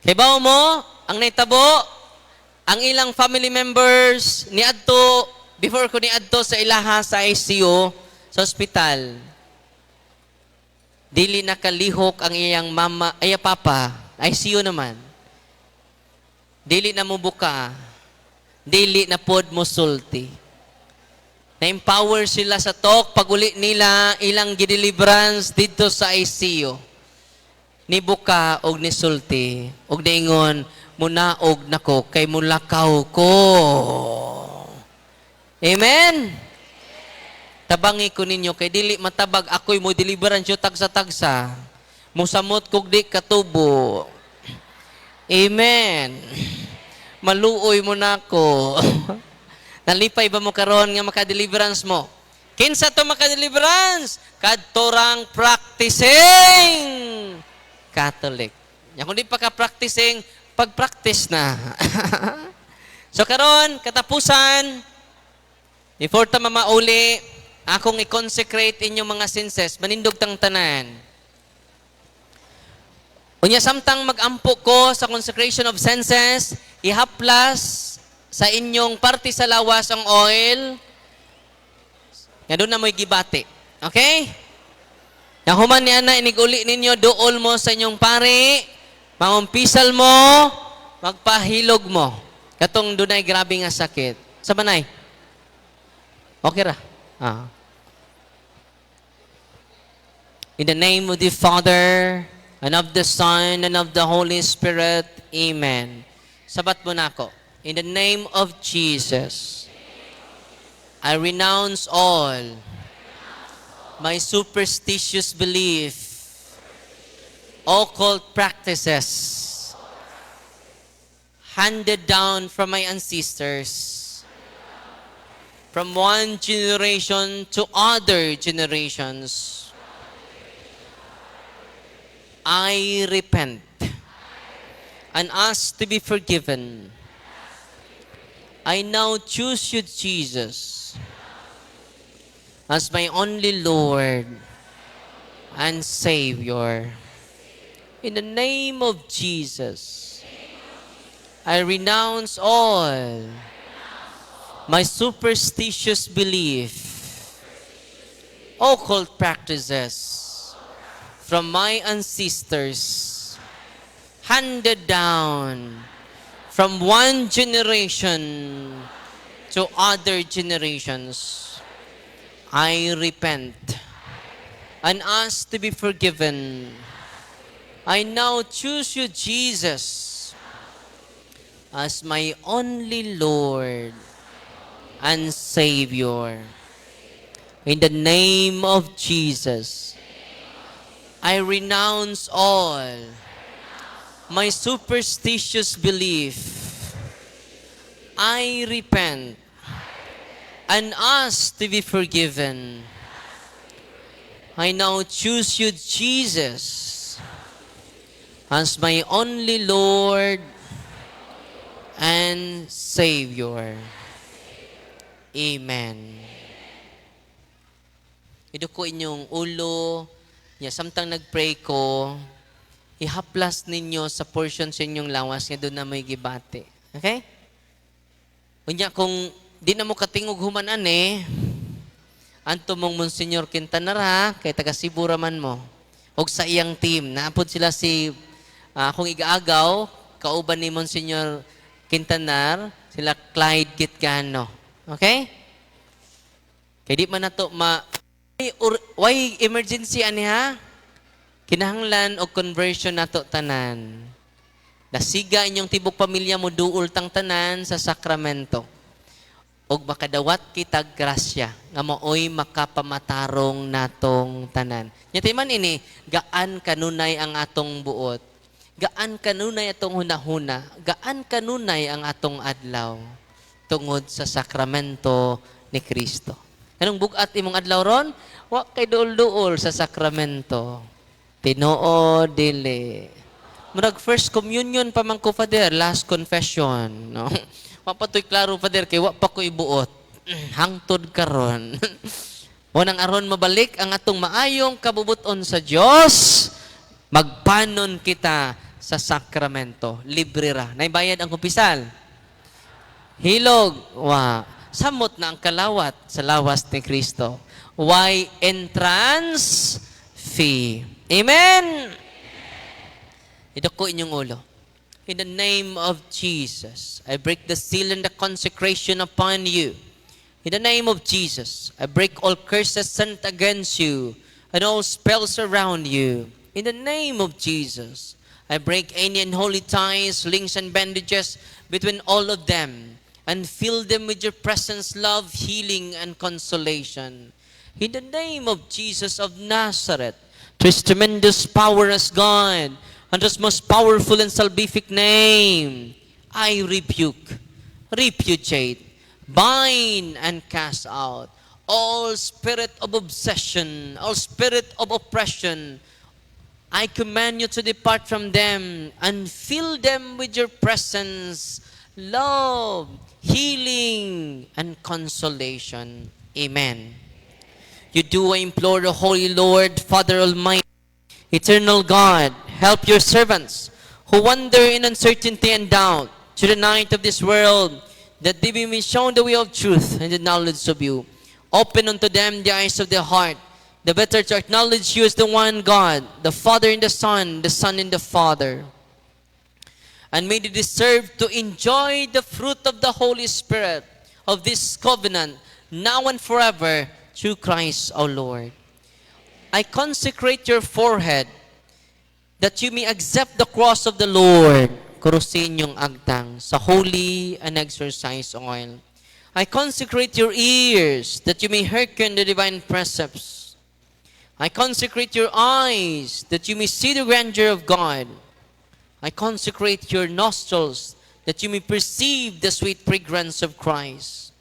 Kay bao mo ang naitabo, ang ilang family members ni adto before ko ni adto sa ilaha sa ICU sa ospital. Dili nakalihok ang iyang mama, papa, ICU naman. Dili na mo buka. Dili na pod mo sulti. Na-empower sila sa talk pag uli nila ilang gideliverance dito sa ICU. Ni buka og ni sulti. Og daingon, munaog nako kay mulakaw ko. Amen? Tabangi ko ninyo kay dili matabag ako'y mo deliverance yo tagsa-tagsa. Musamot kog di katubo. Amen. Maluoy mo nako. Nalipay ba mo karon nga maka-deliverance mo? Kinsa to maka-deliverance? Kadtorang practicing Catholic. Ya kung di pa ka practicing, pag-practice na. So karon katapusan, before ta mamauli, akong i-consecrate inyong mga senses, manindog tang tanan. Unya samtang mag-ampo ko sa consecration of senses, ihaplas sa inyong parte sa lawas ang oil. Nga doon na mo'y gibati. Okay? Nahuman niya na iniguli ninyo, dool mo sa inyong pare, mangumpisal mo, magpahilog mo. Katong doon ay grabe nga sakit. Sa banay? Okay ra? Ah. In the name of the Father, and of the Son, and of the Holy Spirit. Amen. Sabat mo na ako. In the name of Jesus, I renounce all my superstitious belief, occult practices, handed down from my ancestors, from one generation to other generations. I repent and ask to be forgiven. I now choose you, Jesus, as my only Lord and Savior. In the name of Jesus, I renounce all my superstitious belief, occult practices from my ancestors, handed down from one generation to other generations. I repent and ask to be forgiven. I now choose you, Jesus, as my only Lord and Savior. In the name of Jesus, I renounce all my superstitious belief. I repent and ask to be forgiven. I now choose you, Jesus, as my only Lord and Savior. Amen. Iduko inyong ulo, samtang nagpray ko, ihaplas ninyo sa portion sa inyong lawas nga doon na may gibati. Okay? Unya, kung di na mo katingog humanan anto mong Monsignor Quintanara, kay taga Cebu raman mo, og sa iyang team, naapod sila si, kung igaagaw, kauban ni Monsignor Quintanar, sila Clyde Gitgano. Okay? Kaya di man na to why emergency ani ha? Kinahanglan o conversion nato tanan. Nasiga inyong tibok pamilya mo duol tang tanan sa sakramento. Og makadawat kitag grasya nga maoy makapamatarong natong tanan. Nyatay man ini, gaan kanunay ang atong buot. Gaan kanunay atong hunahuna. Gaan kanunay ang atong adlaw tungod sa sakramento ni Kristo. Anong bugat imong adlaw ron? Wa kay duol-duol sa sakramento. Tinoo dili. Murag first communion pa man ko, Father, last confession, no? Mapatoy klaro, Father, kay wa pa ko ibuot. Hangtod karon. Wanang aron mabalik ang atong maayong kabubuton sa Dios, magpanon kita sa sakramento. Libre ra. Naibayad ang kumpisal. Hilog. Wa. Samot na ang kalawat sa lawas ni Kristo. Why entrance fee? Amen? Ito ko inyong ulo. In the name of Jesus, I break the seal and the consecration upon you. In the name of Jesus, I break all curses sent against you and all spells around you. In the name of Jesus, I break any unholy ties, links, and bandages between all of them and fill them with your presence, love, healing, and consolation. In the name of Jesus of Nazareth, to His tremendous power as God, and His most powerful and salvific name, I rebuke, repudiate, bind, and cast out all spirit of obsession, all spirit of oppression. I command you to depart from them and fill them with your presence, love, healing, and consolation. Amen. You do, I implore the Holy Lord, Father Almighty, Eternal God, help your servants who wander in uncertainty and doubt to the night of this world, that they may be shown the way of truth and the knowledge of you. Open unto them the eyes of their heart, the better to acknowledge you as the one God, the Father and the Son and the Father. And may they deserve to enjoy the fruit of the Holy Spirit of this covenant, now and forever, through Christ our Lord. I consecrate your forehead, that you may accept the cross of the Lord, kurusin yung agtang, sa holy and exercise oil. I consecrate your ears, that you may hearken the divine precepts. I consecrate your eyes, that you may see the grandeur of God. I consecrate your nostrils, that you may perceive the sweet fragrance of Christ.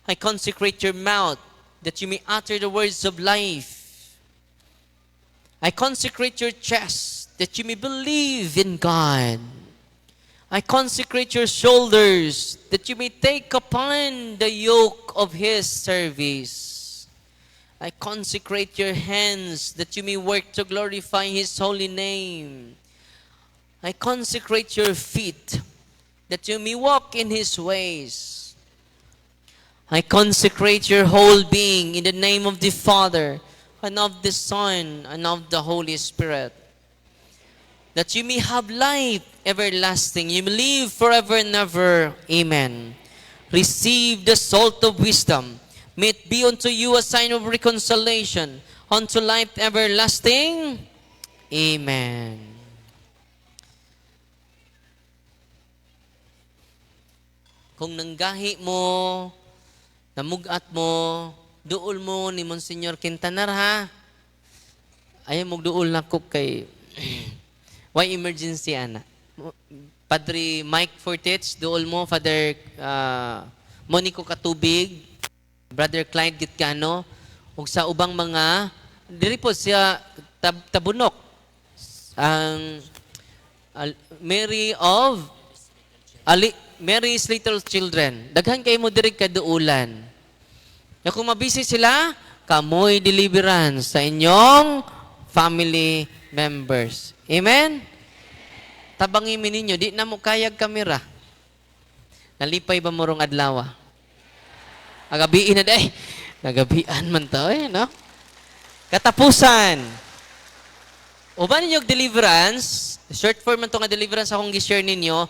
I consecrate your mouth, that you may utter the words of life. I consecrate your chest, that you may believe in God. I consecrate your shoulders, that you may take upon the yoke of His service. I consecrate your hands, that you may work to glorify His holy name. I consecrate your feet, that you may walk in His ways. I consecrate your whole being in the name of the Father, and of the Son, and of the Holy Spirit, that you may have life everlasting. You may live forever and ever. Amen. Receive the salt of wisdom. May it be unto you a sign of reconciliation unto life everlasting. Amen. Kung nanggahi mo, namugat mo, duol mo ni Monsignor Quintanar, ha? Ayaw mong duol na ko kay why emergency, ana? Padre Mike Fortich, duol mo. Father Monico Katubig, Brother Clyde Gitcano, ug sa ubang mga, diri po siya tabunok. Ang Mary's Little Children. Daghan kay mo diri kaduulan. Ya kung mabisi sila, kamoy deliverance sa inyong family members. Amen? Tabangin ninyo, di na mo kayag kamera. Nalipay ba mo rong adlaw? Agabiin na day. Nagabian man to, no? Katapusan. Uban ninyong deliverance, short form man to nga deliverance akong gi-share ninyo,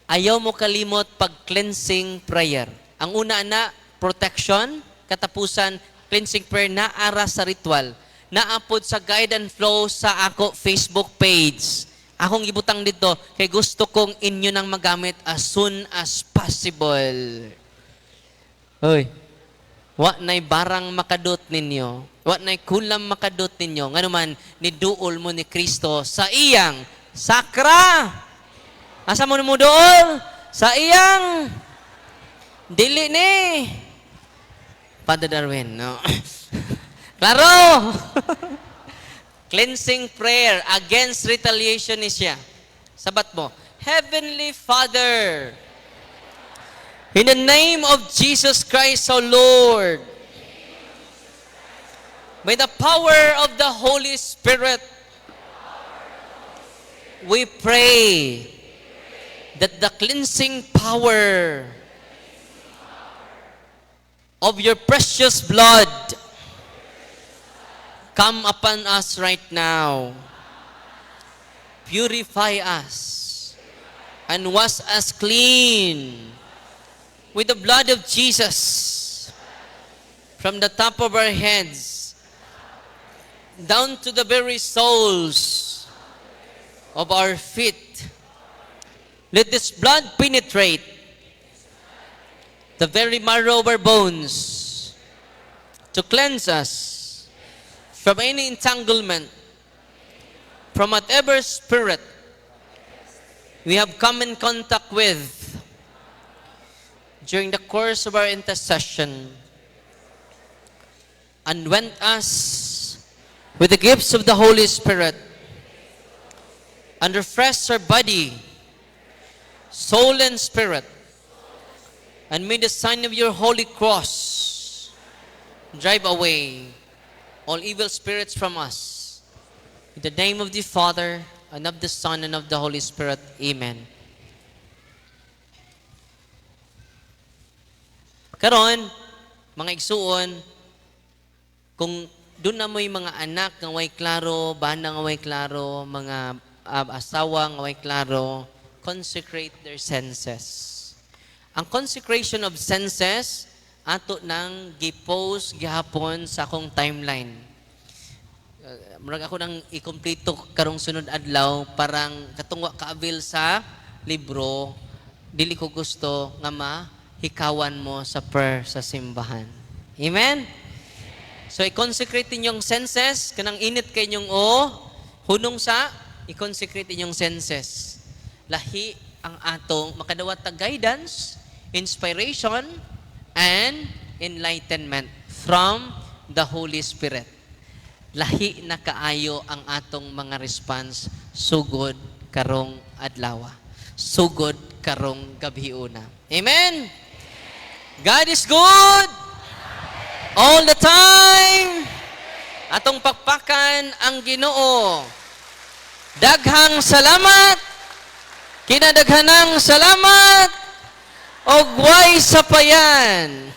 ayaw mo kalimot pag-cleansing prayer. Ang una na, protection. Katapusan, cleansing prayer na ara sa ritual. Naapod sa guide and flow sa ako Facebook page. Akong gibutang dito, kay gusto kong inyo nang magamit as soon as possible. Hoy, wa na'y barang makadot ninyo, wa na'y kulam makadot ninyo, nga naman, niduol mo ni Kristo sa iyang sakra. Asa mo duol? Sa iyang dili ni Father Darwin, no? Klaro! Cleansing prayer against retaliation is siya. Sabat mo, Heavenly Father, in the name of Jesus Christ, O Lord, by the power of the Holy Spirit, we pray that the cleansing power of your precious blood come upon us right now. Purify us and wash us clean with the blood of Jesus from the top of our heads down to the very soles of our feet. Let this blood penetrate the very marrow of our bones to cleanse us from any entanglement, from whatever spirit we have come in contact with during the course of our intercession, and went us with the gifts of the Holy Spirit, and refresh our body, soul, and spirit, and may the sign of your holy cross drive away all evil spirits from us. In the name of the Father, and of the Son, and of the Holy Spirit. Amen. Karon, mga igsuon, kung doon na mo'y mga anak nga way klaro, bana nga way klaro, mga asawa nga way klaro, consecrate their senses. Ang consecration of senses, ato nang gi-post gihapon sa akong timeline. Murag ako nang ikompleto karong sunod adlaw, parang katungwa ka-avail sa libro, dili ko gusto nga mahikawan mo sa prayer sa simbahan. Amen? So, i-consecrate inyong senses, kanang init kay inyong hunong sa, i-consecrate inyong senses. Lahi ang atong makadawat ta guidance, inspiration, and enlightenment from the Holy Spirit. Lahi na kaayo ang atong mga response sugod karong adlaw. Sugod karong gabhiuna. Amen? God is good all the time. Atong pakpakan ang Ginoo. Daghang salamat, kinadaghanang salamat, og way sapayan.